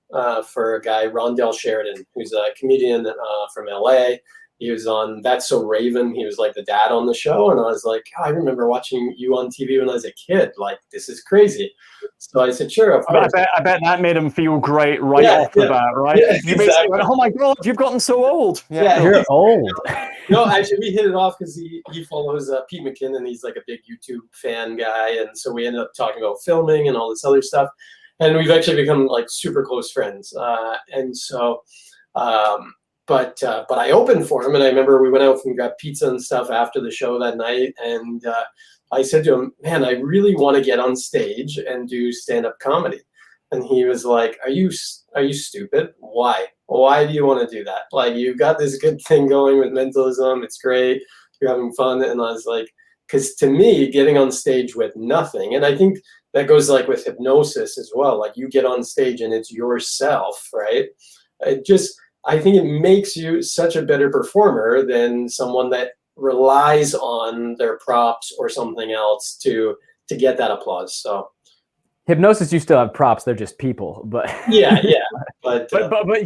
S1: for a guy, Rondell Sheridan, who's a comedian from LA. He was on That's So Raven. He was like the dad on the show. And I was like, I remember watching you on TV when I was a kid. Like, this is crazy. So I said, sure, of course.
S3: I bet that made him feel great off the bat, right?
S1: Yeah,
S3: You basically went, oh my God, you've gotten so old.
S1: Yeah,
S2: you're old.
S1: No, actually, we hit it off because he follows Pete McKinnon. He's like a big YouTube fan guy. And so we ended up talking about filming and all this other stuff. And we've actually become like super close friends. But I opened for him, and I remember we went out and got pizza and stuff after the show that night. And I said to him, "Man, I really want to get on stage and do stand-up comedy." And he was like, "Are you stupid? Why? Why do you want to do that? Like, you've got this good thing going with mentalism. It's great. You're having fun." And I was like, because to me, getting on stage with nothing, and I think that goes like with hypnosis as well. Like, you get on stage and it's yourself, right? I think it makes you such a better performer than someone that relies on their props or something else to get that applause. So
S2: hypnosis, you still have props; they're just people. But
S1: yeah. But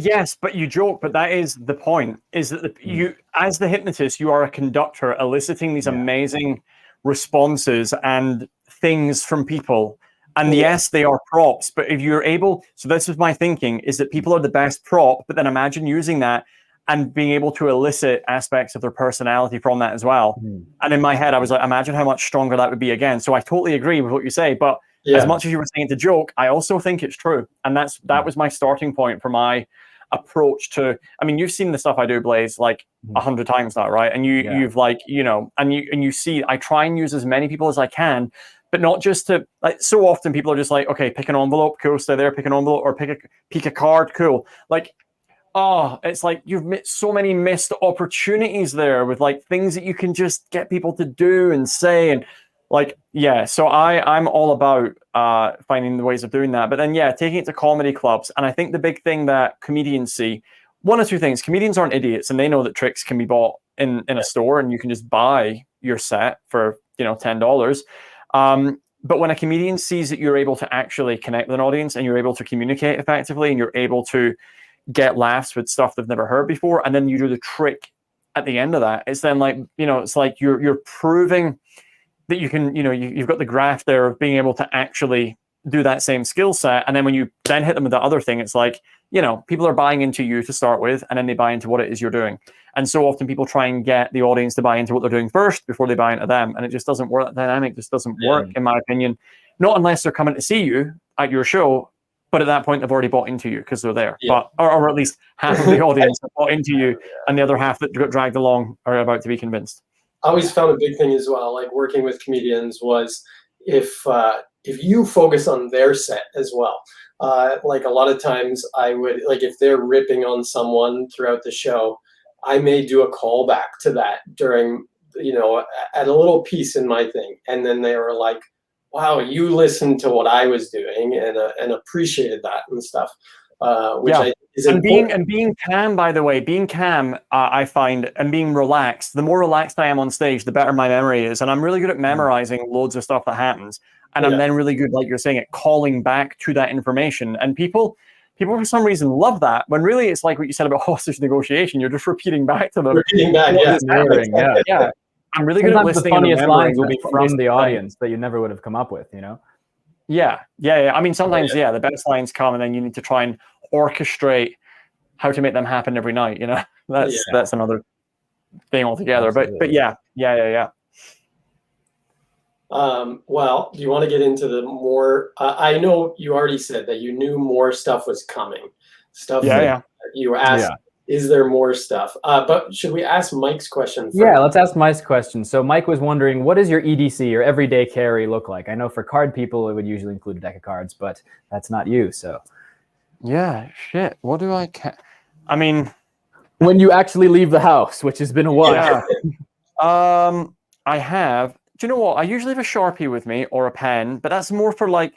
S3: yes, but you joke. But that is the point: is that you, as the hypnotist, you are a conductor, eliciting these amazing responses and things from people. And yes, they are props, but if you're able, so this is my thinking, is that people are the best prop, but then imagine using that and being able to elicit aspects of their personality from that as well. And in my head, I was like, imagine how much stronger that would be again. So I totally agree with what you say, but as much as you were saying to joke, I also think it's true. And that was my starting point for my approach to, I mean, you've seen the stuff I do, Blaise, like 100 times now, right? And you've like, and you see, I try and use as many people as I can, but not just to, like, so often people are just like, okay, pick an envelope, cool, stay there, pick an envelope, or pick a card, cool. Like, it's like you've so many missed opportunities there with like things that you can just get people to do and say, and like, yeah. So I'm all about finding the ways of doing that. But then, taking it to comedy clubs. And I think the big thing that comedians see, one or two things, comedians aren't idiots, and they know that tricks can be bought in a store, and you can just buy your set for, $10. But when a comedian sees that you're able to actually connect with an audience and you're able to communicate effectively and you're able to get laughs with stuff they've never heard before, and then you do the trick at the end of that, it's then like, it's like you're proving that you can, you've got the graph there of being able to actually do that same skill set. And then when you then hit them with the other thing, it's like, people are buying into you to start with, and then they buy into what it is you're doing. And so often people try and get the audience to buy into what they're doing first before they buy into them. And it just doesn't work. That dynamic just doesn't work, in my opinion. Not unless they're coming to see you at your show, but at that point they've already bought into you because they're there. But or at least half of the audience have bought into you, and the other half that got dragged along are about to be convinced.
S1: I always found a big thing as well, like working with comedians, was if you focus on their set as well. Like a lot of times I would, like if they're ripping on someone throughout the show, I may do a callback to that during, at a little piece in my thing. And then they were like, wow, you listened to what I was doing and appreciated that and stuff. Which I think is important.
S3: Being calm, by the way, being calm, I find, and being relaxed, the more relaxed I am on stage, the better my memory is. And I'm really good at memorizing loads of stuff that happens. And I'm then really good, like you're saying, at calling back to that information. And people for some reason love that, when really it's like what you said about hostage negotiation. You're just repeating back to them.
S1: Repeating back,
S2: yeah.
S3: I'm really good at listening.
S2: The funniest lines will be from the audience that you never would have come up with,
S3: Yeah. I mean, sometimes, the best lines come, and then you need to try and orchestrate how to make them happen every night. That's another thing altogether.
S2: Absolutely.
S3: But yeah.
S1: Well, do you want to get into the more? I know you already said that you knew more stuff was coming. Stuff that you were asked Is there more stuff? But should we ask Mike's question first?
S2: Yeah, let's ask Mike's question. So Mike was wondering, what does your EDC, your everyday carry, look like? I know for card people, it would usually include a deck of cards, but that's not you, so.
S3: Yeah, shit. What do I I mean,
S2: when you actually leave the house, which has been a while.
S3: Yeah. I have. Do you know what? I usually have a Sharpie with me or a pen, but that's more for like,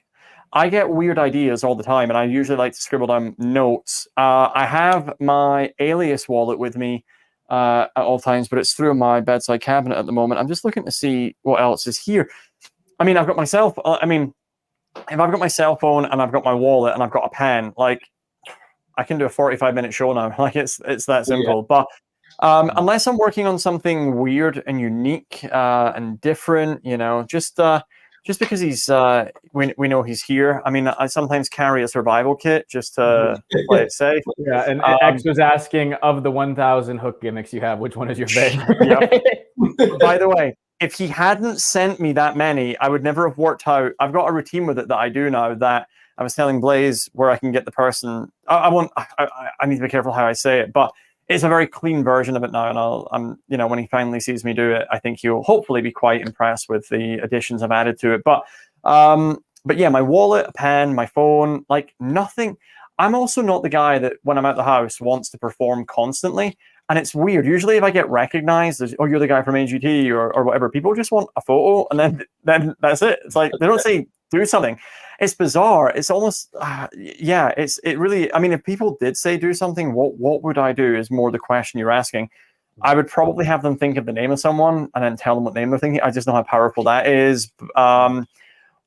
S3: I get weird ideas all the time, and I usually like to scribble down notes. I have my Alias wallet with me at all times, but it's through my bedside cabinet at the moment. I'm just looking to see what else is here. I mean, I've got myself. I mean, if I've got my cell phone and I've got my wallet and I've got a pen, like I can do a 45-minute show now. Like it's that simple. Yeah. But unless I'm working on something weird and unique and different, you know, just because he's we know he's here. I mean, I sometimes carry a survival kit just to play it safe.
S2: Yeah, and X was asking, of the 1,000 hook gimmicks you have, which one is your favorite?
S3: Yep. By the way, if he hadn't sent me that many, I would never have worked out. I've got a routine with it that I do now that I was telling Blaise where I can get the person. I need to be careful how I say it, but it's a very clean version of it now. And I'm, you know, when he finally sees me do it, I think he'll hopefully be quite impressed with the additions I've added to it. But yeah, my wallet, a pen, my phone, like nothing. I'm also not the guy that when I'm at the house wants to perform constantly. And it's weird. Usually if I get recognized as, oh, you're the guy from AGT or whatever, people just want a photo and then that's it. It's like, they don't say do something. It's bizarre. It's almost, yeah, it really, I mean, if people did say do something, what would I do is more the question you're asking. I would probably have them think of the name of someone and then tell them what name they're thinking. I just know how powerful that is.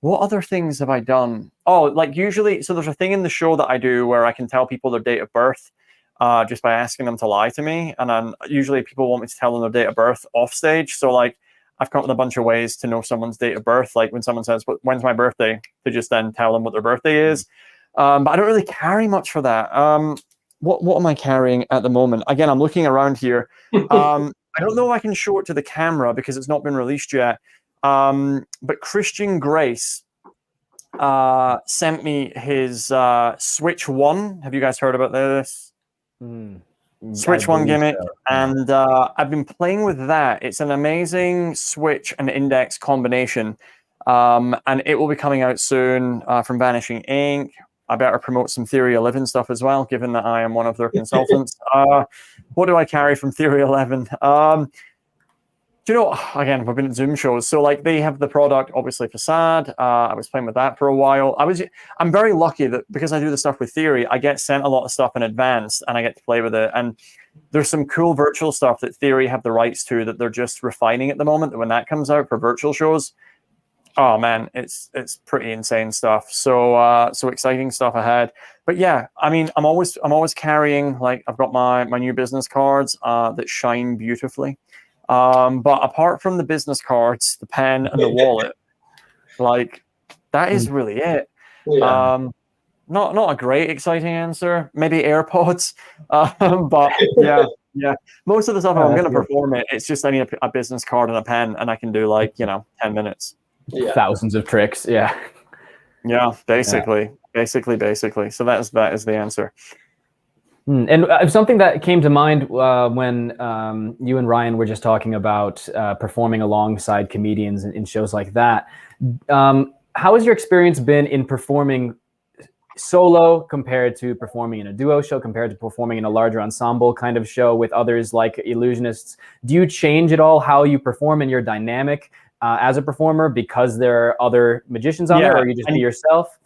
S3: What other things have I done? Oh, like usually, so there's a thing in the show that I do where I can tell people their date of birth just by asking them to lie to me. And then usually people want me to tell them their date of birth off stage. So like I've come up with a bunch of ways to know someone's date of birth. Like when someone says, when's my birthday? To just then tell them what their birthday is. But I don't really carry much for that. What am I carrying at the moment? Again, I'm looking around here. I don't know if I can show it to the camera because it's not been released yet. But Christian Grace sent me his Switch 1. Have you guys heard about this? Switch 1 gimmick. So. And I've been playing with that. It's an amazing Switch and Index combination. And it will be coming out soon from Vanishing Ink. I better promote some Theory 11 stuff as well, given that I am one of their consultants. What do I carry from Theory 11? Do you know, again, we've been at Zoom shows. So like they have the product, obviously Facade. I was playing with that for a while. I'm very lucky that because I do the stuff with Theory, I get sent a lot of stuff in advance and I get to play with it. And there's some cool virtual stuff that Theory have the rights to that they're just refining at the moment. That when that comes out for virtual shows, oh man, it's pretty insane stuff. So exciting stuff ahead. But yeah, I mean, I'm always carrying, like I've got my new business cards that shine beautifully. But apart from the business cards, the pen and the wallet, like that is really it. Yeah. Not a great exciting answer. Maybe AirPods. But yeah. Most of the stuff I'm going to perform it's just I need a business card and a pen, and I can do like 10 minutes.
S2: Yeah. Thousands of tricks. Yeah.
S3: Yeah. Basically. So that is the answer.
S2: And something that came to mind when you and Ryan were just talking about performing alongside comedians in shows like that. How has your experience been in performing solo compared to performing in a duo show, compared to performing in a larger ensemble kind of show with others like Illusionists? Do you change at all how you perform in your dynamic as a performer because there are other magicians on there, or you just be yourself?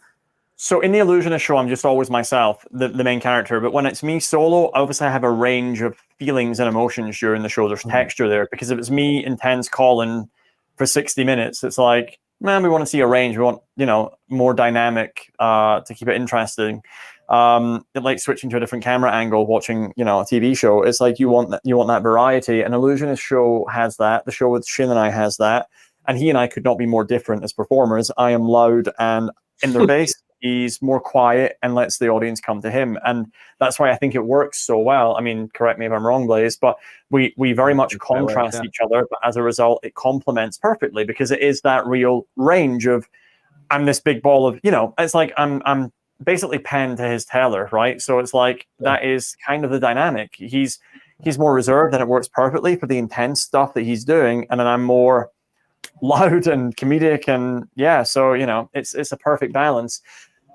S3: So in the Illusionist show, I'm just always myself, the main character. But when it's me solo, obviously I have a range of feelings and emotions during the show. There's texture there. Because if it's me, intense Colin for 60 minutes, it's like, man, we want to see a range. We want, more dynamic to keep it interesting. Like switching to a different camera angle, watching, a TV show. It's like you want that variety. An Illusionist show has that. The show with Shin and I has that. And he and I could not be more different as performers. I am loud and in their face. He's more quiet and lets the audience come to him. And that's why I think it works so well. I mean, correct me if I'm wrong, Blaise, but we very much contrast each other. But as a result, it complements perfectly because it is that real range of, I'm this big ball of, it's like I'm basically pen to his teller, right? So it's like that is kind of the dynamic. He's more reserved and it works perfectly for the intense stuff that he's doing, and then I'm more loud and comedic, and so it's a perfect balance.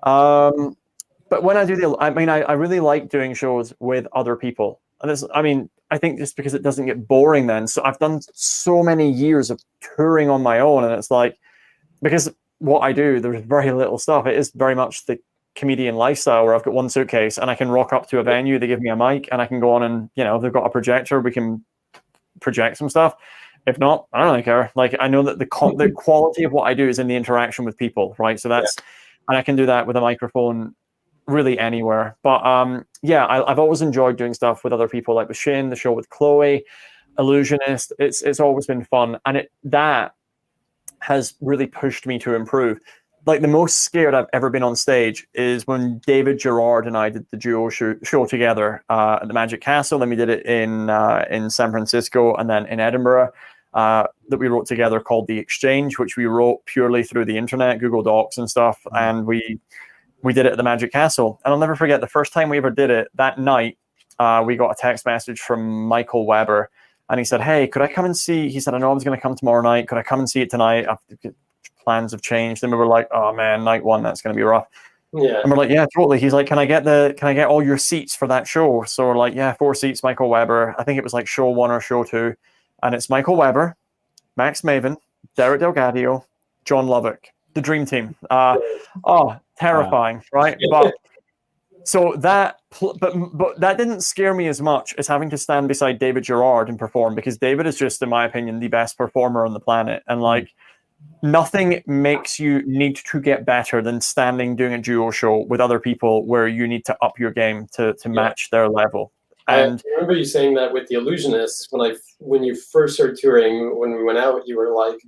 S3: But when I do I really like doing shows with other people, and I think just because it doesn't get boring then. So I've done so many years of touring on my own, and it's like, because what I do, there's very little stuff. It is very much the comedian lifestyle where I've got one suitcase and I can rock up to a venue, they give me a mic, and I can go on and, if they've got a projector, we can project some stuff. If not, I don't really care. Like, I know that the quality of what I do is in the interaction with people, right? So that's, and I can do that with a microphone really anywhere. But I've always enjoyed doing stuff with other people, like with Shin, the show with Chloe, Illusionist. It's always been fun, and that has really pushed me to improve. Like, the most scared I've ever been on stage is when David Gerard and I did the duo show together at the Magic Castle. Then we did it in San Francisco, and then in Edinburgh, that we wrote together, called The Exchange, which we wrote purely through the internet, Google Docs and stuff. And we did it at the Magic Castle. And I'll never forget the first time we ever did it. That night, we got a text message from Michael Weber, and he said, "Hey, could I come and see?" He said, "I know I was going to come tomorrow night. Could I come and see it tonight? Plans have changed." And we were like, "Oh man, night one, that's going to be rough."
S1: Yeah.
S3: And we're like, "Yeah, totally." He's like, can I get all your seats for that show?" So we're like, "Yeah, 4 seats, Michael Weber." I think it was like show 1 or show 2. And it's Michael Weber, Max Maven, Derek Delgadio, John Lovick, the dream team. Terrifying, right? But so that didn't scare me as much as having to stand beside David Gerard and perform, because David is just, in my opinion, the best performer on the planet. And like, nothing makes you need to get better than standing doing a duo show with other people where you need to up your game to match their level. And
S1: I remember you saying that with the Illusionists when you first started touring. When we went out, you were like,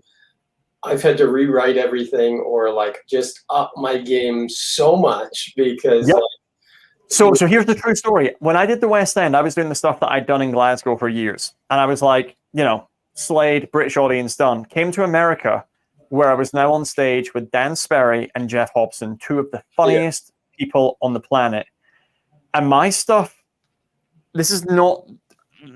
S1: "I've had to rewrite everything, or like just up my game so much because."
S3: Yep. So here's the true story. When I did the West End, I was doing the stuff that I'd done in Glasgow for years, and I was like, Slade, British audience done. Came to America, where I was now on stage with Dan Sperry and Jeff Hobson, 2 of the funniest people on the planet, and my stuff. This is not,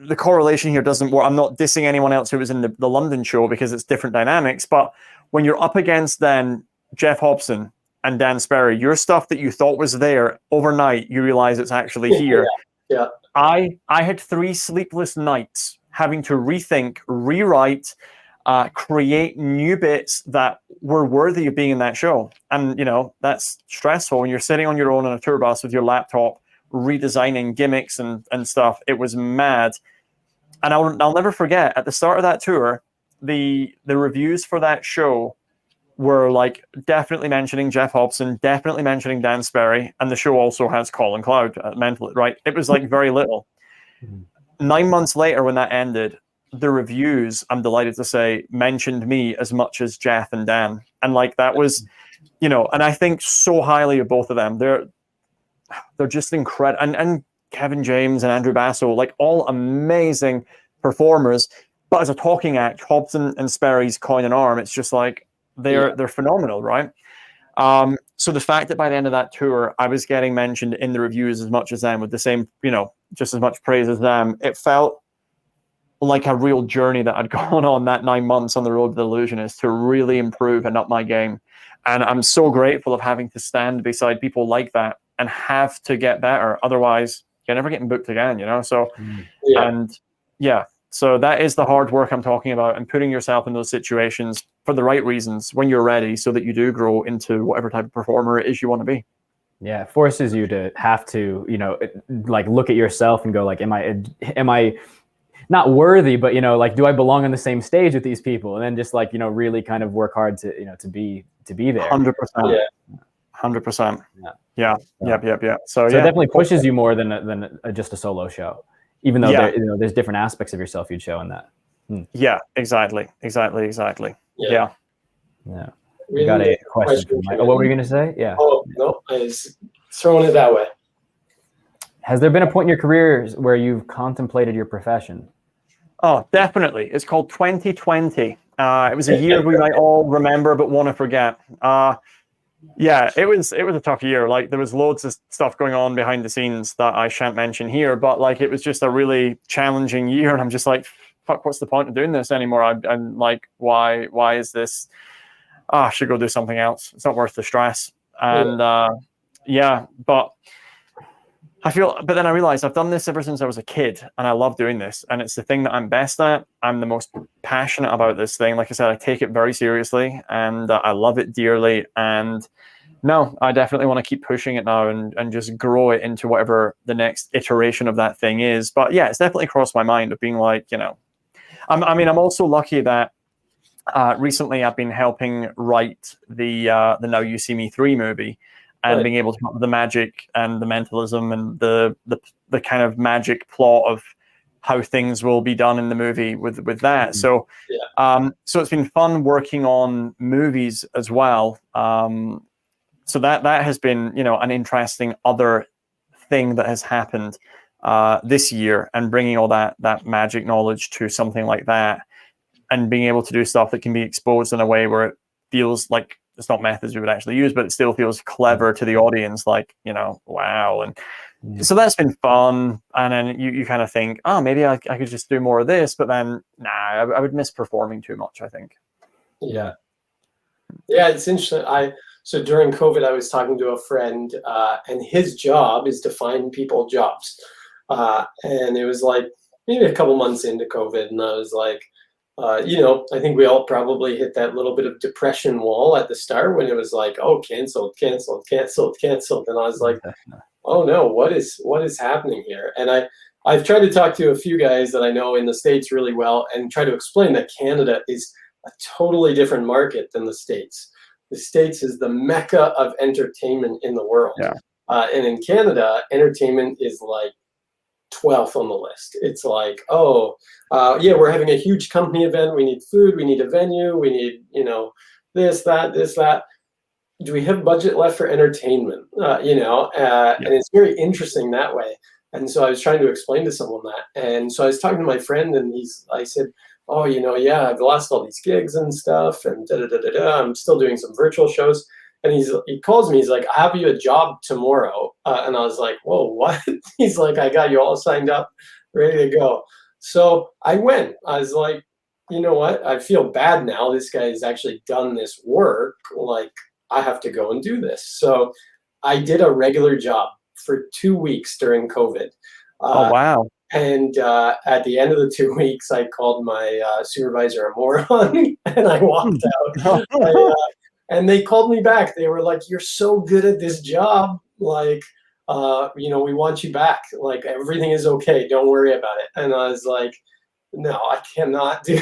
S3: the correlation here doesn't work. I'm not dissing anyone else who was in the London show, because it's different dynamics. But when you're up against then Jeff Hobson and Dan Sperry, your stuff that you thought was there overnight, you realize it's actually here.
S1: Yeah.
S3: I had 3 sleepless nights having to rethink, rewrite, create new bits that were worthy of being in that show. And, that's stressful when you're sitting on your own on a tour bus with your laptop, redesigning gimmicks and stuff. It was mad. And I'll never forget, at the start of that tour, the reviews for that show were like definitely mentioning Jeff Hobson, definitely mentioning Dan Sperry, and the show also has Colin McLeod, mentalist, right? It was like very little. 9 months later, when that ended, the reviews, I'm delighted to say, mentioned me as much as Jeff and Dan. And like, that was, and I think so highly of both of them. They're just incredible. And Kevin James and Andrew Basso, like, all amazing performers. But as a talking act, Hobson and Sperry's coin and arm, it's just like, they're phenomenal, right? So the fact that by the end of that tour, I was getting mentioned in the reviews as much as them, with the same, just as much praise as them, it felt like a real journey that I'd gone on that 9 months on the road to the Illusionists to really improve and up my game. And I'm so grateful of having to stand beside people like that and have to get better. Otherwise, you're never getting booked again, So, so that is the hard work I'm talking about, and putting yourself in those situations for the right reasons when you're ready, so that you do grow into whatever type of performer it is you want to be.
S2: Yeah, it forces you to have to, like, look at yourself and go like, am I not worthy, but, like, do I belong on the same stage with these people? And then just like, really kind of work hard to, to be there.
S3: 100%. Yeah. 100%. Yeah. So
S2: it definitely pushes you more than just a solo show, even though there's different aspects of yourself you'd show in that.
S3: Yeah, exactly. Yeah.
S2: We got a question from Mike. What were you going to say? Yeah.
S1: Oh, no, I was throwing it that way.
S2: Has there been a point in your career where you've contemplated your profession?
S3: Oh, definitely. It's called 2020. It was a year we might all remember but want to forget. Yeah, it was a tough year. Like there was loads of stuff going on behind the scenes that I shan't mention here, but like it was just a really challenging year, and I'm just like, fuck, what's the point of doing this anymore? I'm like, why is this? I should go do something else. It's not worth the stress. And yeah, but but then I realized I've done this ever since I was a kid, and I love doing this, and it's the thing that I'm best at. I'm the most passionate about this thing. Like I said, I take it very seriously, and I love it dearly. And no, I definitely want to keep pushing it now and just grow it into whatever the next iteration of that thing is. But yeah, it's definitely crossed my mind of being like, I'm also lucky that recently I've been helping write the Now You See Me 3 movie, and being able to come up with the magic and the mentalism and the kind of magic plot of how things will be done in the movie with that.
S1: Mm-hmm.
S3: So so it's been fun working on movies as well. So that has been, an interesting other thing that has happened this year, and bringing all that magic knowledge to something like that, and being able to do stuff that can be exposed in a way where it feels like it's not methods we would actually use, but it still feels clever to the audience, like, wow. And so that's been fun. And then you kind of think, oh, maybe I could just do more of this, but then I would miss performing too much, I think.
S1: Yeah, it's interesting. So during COVID, I was talking to a friend, and his job is to find people jobs. And it was like maybe a couple months into COVID, and I was like, I think we all probably hit that little bit of depression wall at the start when it was like, oh, canceled. And I was like, oh no, what is happening here? And I've tried to talk to a few guys that I know in the States really well, and try to explain that Canada is a totally different market than the States. The States is the mecca of entertainment in the world.
S3: Yeah.
S1: And in Canada, entertainment is like 12th on the list. It's like, we're having a huge company event. We need food. We need a venue. We need, this, that. Do we have budget left for entertainment? And it's very interesting that way. And so I was trying to explain to someone that. And so I was talking to my friend, and I said, oh, I've lost all these gigs and stuff, and I'm still doing some virtual shows. And he calls me, he's like, I have you a job tomorrow. And I was like, whoa, what? He's like, I got you all signed up, ready to go. So I went. I was like, you know what? I feel bad now. This guy has actually done this work. Like, I have to go and do this. So I did a regular job for 2 weeks during COVID.
S3: Oh, wow.
S1: And at the end of the 2 weeks, I called my supervisor a moron, and I walked out. And they called me back. They were like, you're so good at this job. Like, we want you back. Like, everything is okay. Don't worry about it. And I was like, no, I cannot do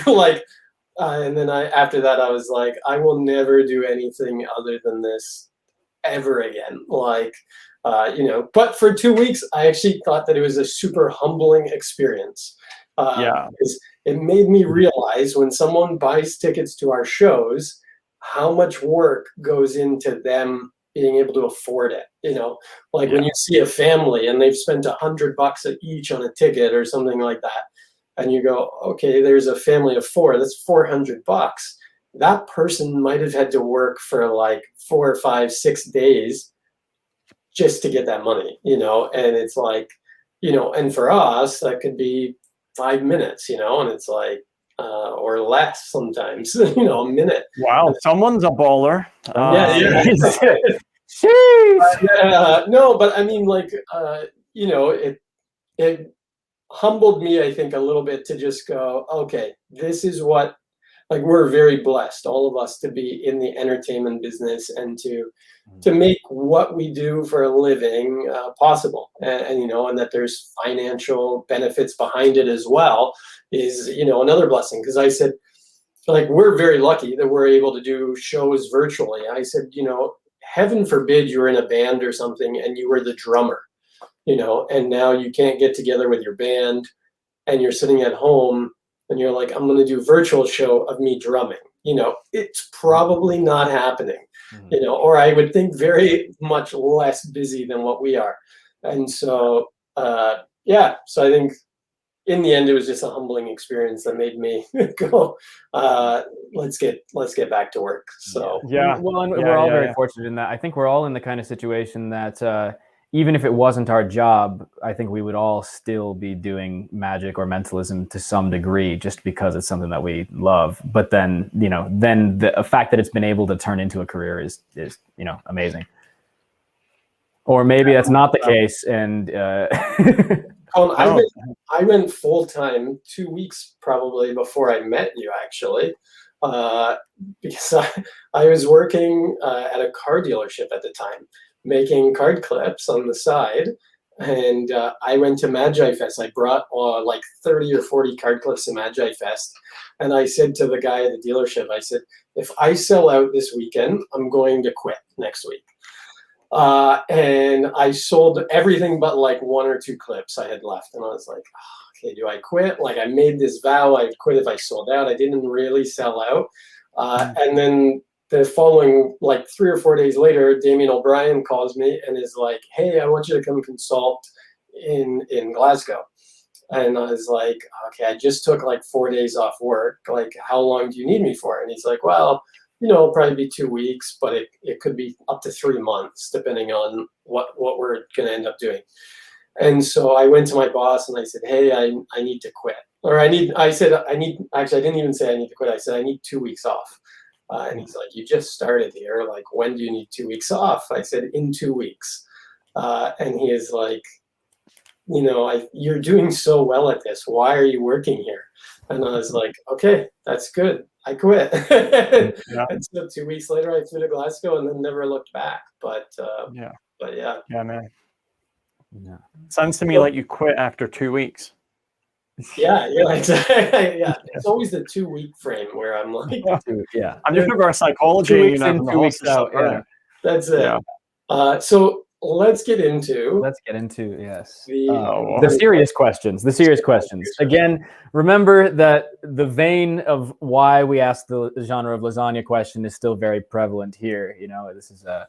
S1: and then after that, I was like, I will never do anything other than this ever again. Like, but for 2 weeks, I actually thought that it was a super humbling experience. Because it made me realize when someone buys tickets to our shows, how much work goes into them being able to afford it. When you see a family and they've spent $100 each on a ticket or something like that, and you go, okay, there's a family of 4, that's $400. That person might have had to work for like 4, 5, 6 days just to get that money, and it's like, and for us, that could be 5 minutes, and it's like, or less sometimes, a minute.
S3: Wow, someone's a baller.
S1: No, but I mean, like, it humbled me, I think, a little bit to just go, okay, this is what, like, we're very blessed, all of us, to be in the entertainment business and to make what we do for a living possible, and that there's financial benefits behind it as well is, another blessing. Because I said, like, we're very lucky that we're able to do shows virtually. I said, heaven forbid you were in a band or something and you were the drummer, and now you can't get together with your band and you're sitting at home and you're like, I'm going to do a virtual show of me drumming. It's probably not happening, or I would think very much less busy than what we are. And so, so I think in the end, it was just a humbling experience that made me go, let's get back to work. So
S3: Yeah.
S2: Well, and
S3: Yeah,
S2: we're all
S3: yeah,
S2: very
S3: yeah.
S2: fortunate in that. I think we're all in the kind of situation that even if it wasn't our job, I think we would all still be doing magic or mentalism to some degree, just because it's something that we love. But then, then the fact that it's been able to turn into a career is amazing. Or maybe that's not the case, and
S1: Colin, I went full time 2 weeks probably before I met you, actually, because I was working at a car dealership at the time, making card clips on the side, and I went to Magi Fest. I brought like 30 or 40 card clips to Magi Fest, and I said to the guy at the dealership, I said, if I sell out this weekend, I'm going to quit next week. And I sold everything but like 1 or 2 clips I had left. And I was like, oh, okay, do I quit? Like, I made this vow I'd quit if I sold out. I didn't really sell out. And then the following, like 3 or 4 days later, Damien O'Brien calls me and is like, hey, I want you to come consult in Glasgow. And I was like, okay, I just took like 4 days off work. Like, how long do you need me for? And he's like, well, it'll probably be 2 weeks, but it could be up to 3 months, depending on what we're going to end up doing. And so I went to my boss and I said, hey, I need to quit. Or I didn't even say I need to quit. I said, I need 2 weeks off. And he's like, you just started here. Like, when do you need 2 weeks off? I said, in 2 weeks. And he is like, you're doing so well at this. Why are you working here? And I was like, okay, that's good. I quit.
S3: Yeah.
S1: And so 2 weeks later, I flew to Glasgow and then never looked back. But
S3: Yeah, man.
S2: Yeah.
S3: Sounds to me like you quit after 2 weeks.
S1: Yeah, exactly. Yeah, it's always the 2 week frame where I'm like,
S2: Yeah.
S3: I'm just looking for psychology.
S2: 2 weeks in, 2 weeks out. Yeah.
S1: That's it.
S3: Yeah.
S1: So let's get into
S2: yes
S1: the
S2: the serious questions. Again, remember that the vein of why we ask the genre of lasagna question is still very prevalent here. This is about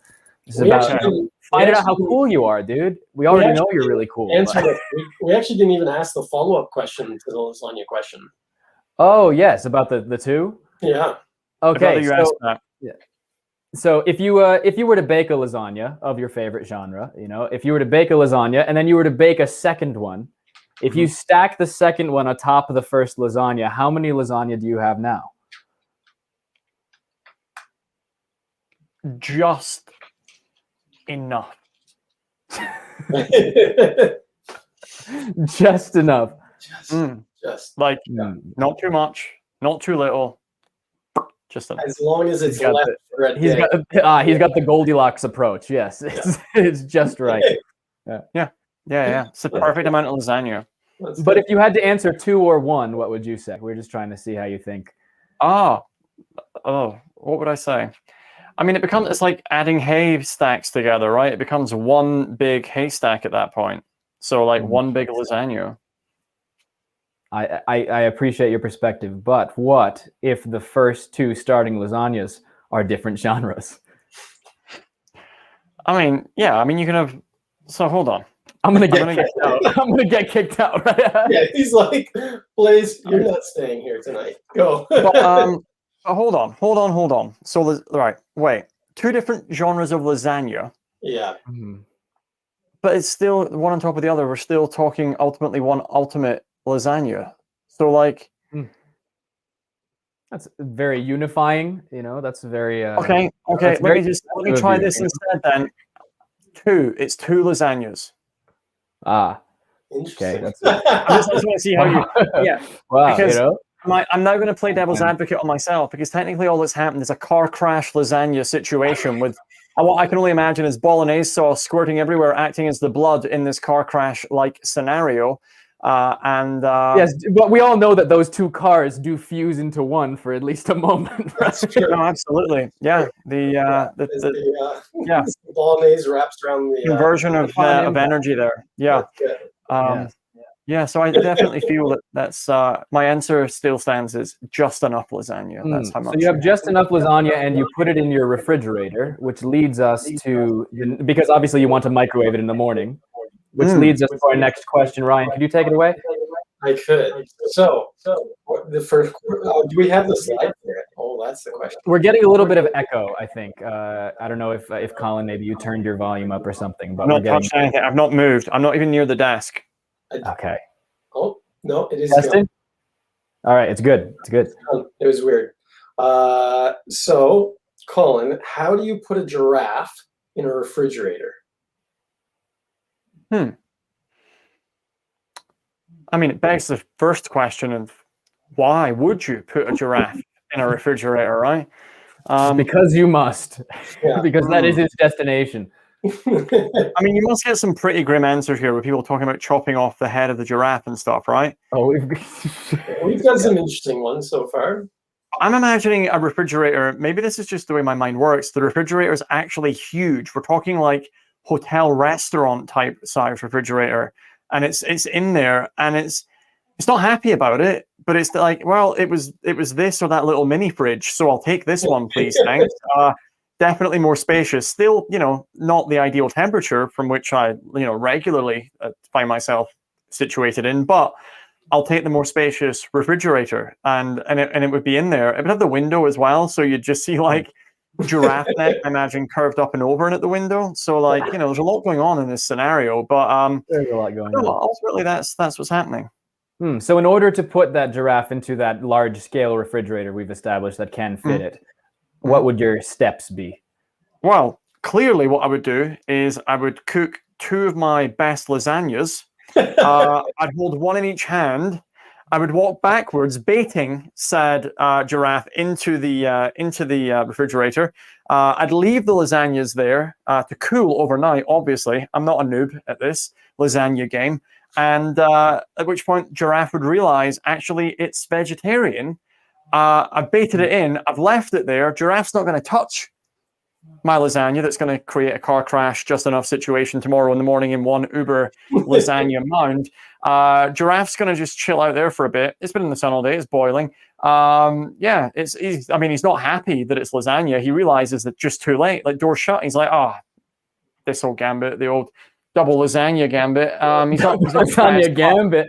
S2: finding out how cool you are, dude. We already know you're really cool.
S1: We actually didn't even ask the follow-up question to the lasagna question.
S2: Oh yes, about the two.
S1: Yeah.
S2: Okay.
S3: You asked that.
S2: Yeah. So if you were to bake a lasagna of your favorite genre, if you were to bake a lasagna and then you were to bake a second one, if you stack the second one atop of the first lasagna, how many lasagna do you have now?
S3: Just enough.
S2: Just enough.
S1: Just
S3: like not too much, not too little. Just
S1: as long as it's left for a day.
S2: He's got the Goldilocks approach. Yes, it's just right.
S3: Yeah. It's the perfect amount of lasagna.
S2: But if you had to answer 2 or 1, what would you say? We're just trying to see how you think.
S3: What would I say? I mean, it's like adding haystacks together, right? It becomes one big haystack at that point. So like one big lasagna.
S2: I appreciate your perspective, but what if the first 2 starting lasagnas are different genres?
S3: I mean, you can have. So hold on.
S2: I'm gonna get kicked out. I'm gonna get kicked out. Right?
S1: Yeah, he's like, Blaise, you're not staying here tonight. Go.
S3: But, hold on. So wait, 2 different genres of lasagna.
S1: Yeah.
S3: But it's still one on top of the other. We're still talking ultimately one ultimate lasagna. So like
S2: that's very unifying, that's very
S3: okay let me try this instead then. It's 2 lasagnas.
S1: Interesting.
S2: Okay,
S3: I just want to see how you
S2: wow,
S3: because I'm now going to play devil's advocate on myself, because technically all that's happened is a car crash lasagna situation with what I can only imagine is bolognese sauce squirting everywhere, acting as the blood in this car crash like scenario.
S2: Yes, but we all know that those 2 cars do fuse into one for at least a moment.
S1: That's true.
S3: No, absolutely. Yeah. The
S1: bolognese wraps around the
S3: conversion of energy there. Yeah. So I definitely feel that's my answer still stands as just enough lasagna. That's how much.
S2: So you have just enough lasagna and you put it in your refrigerator, which leads us to, because obviously you want to microwave it in the morning, which leads us to our next question. Ryan, could you take it away?
S1: I could. So what, the first. Do we have the slide for it? Oh, that's the question.
S2: We're getting a little bit of echo, I think. I don't know if Colin, maybe you turned your volume up or something, but
S3: I've not touched anything. I've not moved. I'm not even near the desk.
S2: Okay.
S1: Oh no, it is.
S2: Testing. All right, it's good. It's good.
S1: It was weird. So, Colin, how do you put a giraffe in a refrigerator?
S3: I mean, it begs the first question of why would you put a giraffe in a refrigerator, right?
S2: Because you must.
S1: Yeah.
S2: Because that is its destination.
S3: I mean, you must get some pretty grim answers here with people talking about chopping off the head of the giraffe and stuff, right?
S2: Oh,
S1: We've got some interesting ones so far.
S3: I'm imagining a refrigerator. Maybe this is just the way my mind works. The refrigerator is actually huge. We're talking like hotel restaurant type size refrigerator, and it's in there, and it's not happy about it, but it's like, well, it was this or that little mini fridge, so I'll take this one, please, thanks. Definitely more spacious. Still, not the ideal temperature from which I, regularly find myself situated in, but I'll take the more spacious refrigerator, and it would be in there. It would have the window as well, so you'd just see like giraffe neck, I imagine, curved up and over and at the window. So like, there's a lot going on in this scenario, but
S2: there's a lot going on.
S3: Ultimately, that's what's happening.
S2: So in order to put that giraffe into that large scale refrigerator we've established that can fit it, what would your steps be?
S3: Well, clearly what I would do is I would cook 2 of my best lasagnas. I'd hold one in each hand. I would walk backwards, baiting said giraffe into the refrigerator. I'd leave the lasagnas there to cool overnight. Obviously, I'm not a noob at this lasagna game. And at which point, giraffe would realize actually it's vegetarian. I've baited it in. I've left it there. Giraffe's not going to touch my lasagna. That's going to create a car crash just enough situation tomorrow in the morning in one Uber lasagna mound. Giraffe's going to just chill out there for a bit. It's been in the sun all day. It's boiling. He's not happy that it's lasagna. He realizes that just too late, like door shut. He's like, this old gambit, the old double lasagna gambit. He's not
S2: lasagna gambit.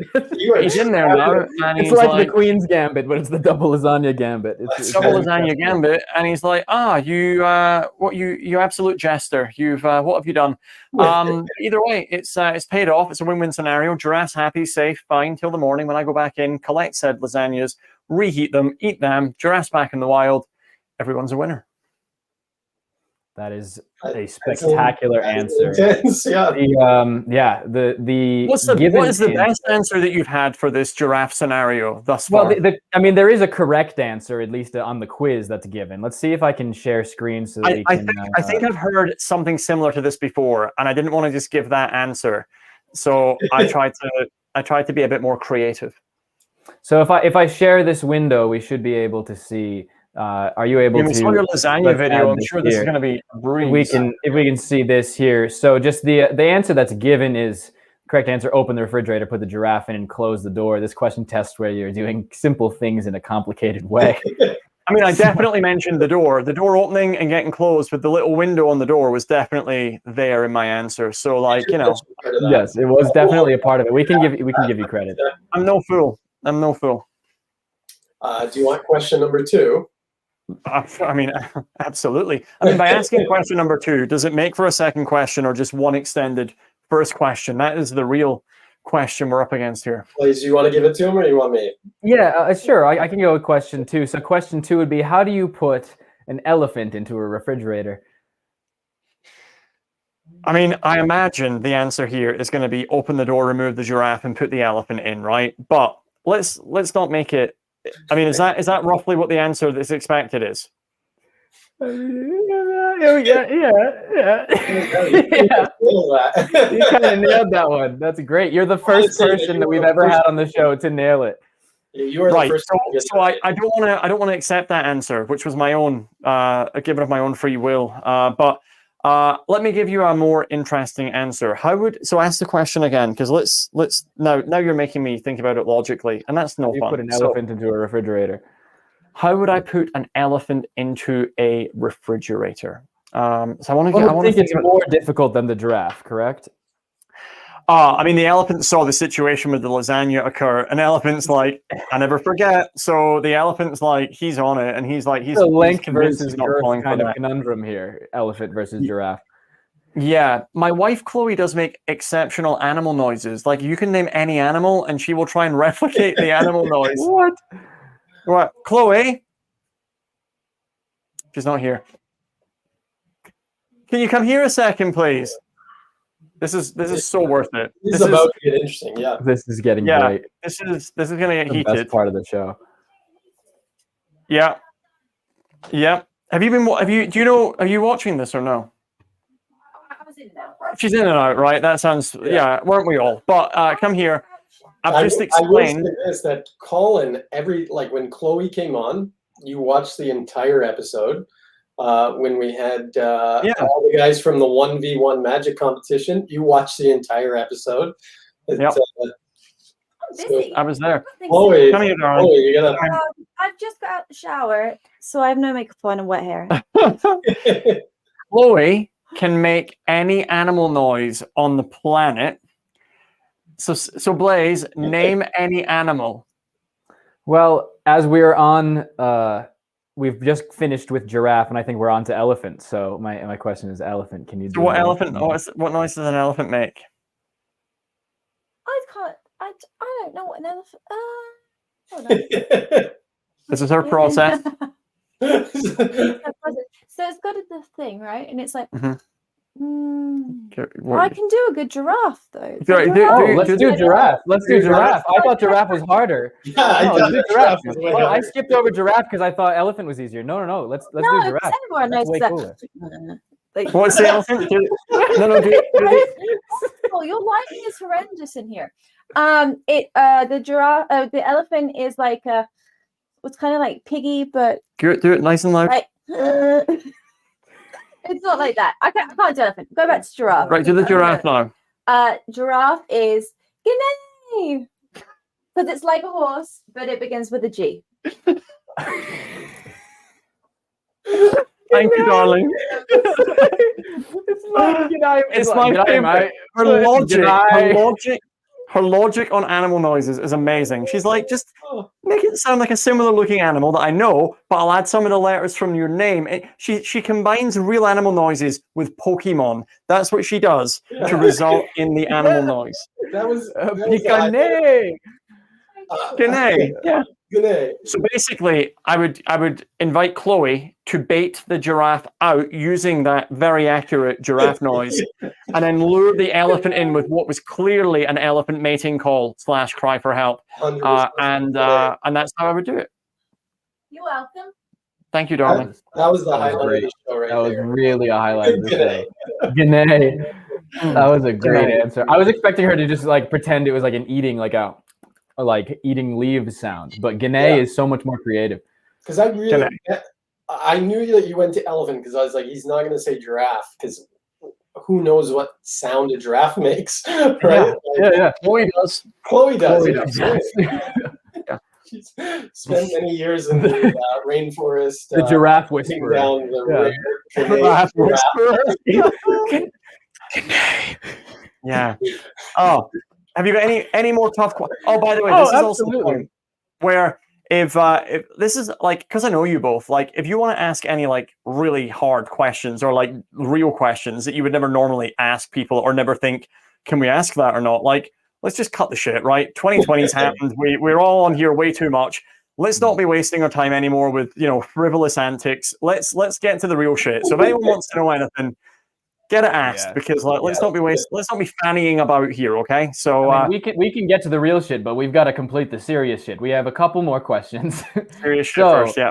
S3: He's in there now. And
S2: it's like the Queen's Gambit, but it's the double lasagna gambit. It's
S3: double lasagna gambit, and he's like, you absolute jester. What have you done? Either way, it's paid off. It's a win-win scenario. Giraffe's happy, safe, fine till the morning when I go back in, collect said lasagnas, reheat them, eat them. Giraffe's back in the wild. Everyone's a winner.
S2: That is a spectacular answer.
S1: Intense, yeah.
S3: What is the best answer that you've had for this giraffe scenario thus far?
S2: Well, there is a correct answer, at least on the quiz that's given. Let's see if I can share screen so that
S3: I think I've heard something similar to this before, and I didn't want to just give that answer, so I tried to be a bit more creative.
S2: So if I share this window, we should be able to see. Are you able to?
S3: We saw your lasagna video. I'm sure this is going to be a breeze.
S2: If we can see this here. So just the answer that's given is correct answer. Open the refrigerator, put the giraffe in, and close the door. This question tests where you're doing simple things in a complicated way.
S3: I mean, I definitely mentioned the door opening and getting closed, but the little window on the door was definitely there in my answer. So, like,
S2: yes, it was definitely a part of it. We can give you credit.
S3: I'm no fool.
S1: Do you want question number 2?
S3: I mean, absolutely. I mean, by asking question number 2, does it make for a second question or just one extended first question? That is the real question we're up against here.
S1: Blaise, do you want to give it to him or you want me?
S2: Yeah, sure. I can go with question 2. So question 2 would be, how do you put an elephant into a refrigerator?
S3: I mean, I imagine the answer here is going to be open the door, remove the giraffe, and put the elephant in, right? But let's not make it. I mean, is that roughly what the answer that's expected is?
S2: Yeah. You kind of nailed that one. That's great. You're the first person that we've ever had on the show to nail it.
S1: You are
S3: right.
S1: The first
S3: So I don't want to accept that answer, which was my own, a given of my own free will. But let me give you a more interesting answer. So ask the question again, because let's now you're making me think about it logically, and that's no fun.
S2: You put an elephant into a refrigerator.
S3: How would I put an elephant into a refrigerator? So I want to.
S2: I think it's more difficult than the giraffe, correct?
S3: I mean, the elephant saw the situation with the lasagna occur, and elephant's like, I never forget. So the elephant's like, he's on it, and he's
S2: The length
S3: convinced
S2: versus
S3: he's not
S2: girth
S3: falling
S2: kind
S3: for
S2: of
S3: that.
S2: conundrum here. Elephant versus giraffe.
S3: Yeah, my wife Chloe does make exceptional animal noises. Like you can name any animal, and she will try and replicate the animal noise. What, Chloe? She's not here. Can you come here a second, please? This is so worth it.
S1: This is about to get interesting. Yeah.
S2: This is getting
S3: Yeah,
S2: great.
S3: this is gonna get
S2: The
S3: heated.
S2: best part of the show.
S3: Yeah, yeah. Have you watching this or no?
S5: I was in there.
S3: She's in and out, right? That sounds yeah. Weren't we all? But come here. I've just
S1: I will
S3: explained.
S1: say this, that Colin, when Chloe came on, you watched the entire episode. When we had all the guys from the 1v1 magic competition, you watched the entire episode.
S3: Yep.
S5: Busy.
S3: I was there.
S1: Chloe,
S3: Come here, darling.
S1: Chloe, you gotta.
S5: I've just got out the shower, so I have no makeup on and wet hair.
S3: Chloe can make any animal noise on the planet. So Blaise, name any animal.
S2: Well, as we're on, we've just finished with giraffe, and I think we're on to elephant. So my question is elephant. Can you do
S3: What elephant? What noise does an elephant make?
S5: I don't know what an elephant. Hold on.
S3: This is her process.
S5: So it's got the thing, right? And it's like, I can do a good giraffe though.
S2: Let's do giraffe. Let's do giraffe. I thought giraffe was harder. Let's do giraffe. Well, I skipped over giraffe because I thought elephant was easier. No. Let's do giraffe.
S5: Everyone knows
S2: way
S5: that.
S2: cooler.
S3: What's the elephant?
S5: Oh, your lighting is horrendous in here. The giraffe, the elephant is like what's kind of like piggy, but
S3: Do it nice and loud.
S5: like it's not like that. I can't do elephant. Go back to giraffe.
S3: Right, do the giraffe now.
S5: Giraffe is Guinea because it's like a horse, but it begins with a G.
S3: Thank you, darling.
S2: It's
S3: my favorite. Her logic on animal noises is amazing. She's like, just make it sound like a similar looking animal that I know, but I'll add some of the letters from your name. She combines real animal noises with Pokemon. That's what she does to result in the animal noise.
S1: That was
S2: Picane.
S3: Yeah.
S1: Guinea.
S3: So basically, I would invite Chloe to bait the giraffe out using that very accurate giraffe noise, and then lure the elephant in with what was clearly an elephant mating call / cry for help, and that's how I would do it.
S5: You're welcome.
S3: Thank you, darling.
S1: That was the highlight of the show right
S2: That was
S1: there.
S2: really a highlight of the show. Guinea. That was a great answer. I was expecting her to just like pretend it was like an eating, like eating leaves sound, but Guinea is so much more creative.
S1: Because I knew that you went to elephant because I was like, he's not going to say giraffe because who knows what sound a giraffe makes, right?
S2: Yeah.
S3: Chloe does.
S1: Chloe does.
S3: Yeah.
S1: She's spent many years in the rainforest.
S2: The giraffe
S1: hunting
S2: whisperer.
S1: down the rare
S2: Giraffe
S1: giraffe.
S3: Yeah. Oh, have you got any more tough questions? Oh, by the way, this is also the point where if this is like, because I know you both, like if you want to ask any like really hard questions or like real questions that you would never normally ask people or never think, can we ask that or not? Like, let's just cut the shit, right? 2020's happened. We're all on here way too much. Let's not be wasting our time anymore with frivolous antics. Let's get into the real shit. So if anyone wants to know anything, get it asked because let's not be fannying about here, okay? So
S2: we can get to the real shit, but we've got to complete the serious shit. We have a couple more questions.
S3: Serious shit first, yeah.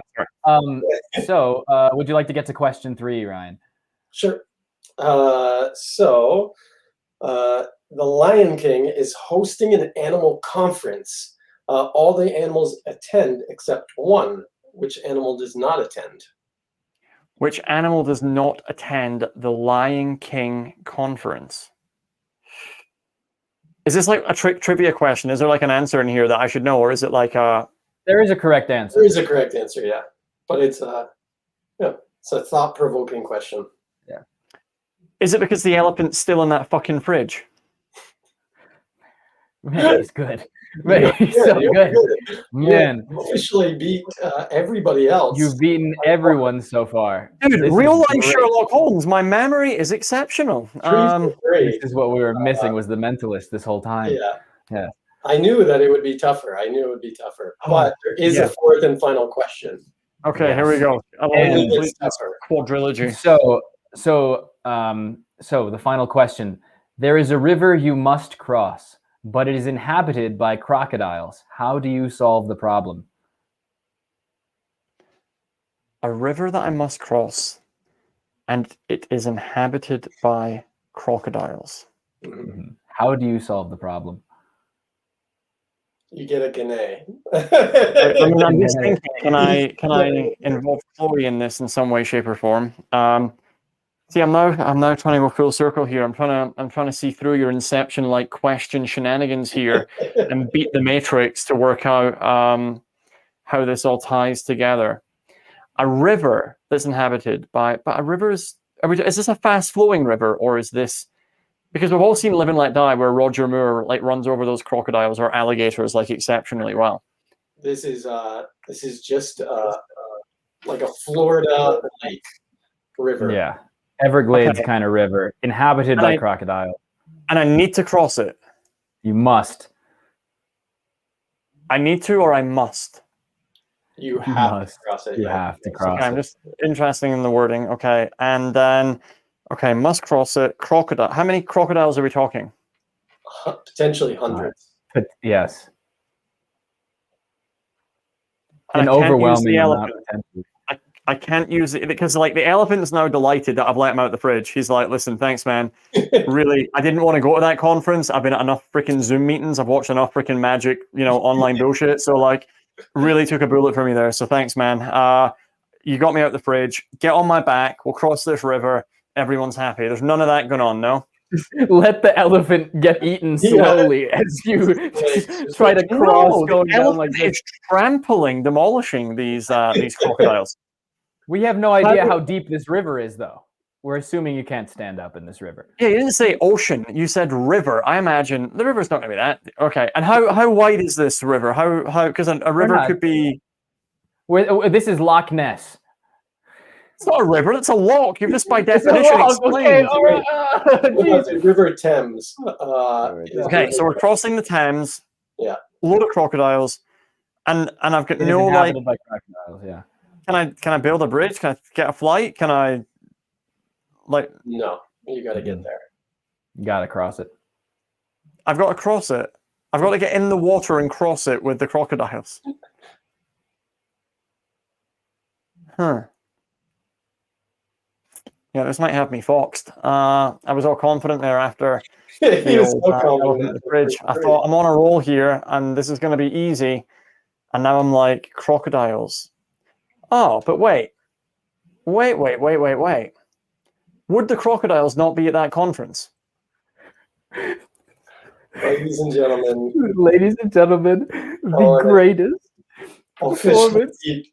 S2: So would you like to get to question 3, Ryan?
S1: Sure. The Lion King is hosting an animal conference. All the animals attend except one. Which animal does not attend?
S3: Which animal does not attend the Lion King conference? Is this like a trivia question? Is there like an answer in here that I should know, or is it like a?
S2: There is a correct answer.
S1: There is a correct answer, yeah, but it's it's a thought-provoking question.
S2: Yeah.
S3: Is it because the elephant's still in that fucking fridge?
S2: Man, he's good. Man, he's so
S1: you're
S2: good.
S1: good.
S2: Man,
S1: You officially beat everybody else.
S2: you've beaten everyone so far.
S3: Dude,
S2: This is
S3: real life
S2: great.
S3: Sherlock Holmes. My memory is exceptional.
S1: Three for three.
S2: This is what we were missing was the mentalist this whole time.
S1: Yeah.
S2: Yeah.
S1: I knew that it would be tougher. But there is a fourth and final question.
S3: Okay, here we go. I want
S2: And
S3: to complete
S1: it's
S3: this
S1: tougher.
S3: quadrilogy.
S2: So the final question. There is a river you must cross, but it is inhabited by crocodiles. How do you solve the problem?
S3: A river that I must cross, and it is inhabited by crocodiles.
S1: Mhm.
S2: How do you solve the problem?
S1: You get a Guinea.
S3: I mean, I'm just thinking, can I involve Chloe in this in some way, shape, or form? See, I'm now trying to go full circle here. I'm trying to see through your Inception like question shenanigans here and beat the Matrix to work out how this all ties together. A river that's inhabited by, but a river is this a fast flowing river, or is this, because we've all seen Live and Let Die where Roger Moore like runs over those crocodiles or alligators like exceptionally well.
S1: This is just like a Florida lake river.
S2: Yeah. Everglades
S3: Okay.
S2: kind of river, inhabited by crocodiles.
S3: And I need to cross it.
S2: You must.
S3: I need to, or I must.
S1: You have
S2: must.
S1: to cross it.
S2: You have to cross
S3: Okay, I'm
S2: it.
S3: just interested in the wording. Okay, and then, okay, must cross it. Crocodile. How many crocodiles are we talking?
S1: Potentially hundreds.
S2: But yes.
S3: And
S2: An
S3: I can't use
S2: overwhelming
S3: the
S2: amount
S3: elephant.
S2: potentially.
S3: I can't use it because, like, the elephant's now delighted that I've let him out the fridge. He's like, "Listen, thanks, man. Really, I didn't want to go to that conference. I've been at enough freaking Zoom meetings. I've watched enough freaking magic, online bullshit. So, like, really took a bullet for me there. So, thanks, man. You got me out the fridge. Get on my back. We'll cross this river. Everyone's happy. There's none of that going on, no?
S2: Let the elephant get eaten slowly as you try to cross going down like this.
S3: It's trampling, demolishing these crocodiles.
S2: We have no idea how deep this river is, though. We're assuming you can't stand up in this river.
S3: Yeah, you didn't say ocean. You said river. I imagine the river's not going to be that. Okay, and how wide is this river? How? Because a river could be.
S2: This is Loch Ness.
S3: It's not a river. It's a loch. You've just by definition explained.
S2: Okay, all right.
S1: The River Thames.
S3: Okay, so we're crossing the Thames.
S1: Yeah.
S3: A load of crocodiles, and I've got
S2: It is
S3: no like.
S2: inhabited by crocodiles, yeah.
S3: Can I build a bridge? Can I get a flight? Can I, like?
S1: No, you got to get there.
S2: You gotta cross it.
S3: I've got to cross it. I've got to get in the water and cross it with the crocodiles. Huh. Yeah, this might have me foxed. I was all confident there after the old the fridge. I thought I'm on a roll here, and this is going to be easy. And now I'm like, crocodiles. Oh, but wait. Would the crocodiles not be at that conference?
S1: Ladies and gentlemen,
S2: the greatest
S1: officially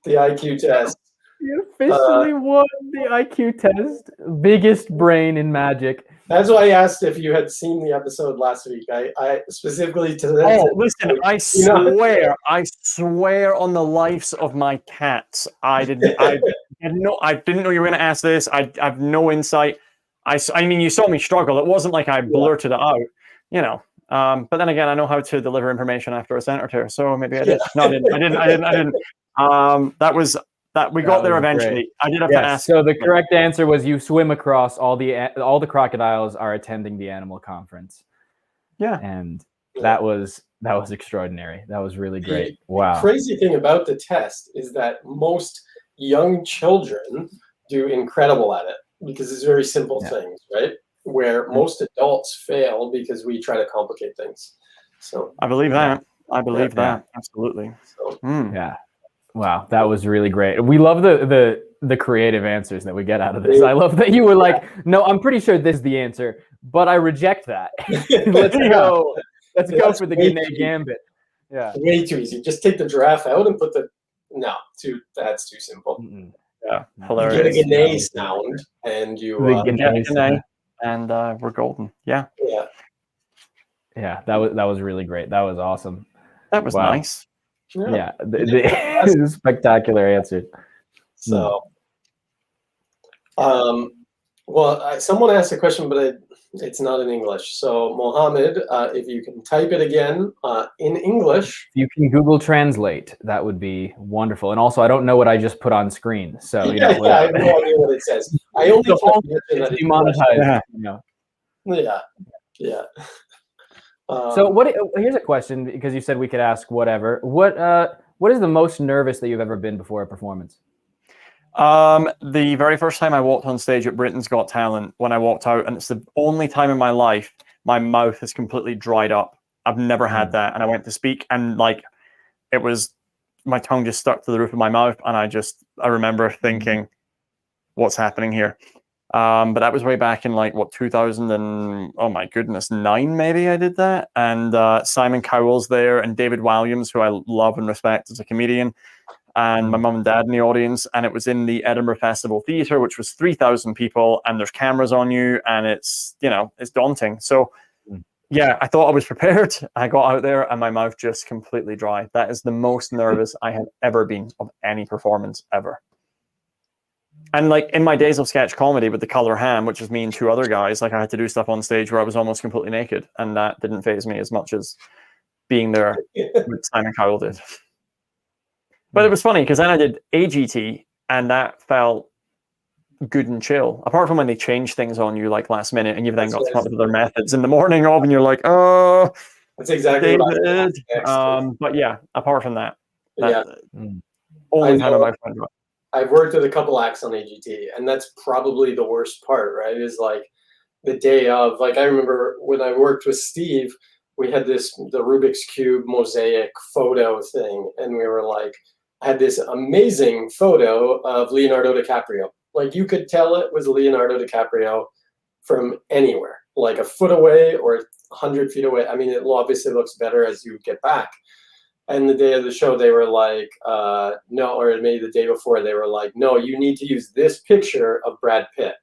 S1: the IQ test.
S2: You officially won the IQ test. Biggest brain in magic.
S1: That's why I asked if you had seen the episode last week. I specifically to this.
S3: Oh, listen! I swear on the lives of my cats, I didn't know you were going to ask this. I have no insight. I mean, you saw me struggle. It wasn't like I blurted it out, But then again, I know how to deliver information after a sentence or two, so maybe I did. No, I didn't. We got there eventually. Great. I did have to ask.
S2: So the correct answer was you swim across all the crocodiles are attending the animal conference.
S3: Yeah,
S2: and that was extraordinary. That was really great. Wow.
S1: The crazy thing about the test is that most young children do incredible at it because it's very simple things, right? Where most adults fail because we try to complicate things. So
S3: I believe that. I believe that. Absolutely.
S1: So,
S2: yeah. Wow, that was really great. We love the creative answers that we get out of this. I love that you were like, no, I'm pretty sure this is the answer, but I reject that. Let's go. Let's go for the Guinea Gambit. Yeah.
S1: Way too easy. Just take the giraffe out and put that's too simple.
S2: Mm-mm.
S3: Yeah, hilarious.
S1: You get a Guinea sound and you
S3: and we're golden. Yeah.
S2: Yeah, that was really great. That was awesome.
S3: That was
S2: Wow.
S3: nice.
S2: Yeah, the spectacular answer.
S1: So, someone asked a question, but it's not in English. So, Mohammed, if you can type it again in English.
S2: You can Google Translate. That would be wonderful. And also, I don't know what I just put on screen. So, you know,
S1: I have no idea what it says. I only
S2: it's demonetized.
S1: Yeah.
S2: So here's a question, because you said we could ask whatever. What is the most nervous that you've ever been before a performance?
S3: The very first time I walked on stage at Britain's Got Talent, when I walked out, and it's the only time in my life my mouth has completely dried up. I've never had that. And I went to speak, and like it was, my tongue just stuck to the roof of my mouth, and I remember thinking, what's happening here? But that was way back in like 2000 and oh my goodness, 9 maybe I did that. And Simon Cowell's there, and David Williams, who I love and respect as a comedian, and my mum and dad in the audience. And it was in the Edinburgh Festival Theatre, which was 3,000 people, and there's cameras on you, and it's, you know, it's daunting. So yeah, I thought I was prepared. I got out there and my mouth just completely dry. That is the most nervous I have ever been of any performance ever. And like in my days of sketch comedy with The Color Ham, which is me and 2 other guys, like I had to do stuff on stage where I was almost completely naked, and that didn't faze me as much as being there with Simon Cowell did. But it was funny because then I did AGT, and that felt good and chill. Apart from when they change things on you like last minute, and you've then got to come up with other methods in the morning of, and you're like, oh,
S1: that's exactly what I
S3: David. But yeah, apart from that,
S1: only
S3: time in my friend.
S1: I've worked with a couple acts on AGT, and that's probably the worst part, right? Is like the day of. Like I remember when I worked with Steve, we had the Rubik's Cube mosaic photo thing, and we were like, I had this amazing photo of Leonardo DiCaprio. Like you could tell it was Leonardo DiCaprio from anywhere, like a foot away or 100 feet away. I mean, it obviously looks better as you get back. And the day of the show, they were like, no, or maybe the day before, they were like, no, you need to use this picture of Brad Pitt.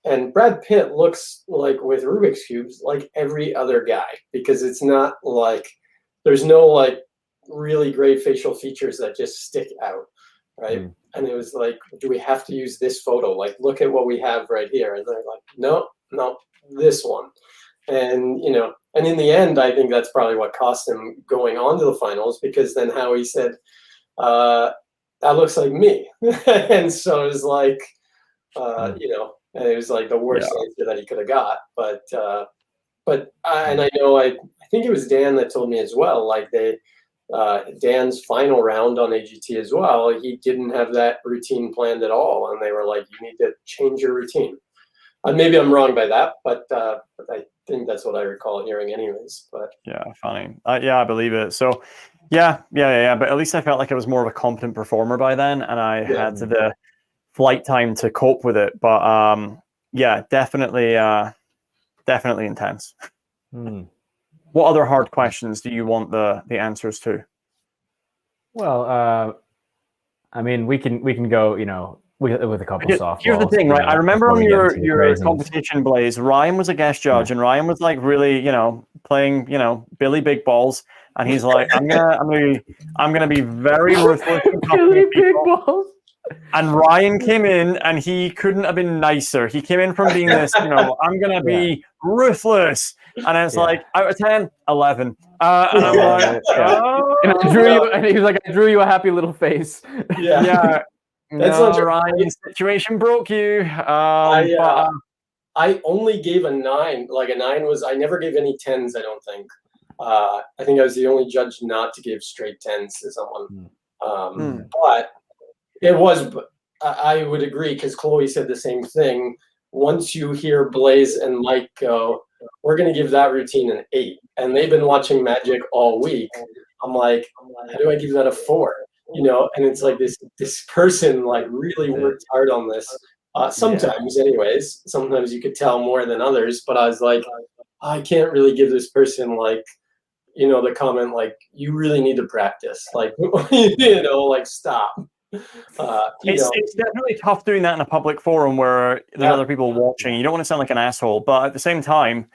S1: And Brad Pitt looks like, with Rubik's Cubes, like every other guy, because it's not like, there's no like really great facial features that just stick out, right? And it was like, do we have to use this photo? Like, look at what we have right here. And they're like, no, this one. And, you know, and in the end, I think that's probably what cost him going on to the finals, because then Howie said, that looks like me. And so it was like, you know, and it was like the worst answer that he could have got. But and I know, I think it was Dan that told me as well, like Dan's final round on AGT as well, he didn't have that routine planned at all. And they were like, you need to change your routine. Maybe I'm wrong by that, but I think that's what I recall hearing anyways. But
S3: yeah, funny. Yeah, I believe it. So yeah. But at least I felt like I was more of a competent performer by then, and I had the flight time to cope with it. But yeah, definitely intense. What other hard questions do you want the answers to?
S2: Well, I mean, we can go, you know, with a couple softballs.
S3: Here's the thing, right? I remember on your competition, Blaise, Ryan was a guest judge, and Ryan was like really, you know, playing, you know, Billy Big Balls, and he's like, I'm gonna be very ruthless.
S2: Billy Big Balls.
S3: And Ryan came in, and he couldn't have been nicer. He came in from being this, you know, I'm gonna be ruthless, and it's like, out of 10, 11. And I'm like, oh.
S2: And I drew you, and he was like, I drew you a happy little face.
S3: Yeah.
S1: That's
S3: no, Ryan's situation broke you.
S1: I only gave a 9. Like a 9 was, I never gave any 10s, I don't think. I think I was the only judge not to give straight 10s to someone. But it was, I would agree, because Chloe said the same thing. Once you hear Blaise and Mike go, we're going to give that routine an 8. And they've been watching Magic all week. I'm like, how do I give that a 4? You know, and it's like this person like really worked hard on this. Sometimes anyways, sometimes you could tell more than others, but I was like, I can't really give this person like, you know, the comment like, you really need to practice. Like, you know, like stop.
S3: It's definitely tough doing that in a public forum where there's other people watching. You don't want to sound like an asshole, but at the same time,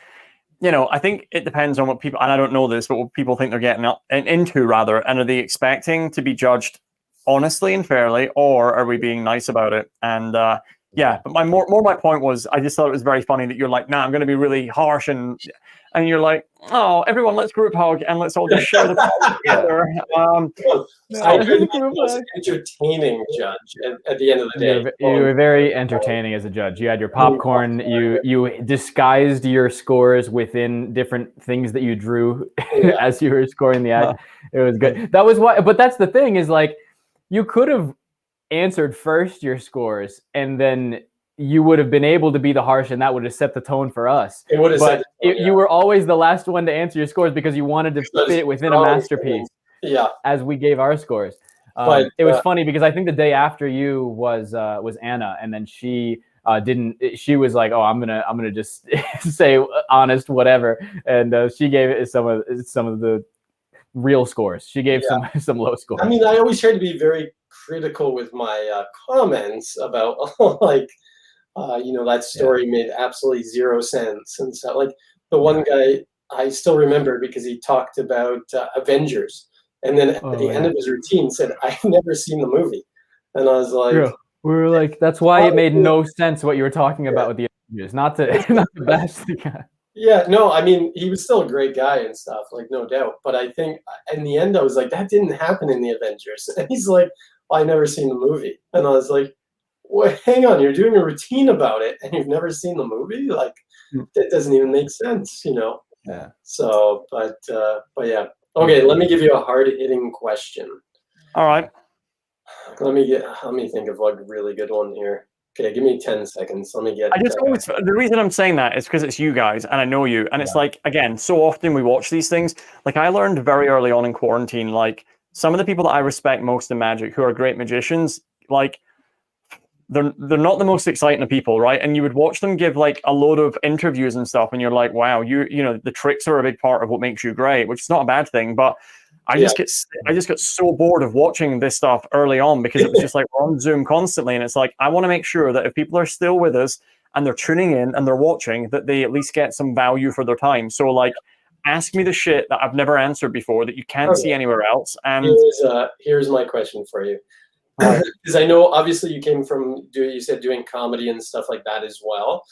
S3: I think it depends on what people, and I don't know this, but what people think they're getting up and into rather, and are they expecting to be judged honestly and fairly, or are we being nice about it? And yeah, but my point was, I just thought it was very funny that you're like, nah, I'm going to be really harsh, and you're like, oh, everyone, let's group hug and let's all just share the power together.
S1: I was the most entertaining judge at the end of the day.
S2: You were very entertaining as a judge. You had your popcorn. You disguised your scores within different things that you drew as you were scoring the act. It was good. That was why. But that's the thing is like, you could have answered first your scores, and then you would have been able to be the harsh, and that would have set the tone for us.
S1: It would have
S2: but you were always the last one to answer your scores because you wanted to fit it within a masterpiece.
S1: Yeah.
S2: As we gave our scores. But it was funny because I think the day after you was Anna, and then she didn't. She was like, "Oh, I'm gonna just say honest whatever," and she gave it some of the real scores. She gave some low scores.
S1: I mean, I always try to be very critical with my comments about like, that story made absolutely zero sense, and so like the one guy I still remember because he talked about Avengers. And then at the end of his routine said, I've never seen the movie. And I was like...
S2: Yeah. We were like, that's why it made no sense what you were talking about with the Avengers. Not the best guy.
S1: Yeah, no, I mean, he was still a great guy and stuff, like, no doubt. But I think in the end, I was like, that didn't happen in the Avengers. And he's like, well, I've never seen the movie. And I was like, well, hang on, you're doing a routine about it and you've never seen the movie? Like, that doesn't even make sense,
S2: Yeah.
S1: So, but yeah. Okay, let me give you a hard-hitting question.
S3: All right.
S1: Let me think of like a really good one here. Okay, give me 10 seconds. Let me get...
S3: the reason I'm saying that is because it's you guys, and I know you, and it's like, again, so often we watch these things. Like, I learned very early on in quarantine, like, some of the people that I respect most in magic, who are great magicians, like, they're not the most exciting of people, right? And you would watch them give like a load of interviews and stuff, and you're like, wow, the tricks are a big part of what makes you great, which is not a bad thing. But I just got so bored of watching this stuff early on because it was just like we're on Zoom constantly, and it's like I want to make sure that if people are still with us and they're tuning in and they're watching, that they at least get some value for their time. So like, ask me the shit that I've never answered before that you can't see anywhere else. And
S1: here's my question for you. Because I know obviously you came from doing comedy and stuff like that as well.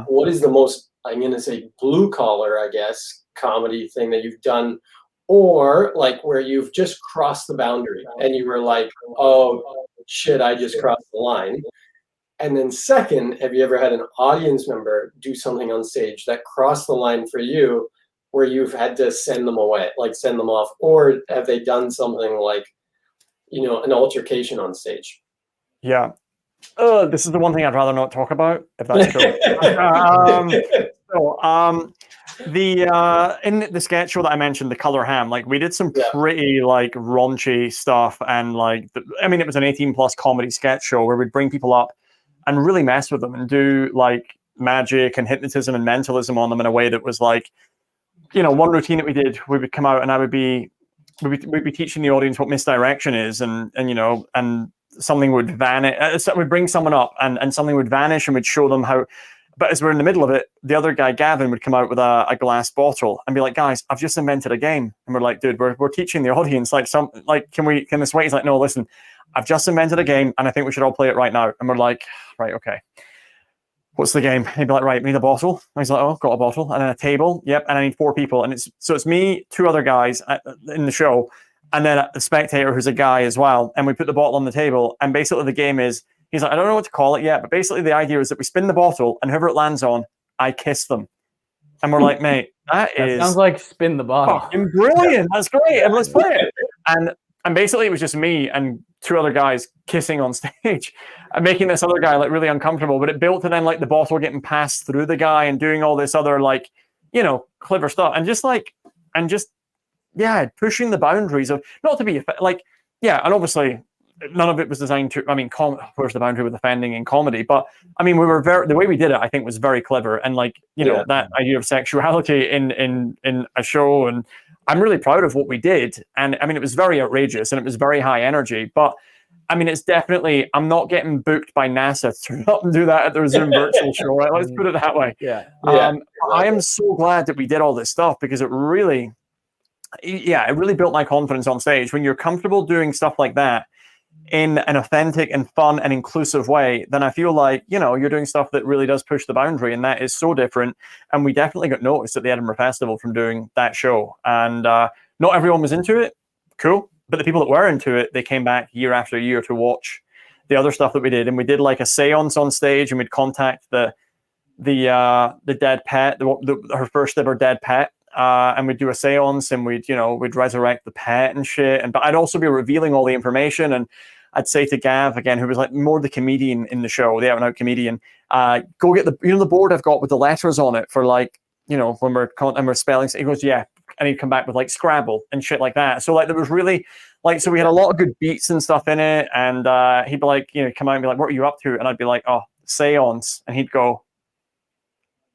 S1: What is the most, I'm going to say, blue collar, I guess, comedy thing that you've done, or like where you've just crossed the boundary and you were like, oh shit, I just crossed the line? And then second, have you ever had an audience member do something on stage that crossed the line for you where you've had to send them away, like send them off, or have they done something like, an altercation on stage?
S3: Yeah. This is the one thing I'd rather not talk about, if that's cool. In the sketch show that I mentioned, The Color Ham, like we did some pretty like raunchy stuff, and like, it was an 18+ comedy sketch show where we'd bring people up and really mess with them and do like magic and hypnotism and mentalism on them in a way that was like, one routine that we did, we would come out and we'd be teaching the audience what misdirection is, and something would vanish. We'd bring someone up and something would vanish, and we'd show them how. But as we're in the middle of it, the other guy, Gavin, would come out with a glass bottle and be like, "Guys, I've just invented a game." And we're like, "Dude, we're teaching the audience can this wait?" He's like, "No, listen, I've just invented a game, and I think we should all play it right now." And we're like, "Right, okay. What's the game?" And he'd be like, "Right, we need a bottle." And he's like, "Oh, got a bottle." And then a table. Yep. And I need 4 people. And it's me, 2 other guys in the show, and then a spectator who's a guy as well. And we put the bottle on the table. And basically the game is, he's like, "I don't know what to call it yet, but basically the idea is that we spin the bottle, and whoever it lands on, I kiss them." And we're like, "Mate, that
S2: sounds like spin the bottle."
S3: Fucking brilliant. That's great. And let's play it. And basically it was just me and 2 other guys kissing on stage and making this other guy like really uncomfortable. But it built to then like the bottle getting passed through the guy and doing all this other like, clever stuff. And pushing the boundaries of not to be like, and obviously none of it was designed to, where's the boundary with offending in comedy? But we were the way we did it, I think, was very clever. And like, that idea of sexuality in a show, and I'm really proud of what we did. And it was very outrageous and it was very high energy, but I mean, it's definitely, I'm not getting booked by NASA to turn up and do that at their Zoom virtual show, right? Let's put it that way.
S2: Yeah.
S3: I am so glad that we did all this stuff because it really built my confidence on stage. When you're comfortable doing stuff like that in an authentic and fun and inclusive way, then I feel like, you're doing stuff that really does push the boundary, and that is so different. And we definitely got noticed at the Edinburgh Festival from doing that show. And not everyone was into it. Cool. But the people that were into it, they came back year after year to watch the other stuff that we did. And we did like a seance on stage, and we'd contact the dead pet, her first ever dead pet. And we'd do a seance, and we'd resurrect the pet and shit. But I'd also be revealing all the information, and I'd say to Gav again, who was like more the comedian in the show, the out and out comedian, go get the board I've got with the letters on it for like, when we're spelling. He goes, yeah. And he'd come back with like Scrabble and shit like that. So like there was really like, so we had a lot of good beats and stuff in it. And he'd be like, come out and be like, what are you up to? And I'd be like, oh, seance. And he'd go,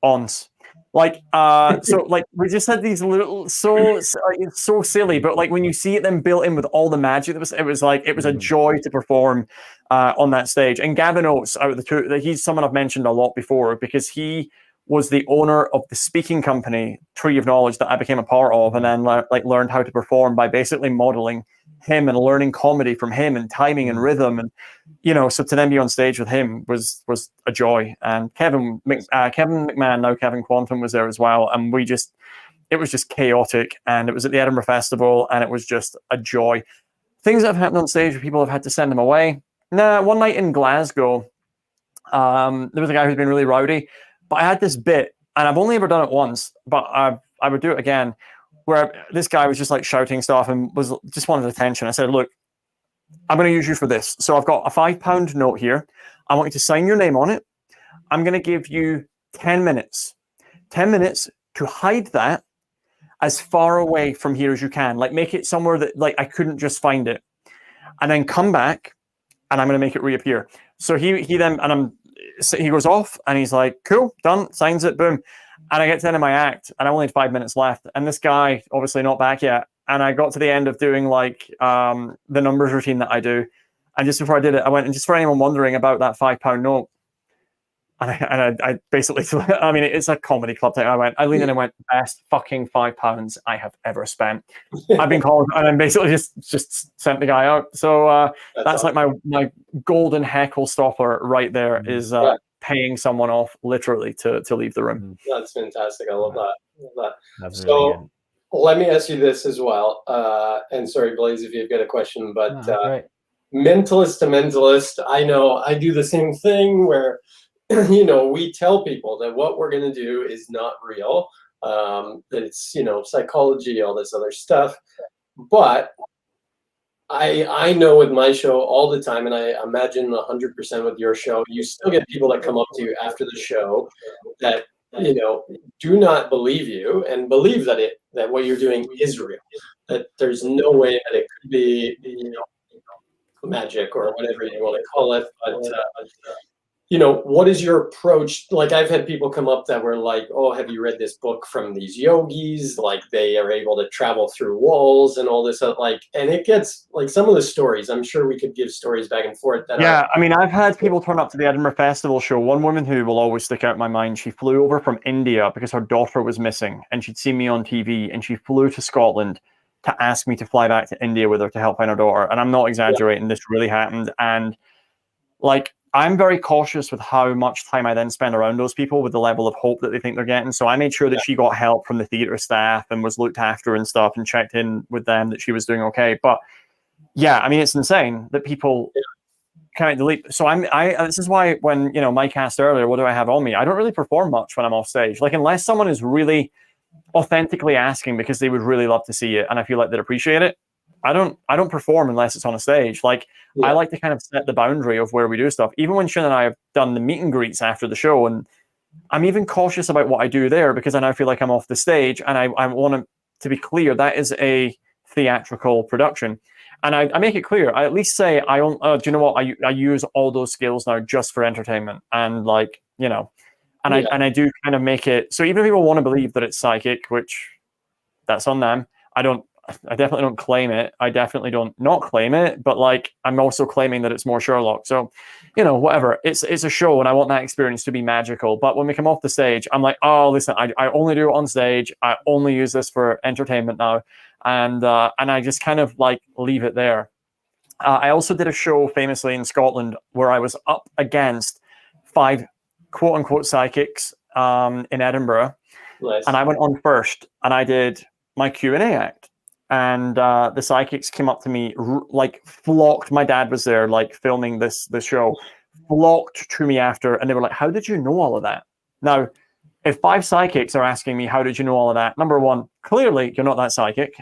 S3: ons. Like, so like we just had these little, it's so silly, but like when you see it then built in with all the magic, it was a joy to perform on that stage. And Gavin Oates, out of the two, he's someone I've mentioned a lot before because he was the owner of the speaking company Tree of Knowledge that I became a part of, and then learned how to perform by basically modeling him and learning comedy from him and timing and rhythm. And so to then be on stage with him was a joy. And Kevin McMahon, now Kevin Quantum, was there as well, and it was just chaotic. And it was at the Edinburgh Festival, and it was just a joy. Things that have happened on stage where people have had to send them away. One night in Glasgow, there was a guy who's been really rowdy. But I had this bit, and I've only ever done it once, but I would do it again, where this guy was just like shouting stuff and just wanted attention. I said, look, I'm going to use you for this. So I've got a £5 note here. I want you to sign your name on it. I'm going to give you 10 minutes. 10 minutes to hide that as far away from here as you can. Like make it somewhere that like I couldn't just find it. And then come back, and I'm going to make it reappear. So he then, and he goes off, and he's like, cool, done, signs it, boom. And I get to the end of my act, and I only had 5 minutes left. And this guy, obviously not back yet. And I got to the end of doing like the numbers routine that I do. And just before I did it, I went, and just for anyone wondering about that £5 note, and I basically, I mean, it's a comedy club thing. I leaned in and went, best fucking £5 I have ever spent. I've been called, and then basically just sent the guy out. So that's awesome. Like my golden heckle stopper right there is paying someone off literally to leave the room.
S1: That's fantastic. I love that.
S2: That's
S1: so
S2: really good.
S1: let me ask you this as well. And sorry, Blaise, if you've got a question, but mentalist to mentalist, I know I do the same thing where we tell people that what we're going to do is not real, that it's, psychology, all this other stuff. But I know with my show all the time, and I imagine 100% with your show, you still get people that come up to you after the show that, do not believe you and believe that what you're doing is real, that there's no way that it could be, magic or whatever you want to call it. But, what is your approach? Like, I've had people come up that were like, oh, have you read this book from these yogis? Like, they are able to travel through walls and all this, and it gets, like, some of the stories, I'm sure we could give stories back and forth.
S3: I mean, I've had people turn up to the Edinburgh Festival show. One woman who will always stick out in my mind, she flew over from India because her daughter was missing, and she'd seen me on TV, and she flew to Scotland to ask me to fly back to India with her to help find her daughter. And I'm not exaggerating, this really happened. And, like, I'm very cautious with how much time I then spend around those people with the level of hope that they think they're getting. So I made sure that she got help from the theatre staff and was looked after and stuff, and checked in with them that she was doing okay. But yeah, I mean, it's insane that people can't delete. So this is why when, Mike asked earlier, what do I have on me? I don't really perform much when I'm off stage. Like, unless someone is really authentically asking because they would really love to see it and I feel like they'd appreciate it, I don't perform unless it's on a stage. Like, I like to kind of set the boundary of where we do stuff. Even when Shin and I have done the meet and greets after the show, and I'm even cautious about what I do there because I now feel like I'm off the stage, and I want to be clear that is a theatrical production. And I make it clear. I at least say, do you know what? I use all those skills now just for entertainment. And I do kind of make it. So even if people want to believe that it's psychic, which that's on them, I definitely don't claim it. I definitely don't not claim it, but like I'm also claiming that it's more Sherlock. So, you know, whatever. It's a show, and I want that experience to be magical. But when we come off the stage, I'm like, oh, listen, I only do it on stage. I only use this for entertainment now, and I just kind of like leave it there. I also did a show famously in Scotland where I was up against 5 quote unquote psychics in Edinburgh.
S1: Nice.
S3: And I went on first, and I did my Q&A act. And the psychics came up to me, like flocked. My dad was there, like filming the show, flocked to me after, and they were like, "How did you know all of that?" Now, if 5 psychics are asking me, "How did you know all of that?" Number one, clearly you're not that psychic.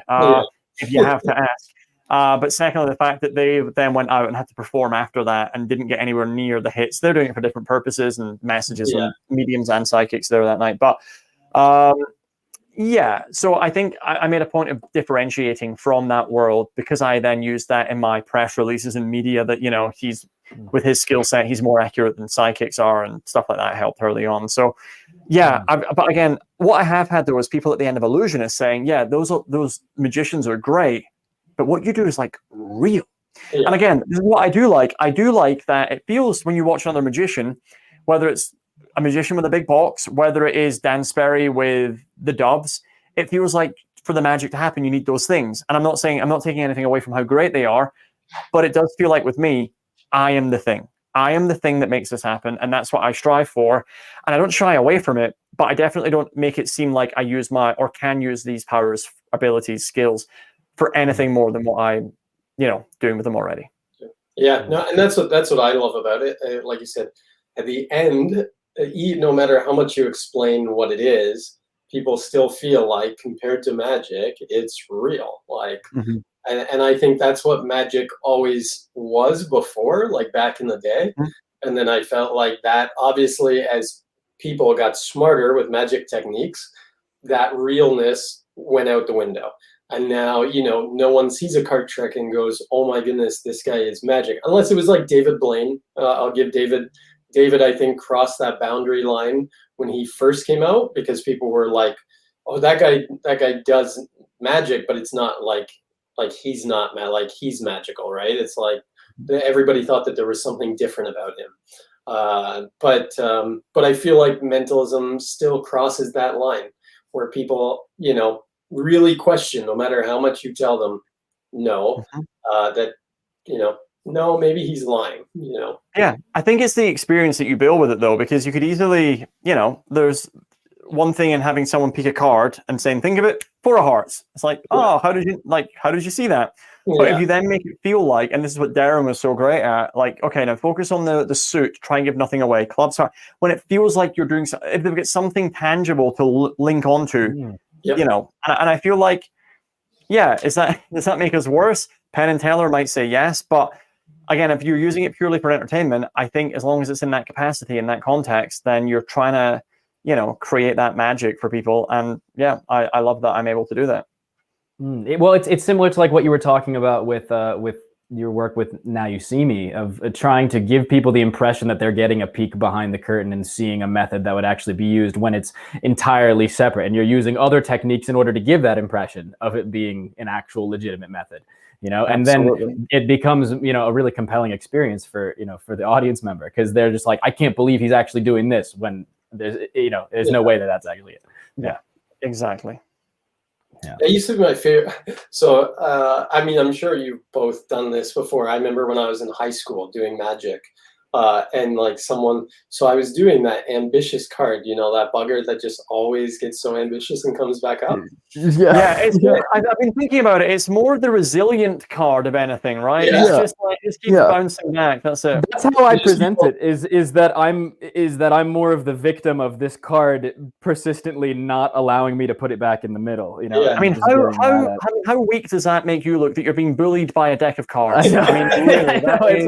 S3: If you have to ask. But secondly, the fact that they then went out and had to perform after that and didn't get anywhere near the hits. They're doing it for different purposes and messages and mediums and psychics there that night. But yeah, so I think I made a point of differentiating from that world because I then used that in my press releases and media that, you know, he's with his skill set, he's more accurate than psychics are and stuff like that helped early on. So yeah, but again, what I have had though is people at the end of Illusionists saying, yeah, those magicians are great, but what you do is like real. Yeah. And again, this is what I do like. I do like that it feels when you watch another magician, whether it's a magician with a big box, whether it is Dan Sperry with the doves, it feels like for the magic to happen, you need those things. And I'm not taking anything away from how great they are, but it does feel like with me, I am the thing. I am the thing that makes this happen. And that's what I strive for. And I don't shy away from it, but I definitely don't make it seem like I use or can use these powers, abilities, skills for anything more than what I'm, you know, doing with them already.
S1: Yeah, no, and that's what I love about it. Like you said, at the end, no matter how much you explain what it is, people still feel like compared to magic, it's real. Like, and I think that's what magic always was before, like back in the day. And then I felt like that obviously as people got smarter with magic techniques, that realness went out the window. And now, you know, no one sees a card trick and goes, oh my goodness, this guy is magic. Unless it was like David Blaine. I'll give David, I think, crossed that boundary line when he first came out because people were like, oh, that guy does magic, but it's not like he's not like he's magical, right? It's like everybody thought that there was something different about him. But I feel like mentalism still crosses that line where people, you know, really question, no matter how much you tell them, no, that, you know, no, maybe he's lying, you know?
S3: Yeah, I think it's the experience that you build with it though, because you could easily, you know, there's one thing in having someone pick a card and saying, think of it, 4 of hearts. It's like, oh, how did you see that? But if you then make it feel like, and this is what Darren was so great at, like, okay, now focus on the suit, try and give nothing away. Clubs are, when it feels like you're doing, if they've got something tangible to link onto, you know, and I feel like, yeah, does that make us worse? Penn and Teller might say yes, but again, if you're using it purely for entertainment, I think as long as it's in that capacity, in that context, then you're trying to, you know, create that magic for people. And yeah, I love that I'm able to do that.
S2: Well, it's similar to like what you were talking about with your work with Now You See Me, of trying to give people the impression that they're getting a peek behind the curtain and seeing a method that would actually be used when it's entirely separate. And you're using other techniques in order to give that impression of it being an actual legitimate method, you know, and then it becomes, you know, a really compelling experience for, you know, for the audience member, because they're just like, I can't believe he's actually doing this when there's, you know, there's no way that that's actually it.
S3: Yeah, exactly.
S1: Yeah. That used to be my favorite. So, I mean, I'm sure you've both done this before. I remember when I was in high school doing magic, and like so I was doing that ambitious card, you know, that bugger that just always gets so ambitious and comes back up.
S3: I've been thinking about it. It's more the resilient card of anything, right? It's just like, it keeps bouncing back. That's it.
S2: That's how I present it, is that I'm more of the victim of this card persistently not allowing me to put it back in the middle, you know?
S3: I mean, how weak does that make you look, that you're being bullied by a deck of cards? I mean, really,
S2: it's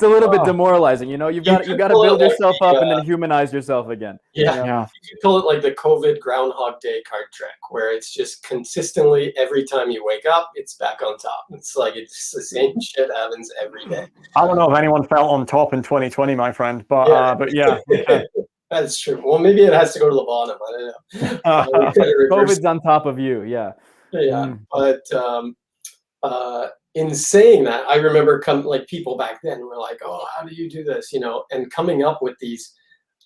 S2: a little bit demoralizing, you know. You've got to build yourself up and then humanize yourself again.
S1: You could call it like the COVID Groundhog Day card trick, where it's just consistently every time you wake up, it's back on top. It's like it's the same shit happens every day.
S3: I don't know if anyone felt on top in 2020, my friend, but yeah.
S1: That's true. Well, maybe it has to go to the bottom. I don't know.
S2: COVID's on top of you. Yeah.
S1: Yeah, but in saying that, I remember like people back then were like, "Oh, how do you do this?" And coming up with these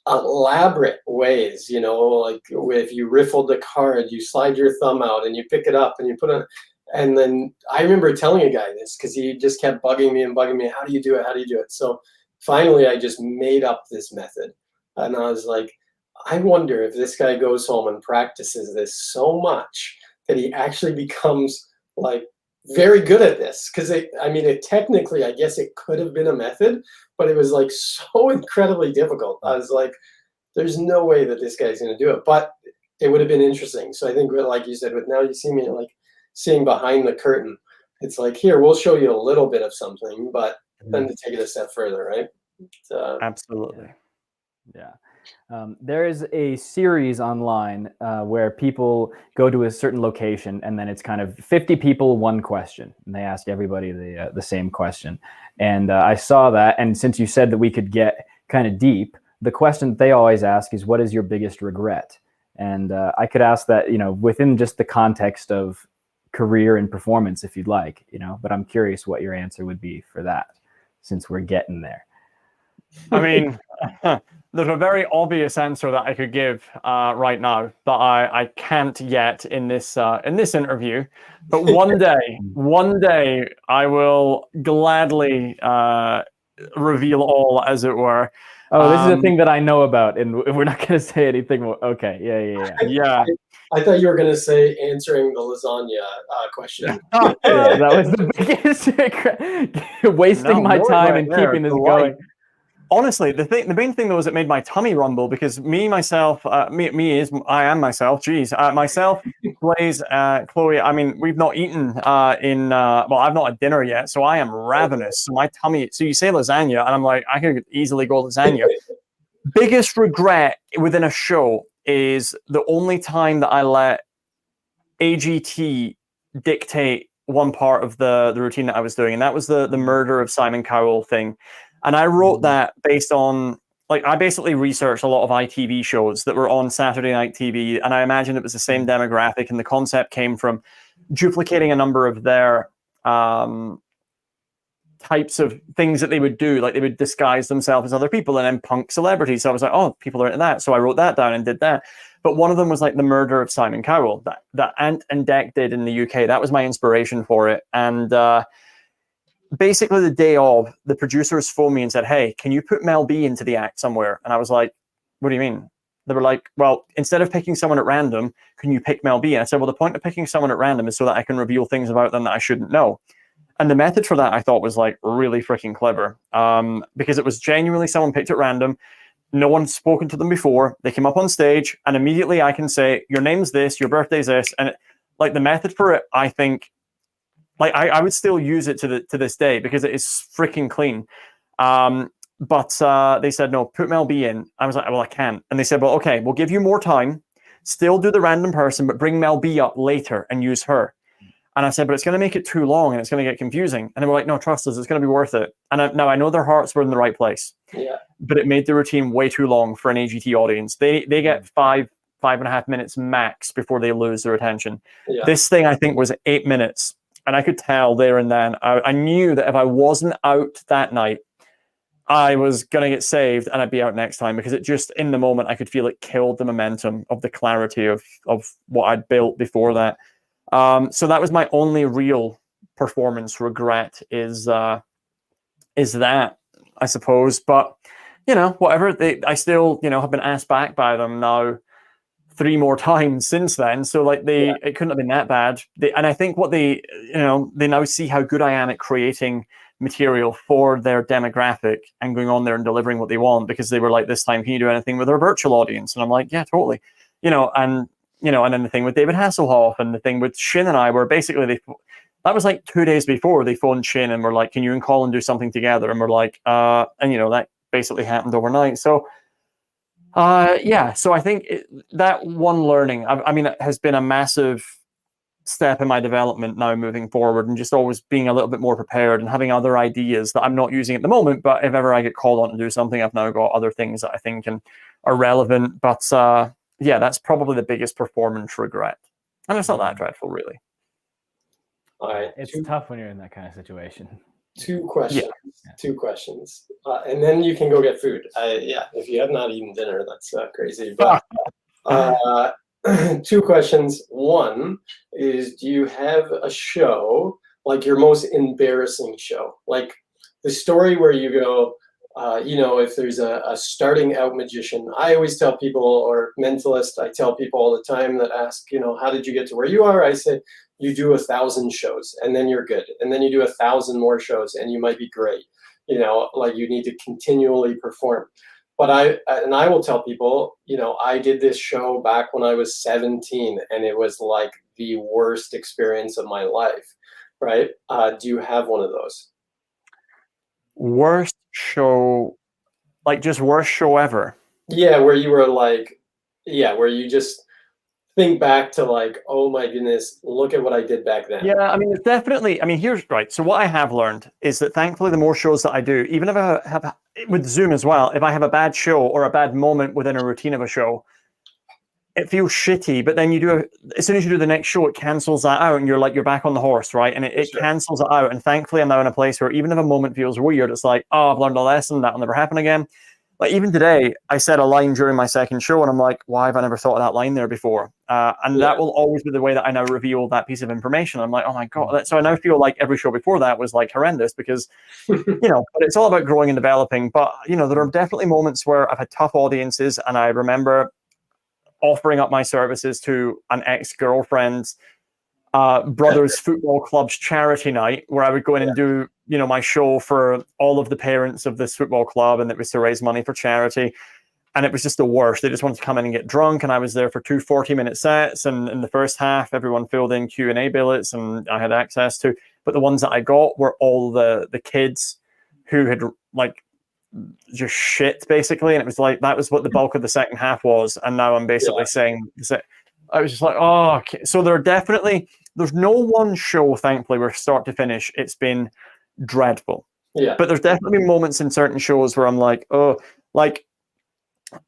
S1: elaborate ways, like if you riffled the card, you slide your thumb out and you pick it up and you put it. And then I remember telling a guy this because he just kept bugging me. How do you do it? How do you do it? So finally, I just made up this method, and I was like, I wonder if this guy goes home and practices this so much that he actually becomes like very good at this. Because it technically, I guess it could have been a method, but it was like so incredibly difficult. I was like, there's no way that this guy's going to do it, but it would have been interesting. So I think, like you said, with Now You See Me, like seeing behind the curtain, it's like, here, we'll show you a little bit of something, but then to take it a step further, right?
S3: Absolutely.
S2: Yeah. There is a series online where people go to a certain location, and then it's kind of 50 people, one question, and they ask everybody the same question. And I saw that, and since you said that we could get kind of deep, the question that they always ask is, what is your biggest regret? And I could ask that, within just the context of career and performance, if you'd like, but I'm curious what your answer would be for that, since we're getting there.
S3: I mean, there's a very obvious answer that I could give right now, but I can't yet in this interview. But one day, I will gladly reveal all, as it were.
S2: Oh, this is a thing that I know about, and we're not going to say anything more. Okay, yeah.
S1: I thought you were going to say answering the lasagna question.
S2: Yeah, that was the biggest regret. Wasting my time and keeping this going.
S3: Honestly, the main thing though is it made my tummy rumble, because I am myself. Geez, myself, Blaise, Chloe. I mean, we've not eaten I've not had dinner yet, so I am ravenous. So my tummy. So you say lasagna, and I'm like, I could easily go lasagna. Biggest regret within a show is the only time that I let AGT dictate one part of the routine that I was doing, and that was the murder of Simon Cowell thing. And I wrote that based on, I basically researched a lot of ITV shows that were on Saturday night TV, and I imagined it was the same demographic, and the concept came from duplicating a number of their types of things that they would do. Like, they would disguise themselves as other people and then punk celebrities. So I was like, oh, people are into that. So I wrote that down and did that. But one of them was like the murder of Simon Cowell that Ant and Dec did in the UK. That was my inspiration for it. And basically the day of, the producers phoned me and said, hey, can you put Mel B into the act somewhere? And I was like, what do you mean? They were like, well, instead of picking someone at random, can you pick Mel B? And I said, well, the point of picking someone at random is so that I can reveal things about them that I shouldn't know. And the method for that, I thought, was like really freaking clever, because it was genuinely someone picked at random. No one's spoken to them before. They came up on stage, and immediately I can say, your name's this, your birthday's this. And the method for it, I think, I would still use it to this day, because it is freaking clean. But they said, no, put Mel B in. I was like, well, I can't. And they said, well, okay, we'll give you more time. Still do the random person, but bring Mel B up later and use her. And I said, but it's going to make it too long and it's going to get confusing. And they were like, no, trust us, it's going to be worth it. And now I know their hearts were in the right place.
S1: Yeah.
S3: But it made the routine way too long for an AGT audience. They get 5.5 minutes max before they lose their attention.
S1: Yeah.
S3: This thing, I think, was 8 minutes. And I could tell there and then, I knew that if I wasn't out that night, I was going to get saved and I'd be out next time, because it just, in the moment, I could feel it killed the momentum of the clarity of what I'd built before that. So that was my only real performance regret is that, I suppose. But, whatever, I still, have been asked back by them now 3 more times since then. So it couldn't have been that bad. And I think what they now see how good I am at creating material for their demographic and going on there and delivering what they want, because they were like, this time, can you do anything with our virtual audience? And I'm like, yeah, totally. And then the thing with David Hasselhoff and the thing with Shin and I, were basically that was like 2 days before they phoned Shin and were like, can you and Colin do something together? And we're like, that basically happened overnight. So, so I think that one learning, it has been a massive step in my development now moving forward, and just always being a little bit more prepared and having other ideas that I'm not using at the moment. But if ever I get called on to do something, I've now got other things that I think are relevant. But, that's probably the biggest performance regret. And it's not that dreadful, really.
S1: All right.
S2: It's tough when you're in that kind of situation.
S1: Two questions.
S2: Yeah.
S1: Two questions. And then you can go get food. If you have not eaten dinner, that's crazy. But two questions. One is, do you have a show, like your most embarrassing show? Like the story where you go, if there's a starting out magician, I always tell people, or mentalist, I tell people all the time that ask, how did you get to where you are? I say, you do 1,000 shows and then you're good. And then you do 1,000 more shows and you might be great. Like you need to continually perform. But I will tell people, I did this show back when I was 17 and it was like the worst experience of my life, right? Do you have one of those?
S3: Worst show, like just worst show ever?
S1: Yeah, where you were like, where you just think back to like, oh my goodness, look at what I did back then.
S3: Yeah, I mean, it's definitely, here's right. So what I have learned is that thankfully the more shows that I do, even if I have, with Zoom as well, if I have a bad show or a bad moment within a routine of a show, it feels shitty, but then as soon as you do the next show, it cancels that out and you're back on the horse, right? And it cancels it out. And thankfully I'm now in a place where even if a moment feels weird, it's like, oh, I've learned a lesson, that'll never happen again. Like even today, I said a line during my second show and I'm like, why have I never thought of that line there before? That will always be the way that I now reveal that piece of information. I'm like, oh my God. So I now feel like every show before that was like horrendous because, but it's all about growing and developing. But, there are definitely moments where I've had tough audiences and I remember offering up my services to an ex-girlfriend's brother's football club's charity night where I would go in and do, my show for all of the parents of this football club, and it was to raise money for charity. And it was just the worst. They just wanted to come in and get drunk, and I was there for 2 40-minute sets. And in the first half, everyone filled in Q&A billets, and I had access to. But the ones that I got were all the kids who had like just shit basically, and it was like that was what the bulk of the second half was. And now I'm basically saying, I was just like, oh, okay. So there's no one show, thankfully, where start to finish it's been dreadful. Yeah. But there's definitely moments in certain shows where I'm like, oh, like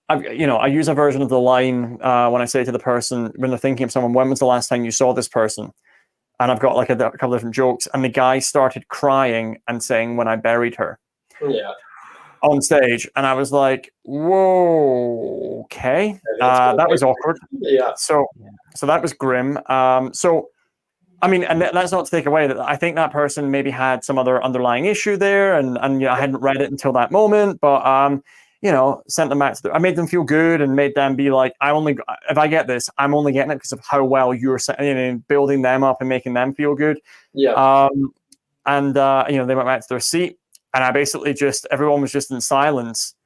S3: I use a version of the line when I say to the person when they're thinking of someone, when was the last time you saw this person? And I've got like a couple of different jokes, and the guy started crying and saying, when I buried her. Yeah. On stage, and I was like, whoa, okay. That was awkward. Yeah. So that was grim. And that's not to take away that I think that person maybe had some other underlying issue there, and I hadn't read it until that moment, but sent them back I made them feel good and made them be like, if I get this, I'm only getting it because of how well you're building them up and making them feel good. Yeah. They went back to their seat. And I basically everyone was just in silence.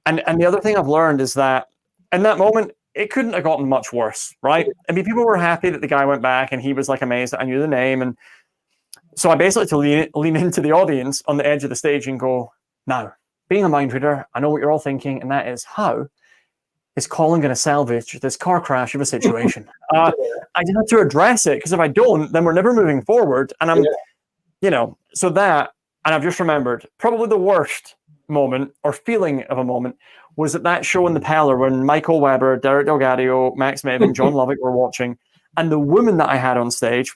S3: And the other thing I've learned is that in that moment, it couldn't have gotten much worse, right? People were happy that the guy went back and he was like amazed that I knew the name. And so I basically to lean into the audience on the edge of the stage and go, now, being a mind reader, I know what you're all thinking. And that is, how is Colin going to salvage this car crash of a situation? I just have to address it, because if I don't, then we're never moving forward. And so that. And I've just remembered, probably the worst moment or feeling of a moment was at that show in the Parlour when Michael Weber, Derek Delgadio, Max Maven, John Lovick were watching. And the woman that I had on stage,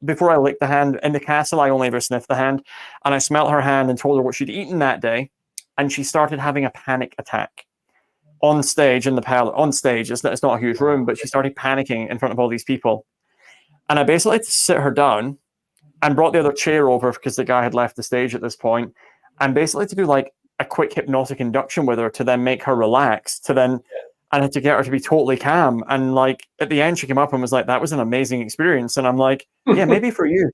S3: before I licked the hand, in the castle, I only ever sniffed the hand. And I smelled her hand and told her what she'd eaten that day. And she started having a panic attack on stage in the Parlour. On stage, it's not a huge room, but she started panicking in front of all these people. And I basically had to sit her down and brought the other chair over because the guy had left the stage at this point, and basically to do like a quick hypnotic induction with her to then make her relax, and I had to get her to be totally calm. And like at the end, she came up and was like, that was an amazing experience. And I'm like, yeah, maybe for you.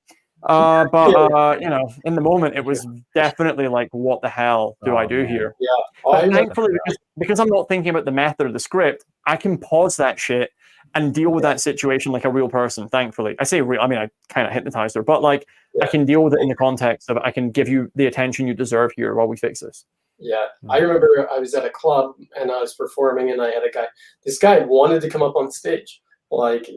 S3: In the moment, it was definitely like, what the hell do I do here? Yeah. But thankfully, because I'm not thinking about the method or the script, I can pause that shit and deal with that situation like a real person, thankfully. I say real, I kind of hypnotized her, but like I can deal with it in the context of I can give you the attention you deserve here while we fix this. Yeah. I remember I was at a club and I was performing, and I had this guy wanted to come up on stage. Like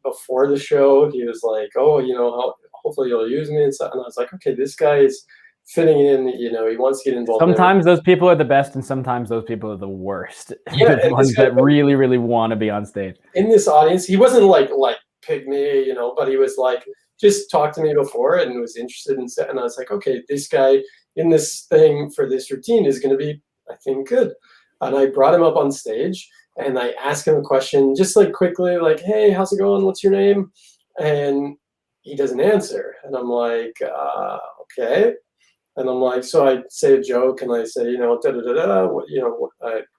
S3: before the show, he was like, oh, hopefully you'll use me and stuff. And I was like, okay, this guy is fitting in, he wants to get involved.
S2: Sometimes those people are the best, and sometimes those people are the worst. Yeah, the ones that really, really want to be on stage.
S1: In this audience, he wasn't like pygmy, but he was like just talked to me before and was interested in, and I was like, okay, this guy in this thing for this routine is going to be, I think, good. And I brought him up on stage and I asked him a question, just like quickly, like, hey, how's it going? What's your name? And he doesn't answer. And I'm like, okay. And I'm like, so I say a joke and I say, you know,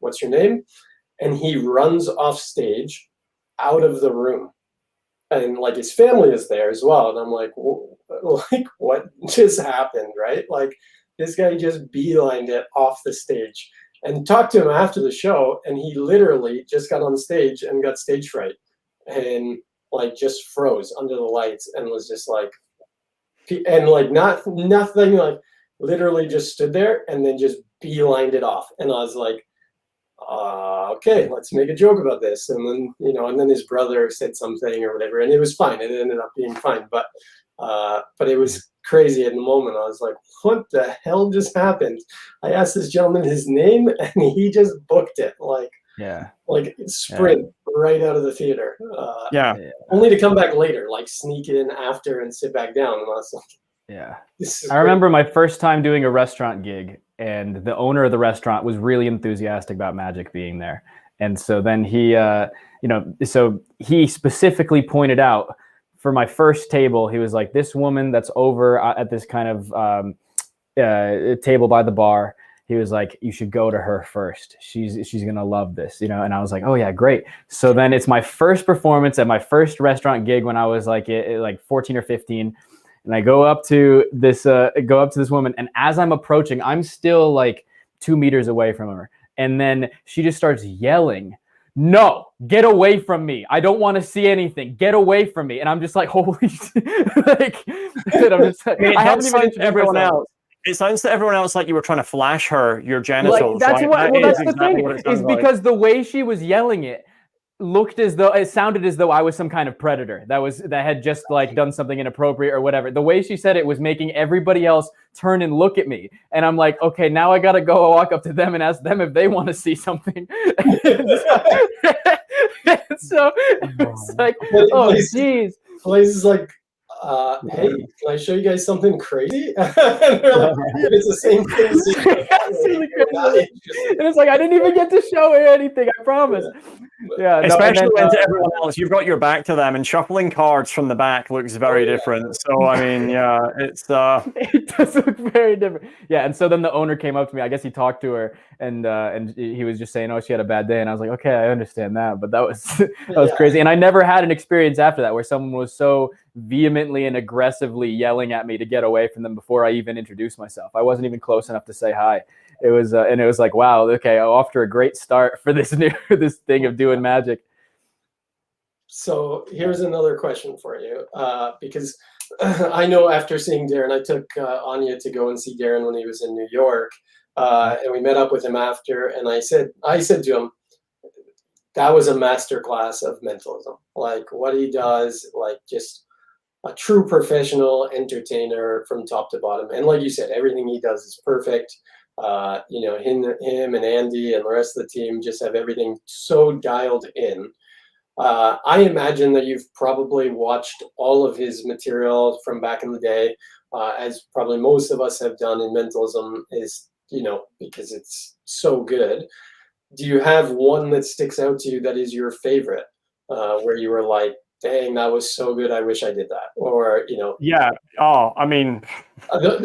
S1: what's your name? And he runs off stage out of the room. And like his family is there as well. And I'm like, what just happened, right? Like this guy just beelined it off the stage. And talked to him after the show, and he literally just got on stage and got stage fright and like just froze under the lights and was just like, and like nothing, like literally just stood there and then just beelined it off. And I was like, okay, let's make a joke about this. And then, you know, and then his brother said something or whatever, and it was fine. It ended up being fine, but it was crazy in the moment. I was like, what the hell just happened? I asked this gentleman his name and he just booked it like sprint right out of the theater. Only to come back later, like sneak in after and sit back down. And I was like,
S2: I remember my first time doing a restaurant gig, and the owner of the restaurant was really enthusiastic about magic being there. And so then he, so he specifically pointed out, for my first table, he was like, this woman that's over at this kind of table by the bar, he was like, you should go to her first. She's going to love this, you know? And I was like, oh yeah, great. So then it's my first performance at my first restaurant gig when I was like 14 or 15. And I go up to this woman. And as I'm approaching, I'm still like 2 meters away from her. And then she just starts yelling, no, get away from me. I don't want to see anything. Get away from me. And I'm just like, holy shit. Like, I'm just like, I haven't even introduced
S3: everyone
S2: myself.
S3: else. It sounds to everyone else like you were trying to flash her your genitals.
S2: Like, that's
S3: right?
S2: what. Well, that's the
S3: exactly
S2: thing. Is because the way she was yelling it sounded as though I was some kind of predator that had just like done something inappropriate or whatever. The way she said it was making everybody else turn and look at me, and I'm like, okay, now I gotta go walk up to them and ask them if they want to see something. So it's like, oh jeez.
S1: Blaise is like, hey, can I show you guys something crazy? And they're like, it's the same thing.
S2: And it's like, I didn't even get to show her anything, I promise. Yeah,
S3: especially when to everyone else, you've got your back to them, and shuffling cards from the back looks very different. So I mean, yeah, it's
S2: it does look very different. Yeah, and so then the owner came up to me. I guess he talked to her, and he was just saying, "Oh, she had a bad day," and I was like, "Okay, I understand that," but that was crazy. And I never had an experience after that where someone was so vehemently and aggressively yelling at me to get away from them before I even introduced myself. I wasn't even close enough to say hi. It was and it was like, wow, okay, off to a great start for this thing of doing magic.
S1: So here's another question for you, because I know after seeing Darren, I took Anya to go and see Darren when he was in New York, and we met up with him after, and I said to him, that was a masterclass of mentalism. Like what he does, like just a true professional entertainer from top to bottom. And like you said, everything he does is perfect. Him and Andy and the rest of the team just have everything so dialed in. I imagine that you've probably watched all of his material from back in the day, as probably most of us have done in mentalism, is, because it's so good. Do you have one that sticks out to you that is your favorite, where you were like, dang, that was so good, I wish I did that? Or,
S3: Yeah. Oh, I mean,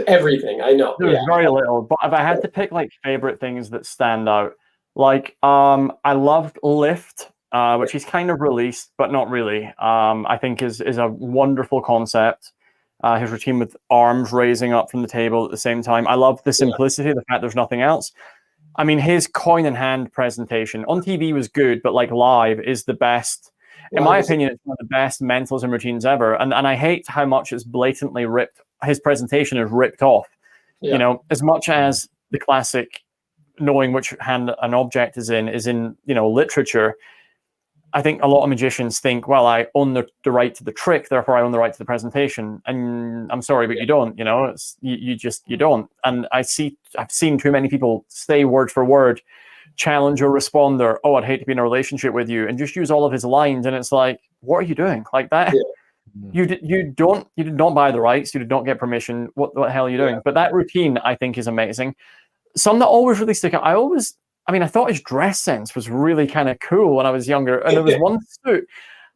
S1: everything, I know.
S3: There's very little, but if I had to pick like favorite things that stand out, like I loved Lift, which he's kind of released, but not really. I think is a wonderful concept. His routine with arms raising up from the table at the same time. I love the simplicity, the fact there's nothing else. I mean, his coin in hand presentation on TV was good, but like live is the best. In my opinion, it's one of the best mentalism routines ever. And I hate how much it's blatantly ripped. His presentation is ripped off.
S1: Yeah.
S3: As much as the classic knowing which hand an object is in, literature. I think a lot of magicians think, well, I own the right to the trick, therefore I own the right to the presentation. And I'm sorry, but you don't, you don't. And I've seen too many people say word for word, challenge or responder, oh, I'd hate to be in a relationship with you, and just use all of his lines. And it's like, what are you doing? Like that? you did not buy the rights, you did not get permission. What the hell are you doing?
S1: Yeah.
S3: But that routine, I think, is amazing. Some that always really stick out. I thought his dress sense was really kind of cool when I was younger. And there was one suit.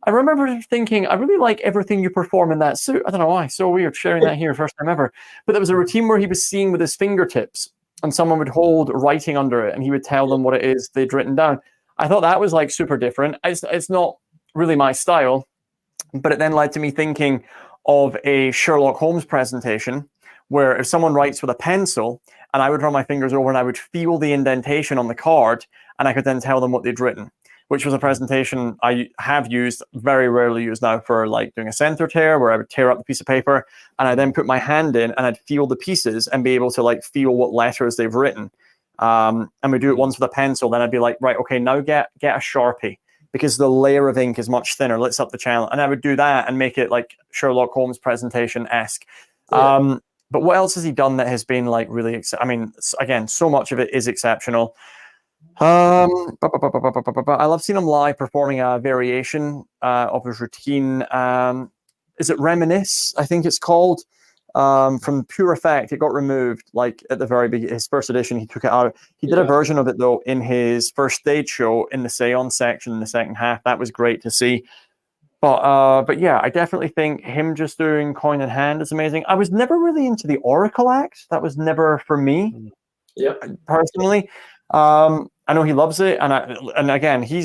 S3: I remember thinking, I really like everything you perform in that suit. I don't know why. So weird sharing that here, first time ever. But there was a routine where he was seeing with his fingertips, and someone would hold writing under it, and he would tell them what it is they'd written down. I thought that was like super different. It's not really my style, but it then led to me thinking of a Sherlock Holmes presentation where if someone writes with a pencil, and I would run my fingers over and I would feel the indentation on the card, and I could then tell them what they'd written, which was a presentation I have used, very rarely used now, for like doing a center tear, where I would tear up the piece of paper and I then put my hand in and I'd feel the pieces and be able to like feel what letters they've written. And we do it once with a pencil, then I'd be like, right, okay, now get a Sharpie, because the layer of ink is much thinner, lifts up the channel. And I would do that and make it like Sherlock Holmes presentation-esque. Yeah. But what else has he done that has been like really, again, so much of it is exceptional. I love seeing him live performing a variation of his routine. Is it Reminisce? I think it's called. From Pure Effect, it got removed like at the very beginning. His first edition, he took it out. He did a version of it though in his first stage show in the Seance section in the second half. That was great to see. But yeah, I definitely think him just doing coin in hand is amazing. I was never really into the Oracle act. That was never for me. Personally. I know he loves it, and again, he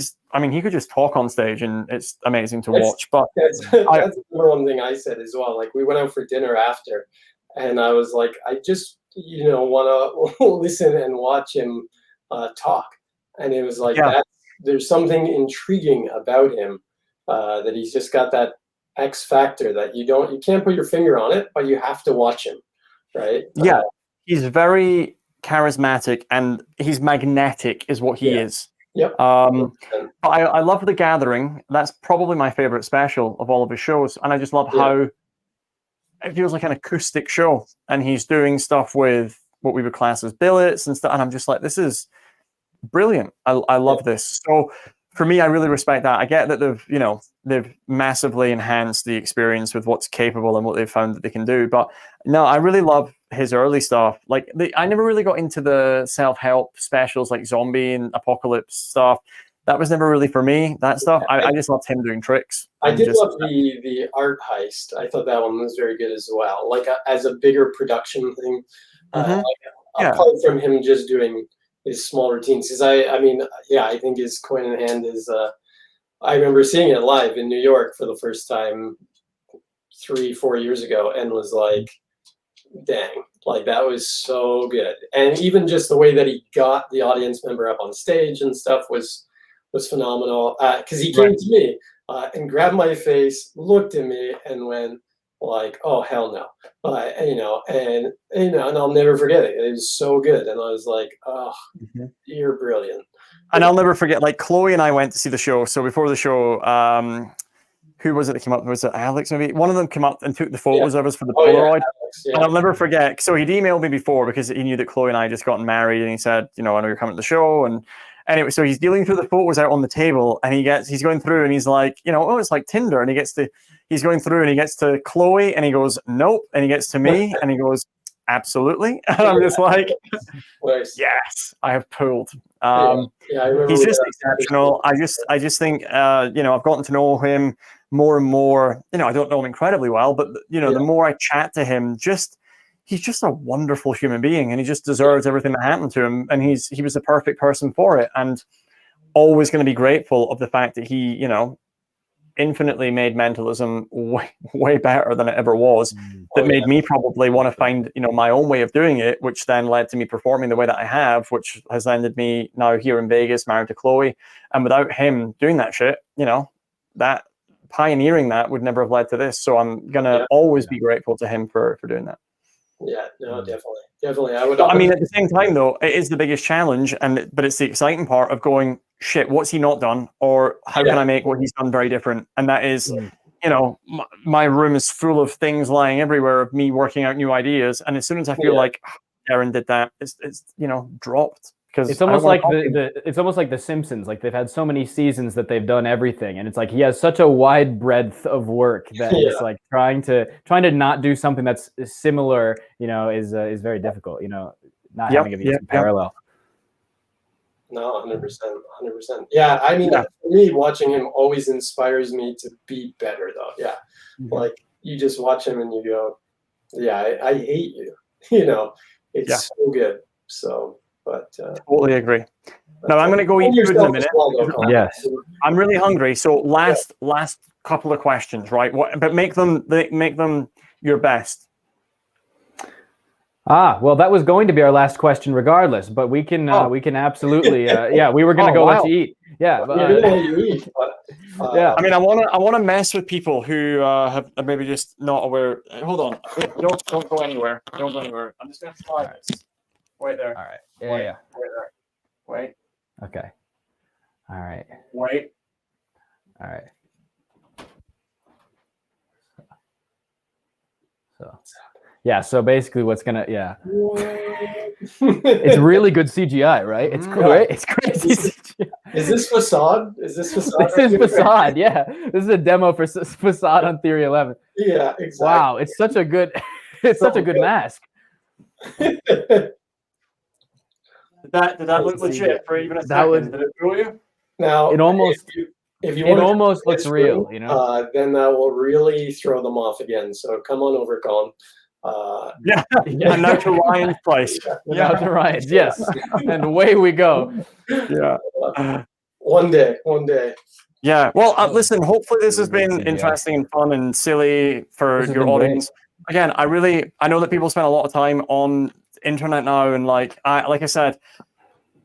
S3: could just talk on stage, and it's amazing to watch. But
S1: that's the one thing I said as well. Like, we went out for dinner after, and I was like, I just want to listen and watch him talk, and it was like there's something intriguing about him, that he's just got that X factor that you can't put your finger on it, but you have to watch him, right?
S3: Yeah, he's very charismatic and he's magnetic is what he is. I love The Gathering. That's probably my favorite special of all of his shows, and I just love how it feels like an acoustic show, and he's doing stuff with what we would class as billets and stuff, and I'm just like, this is brilliant. I love this. So for me, I really respect that. I get that they've massively enhanced the experience with what's capable and what they've found that they can do. But no, I really love his early stuff. Like, I never really got into the self-help specials like zombie and apocalypse stuff. That was never really for me, that stuff. I just loved him doing tricks.
S1: I did love the art heist. I thought that one was very good as well. Like as a bigger production thing, apart from him just doing his small routines. Because I think his coin in hand is. I remember seeing it live in New York for the first time 3-4 years ago, and was like, dang, like that was so good. And even just the way that he got the audience member up on stage and stuff was phenomenal. Because he came to me and grabbed my face, looked at me, and went like, "Oh hell no," and I'll never forget it. It was so good, and I was like, "Oh, you're brilliant."
S3: And I'll never forget, like, Chloe and I went to see the show. So before the show, who was it that came up? Was it Alex maybe? One of them came up and took the photos of us for the Polaroid. And I'll never forget. So he'd emailed me before because he knew that Chloe and I had just gotten married, and he said, I know you're coming to the show. And anyway, so he's dealing through the photos out on the table, and he's going through, and he's like, it's like Tinder. And he's going through, and he gets to Chloe, and he goes, nope. And he gets to me, and he goes, absolutely. And I'm just like, yes, I have pulled. He's just exceptional. I just think, I've gotten to know him more and more. I don't know him incredibly well, but the more I chat to him, he's just a wonderful human being, and he just deserves everything that happened to him. And he was the perfect person for it, and always going to be grateful of the fact that he, infinitely made mentalism way better than it ever was. That made me probably want to find, my own way of doing it, which then led to me performing the way that I have, which has landed me now here in Vegas, married to Chloe. And without him doing that shit, that pioneering that would never have led to this. So I'm gonna always be grateful to him for doing that.
S1: Yeah, no, definitely. I would.
S3: But, at the same time, though, it is the biggest challenge, but it's the exciting part of going, shit, what's he not done, or how can I make what he's done very different? And that is, my room is full of things lying everywhere of me working out new ideas, and as soon as I feel like Darren did that, it's dropped, because
S2: it's almost like it's almost like the Simpsons. Like they've had so many seasons that they've done everything, and it's like he has such a wide breadth of work that it's like trying to not do something that's similar, is very difficult. Not having it be parallel.
S1: No, 100%, 100%. Yeah, I mean, for me, watching him always inspires me to be better, though. Yeah, like you just watch him and you go, "Yeah, I hate you." It's so good. So, but
S3: totally agree. Now I'm going to go eat food in a minute.
S2: Yes,
S3: I'm really hungry. So last couple of questions, right? But make them your best.
S2: Well, that was going to be our last question regardless, but we can absolutely, we were going to go let you eat. Yeah.
S3: I mean, I want to mess with people who have maybe just not aware. Hold on. Don't go anywhere. Don't go anywhere. I'm just going to try this. Wait there.
S2: All right.
S3: Wait there. Wait.
S2: Okay. All right.
S3: Wait.
S2: All right. So basically what's gonna it's really good CGI, right? It's great. It's crazy CGI.
S1: Is this facade?
S2: This is facade. Yeah, this is a demo for facade on Theory 11.
S1: Yeah, exactly.
S2: Wow, it's such a good such a good mask.
S3: Did that look legit for even a second? Did it fool you?
S1: Now
S2: it almost
S1: it
S2: almost looks real,
S1: then that will really throw them off again. So come on over, Colin.
S3: And now to Ryan's place.
S2: Now to Ryan's, yes. And away we go.
S3: Yeah.
S1: One day.
S3: Yeah. Well, listen, hopefully this has been interesting and fun and silly for your audience. Great. Again, I know that people spend a lot of time on internet now, and like I said,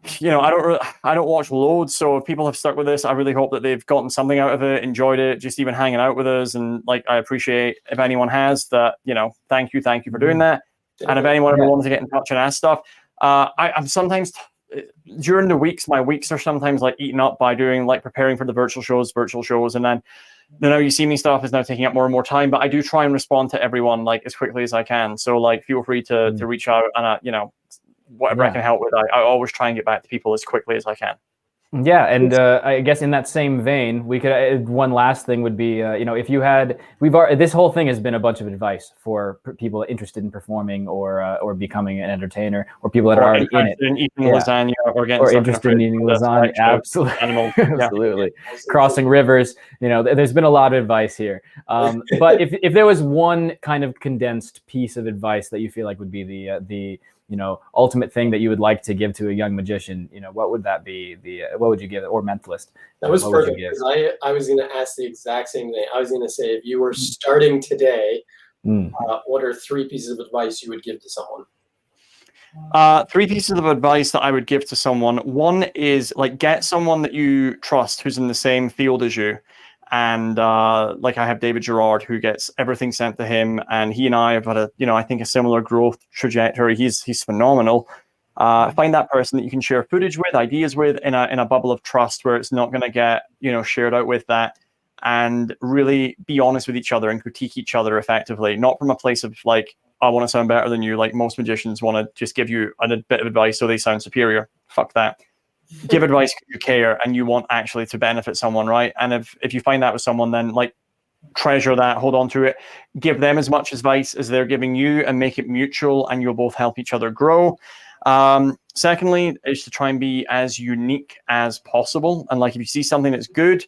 S3: I don't watch loads, so if people have stuck with this, I really hope that they've gotten something out of it, enjoyed it, just even hanging out with us. And like, I appreciate if anyone has that, thank you for doing that. And if anyone ever wants to get in touch and ask stuff, I'm sometimes during the weeks, my weeks are sometimes like eaten up by doing like preparing for the virtual shows, and then you see me stuff is now taking up more and more time, but I do try and respond to everyone like as quickly as I can. So like, feel free to reach out and whatever I can help with, I always try and get back to people as quickly as I can.
S2: Yeah, and I guess in that same vein, we could one last thing would be, if you had, this whole thing has been a bunch of advice for people interested in performing or becoming an entertainer, or people that are already in it,
S3: eating lasagna, or
S2: interested in eating lasagna. Absolutely, crossing rivers. There's been a lot of advice here. But if there was one kind of condensed piece of advice that you feel like would be the ultimate thing that you would like to give to a young magician, what would that be? What would you give it? Or mentalist?
S1: That was perfect, because I was going to ask the exact same thing. I was going to say, if you were starting today, what are 3 pieces of advice you would give to someone?
S3: 3 pieces of advice that I would give to someone. One is like, get someone that you trust who's in the same field as you. And like I have David Gerard, who gets everything sent to him, and he and I have had I think a similar growth trajectory. He's phenomenal. Find that person that you can share footage with, ideas with, in a bubble of trust where it's not going to get shared out with that, and really be honest with each other and critique each other effectively, not from a place of like, I want to sound better than you. Like most magicians want to just give you a bit of advice so they sound superior. Fuck that. Give advice because you care and you want actually to benefit someone, right? And if you find that with someone, then like treasure that, hold on to it, give them as much advice as they're giving you, and make it mutual, and you'll both help each other grow. Secondly, is to try and be as unique as possible. And like, if you see something that's good,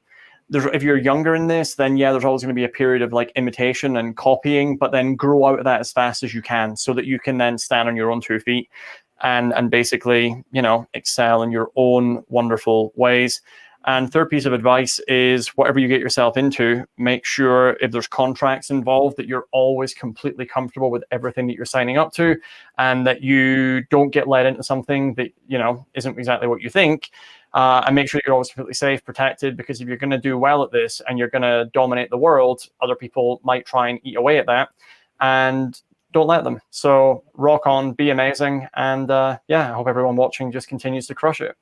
S3: if you're younger in this, then there's always going to be a period of like imitation and copying, but then grow out of that as fast as you can, so that you can then stand on your own 2 feet and basically, excel in your own wonderful ways. And third piece of advice is, whatever you get yourself into, make sure if there's contracts involved that you're always completely comfortable with everything that you're signing up to, and that you don't get led into something that, isn't exactly what you think. And make sure that you're always completely safe, protected, because if you're going to do well at this and you're going to dominate the world, other people might try and eat away at that. And don't let them. So rock on, be amazing. And I hope everyone watching just continues to crush it.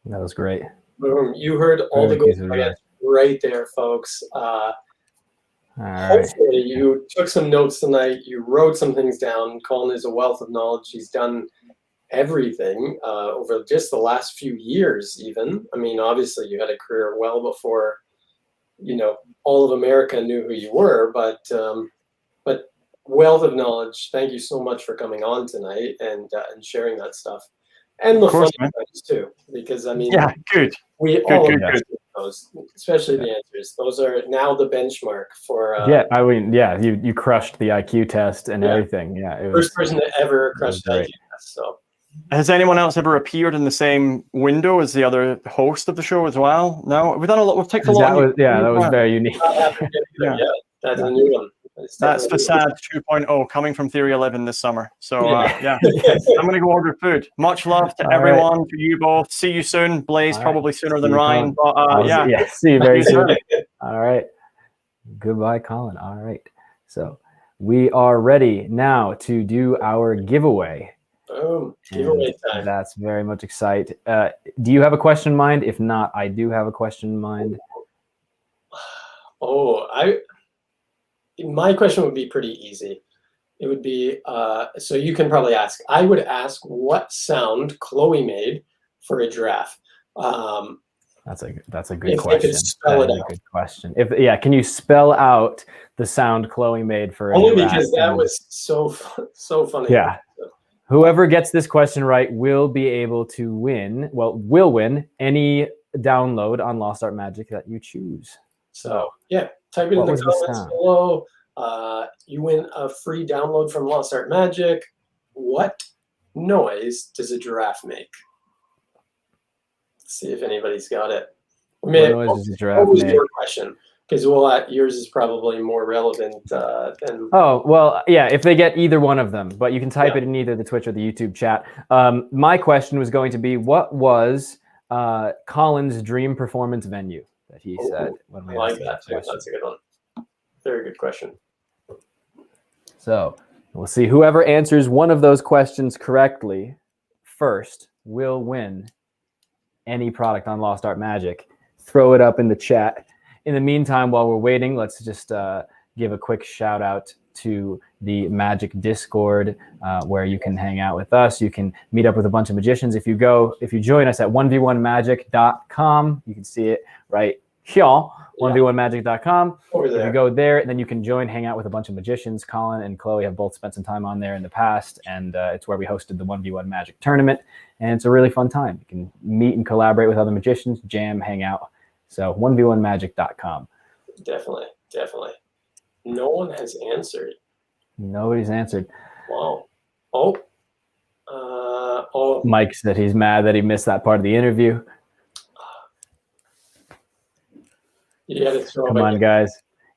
S2: That was great.
S1: Boom. You heard all the gold nuggets right there, folks. Hopefully you took some notes tonight. You wrote some things down. Colin is a wealth of knowledge. He's done everything over just the last few years even. I mean, obviously you had a career well before, all of America knew who you were, but wealth of knowledge. Thank you so much for coming on tonight and sharing that stuff. And the
S3: course,
S1: funny ones too, because I mean,
S3: Yeah, good.
S1: we
S3: Good,
S1: all
S3: good,
S1: appreciate those, especially the answers. Those are now the benchmark for
S2: I mean, you crushed the IQ test and everything. Yeah, it was
S1: first person to ever crush the IQ
S2: great.
S1: test. So
S3: Has anyone else ever appeared in the same window as the other host of the show as well? No, we've done a lot. We've taken a lot.
S2: That was very unique.
S1: not happened yet either.
S3: Yeah.
S1: That's a new one.
S3: That's Facade 2.0 coming from Theory 11 this summer. So I'm going to go order food. Much love to everyone, to you both. See you soon. Blaise probably sooner than Ryan. But
S2: see you very soon. All right. Goodbye, Colin. All right. So we are ready now to do our giveaway.
S1: Boom. Giveaway time.
S2: That's very much exciting. Do you have a question in mind? If not, I do have a question in mind.
S1: My question would be pretty easy. It would be, so you can probably ask. I would ask what sound Chloe made for a giraffe.
S2: That's a good
S1: if
S2: question.
S1: I could spell it out.
S2: Good question. Can you spell out the sound Chloe made for a
S1: Only
S2: giraffe?
S1: because that was so funny.
S2: Yeah. Whoever gets this question right will be able to win. Well, will win any download on Lost Art Magic that you choose.
S1: So type it in the comments below. You win a free download from Lost Art Magic. What noise does a giraffe make? Let's see if anybody's got it.
S2: What noise does a giraffe make?
S1: Your question, because yours is probably more relevant than.
S2: Oh well, yeah. If they get either one of them, but you can type it in either the Twitch or the YouTube chat. My question was going to be, what was Colin's dream performance venue that he said when we asked that question?
S1: That's a good one. Very good question.
S2: So we'll see whoever answers one of those questions correctly first will win any product on Lost Art Magic. Throw it up in the chat. In the meantime, while we're waiting, let's just give a quick shout out to the Magic Discord, where you can hang out with us. You can meet up with a bunch of magicians. If you join us at 1v1magic.com, you can see it right here, 1v1magic.com. If you go there, then you can join, hang out with a bunch of magicians. Colin and Chloe have both spent some time on there in the past, and it's where we hosted the 1v1 Magic tournament, and it's a really fun time. You can meet and collaborate with other magicians, jam, hang out. So 1v1magic.com.
S1: Definitely. No one has answered.
S2: Nobody's answered.
S1: Wow.
S2: Mike said he's mad that he missed that part of the interview. Come on, guys.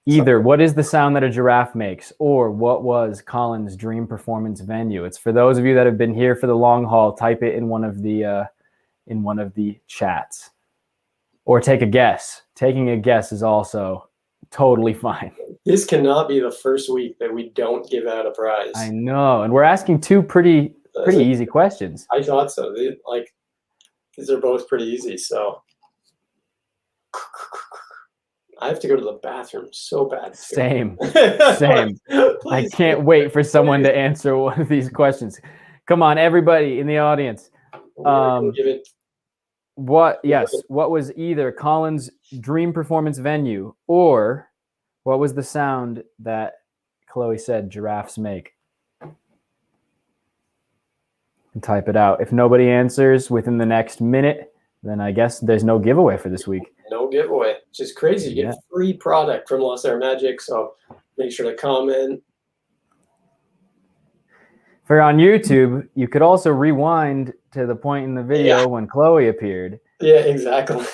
S2: Either what is the sound that a giraffe makes, or what was Colin's dream performance venue? It's for those of you that have been here for the long haul. Type it in one of the chats, or take a guess. Taking a guess is also totally fine.
S1: This cannot be the first week that we don't give out a prize.
S2: I know, and we're asking two pretty easy questions.
S1: I thought so. These are both pretty easy. So I have to go to the bathroom so bad.
S2: Same. I can't wait for someone to answer one of these questions. Come on, everybody in the audience. What was either Colin's dream performance venue, or what was the sound that Chloe said giraffes make? And type it out. If nobody answers within the next minute, then I guess there's no giveaway for this week.
S1: No giveaway. It's just crazy. You get free product from Lost Art Magic, so make sure to comment.
S2: If you're on YouTube, you could also rewind to the point in the video when Chloe appeared.
S1: Yeah, exactly.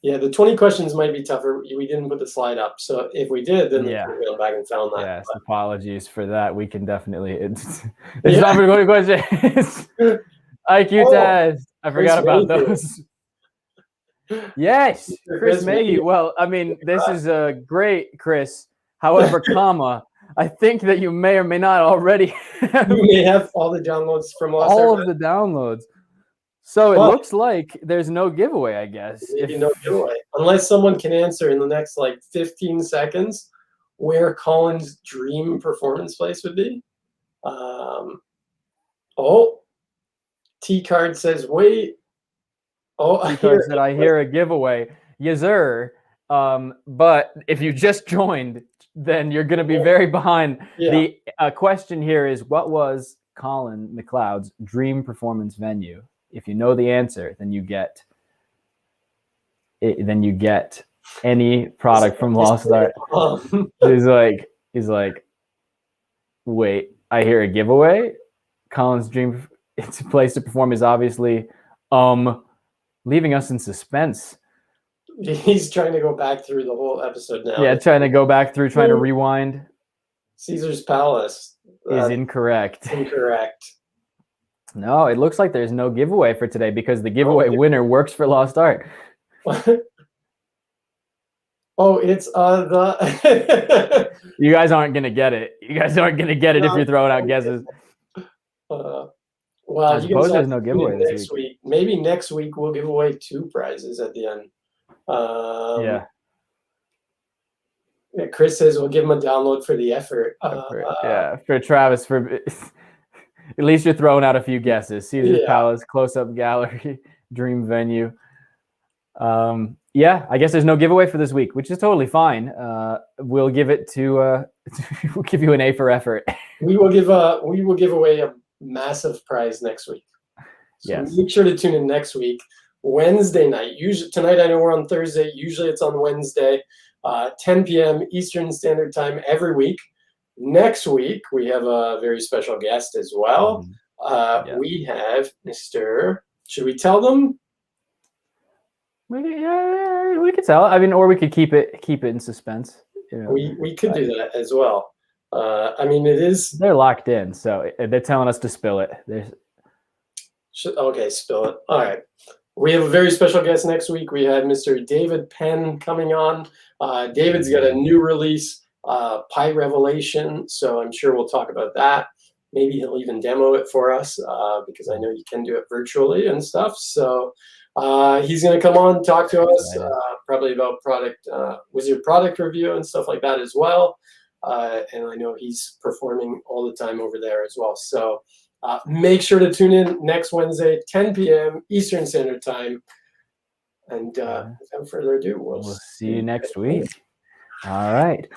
S1: The 20 questions might be tougher. We didn't put the slide up, so if we did, then we could go back and found that.
S2: Yes, apologies for that. We can definitely. It's not for 20 questions. IQ test. I forgot about those. Yes, Chris Mayhew. Well, I mean, this is great, Chris. However, I think that you may or may not already have.
S1: You may have all the downloads from
S2: all of the downloads. So it looks like there's no giveaway, I guess.
S1: No giveaway. Unless someone can answer in the next 15 seconds where Colin's dream performance place would be. Oh, T Card says, wait. Oh, I
S2: Because that I hear a giveaway. Yes, sir. But if you just joined, then you're going to be very behind.
S1: Yeah.
S2: The question here is, what was Colin McLeod's dream performance venue? If you know the answer, then you get it, then you get any product from Lost Art. He's like, wait, I hear a giveaway. Colin's dream place to perform is obviously leaving us in suspense.
S1: He's trying to go back through the whole episode now.
S2: Yeah, trying to go back through, trying to rewind.
S1: Caesar's Palace
S2: is incorrect.
S1: Incorrect.
S2: No, it looks like there's no giveaway for today because the giveaway winner works for Lost Art.
S1: Oh, it's the.
S2: You guys aren't gonna get it. You guys aren't gonna get it if you're throwing out guesses.
S1: Well,
S2: I suppose there's no giveaway this
S1: next week. Maybe next week we'll give away 2 prizes at the end.
S2: Yeah.
S1: Chris says we'll give him a download for the effort.
S2: Yeah, for Travis. For at least you're throwing out a few guesses. Caesar's Palace, close-up gallery, dream venue. Yeah, I guess there's no giveaway for this week, which is totally fine. We'll give it to we'll give you an A for effort.
S1: We will give away a massive prize next week. So
S2: yes.
S1: Make sure to tune in next week, Wednesday night. Usually tonight, I know we're on Thursday. Usually it's on Wednesday, 10 p.m. Eastern Standard Time every week. Next week we have a very special guest as well. We have Mr. Should we tell them?
S2: We could tell. I mean, or we could keep it in suspense. You know,
S1: we could do that as well. I mean, it is.
S2: They're locked in, so they're telling us to spill it.
S1: Okay, spill it. All right. We have a very special guest next week. We had Mr. David Penn coming on. David's got a new release, Pi Revelation, so I'm sure we'll talk about that. Maybe he'll even demo it for us because I know you can do it virtually and stuff. So he's going to come on, talk to us, probably about wizard product review and stuff like that as well. And I know he's performing all the time over there as well. So make sure to tune in next Wednesday, 10 p.m. Eastern Standard Time. And without further ado, we'll
S2: see you next week. All right.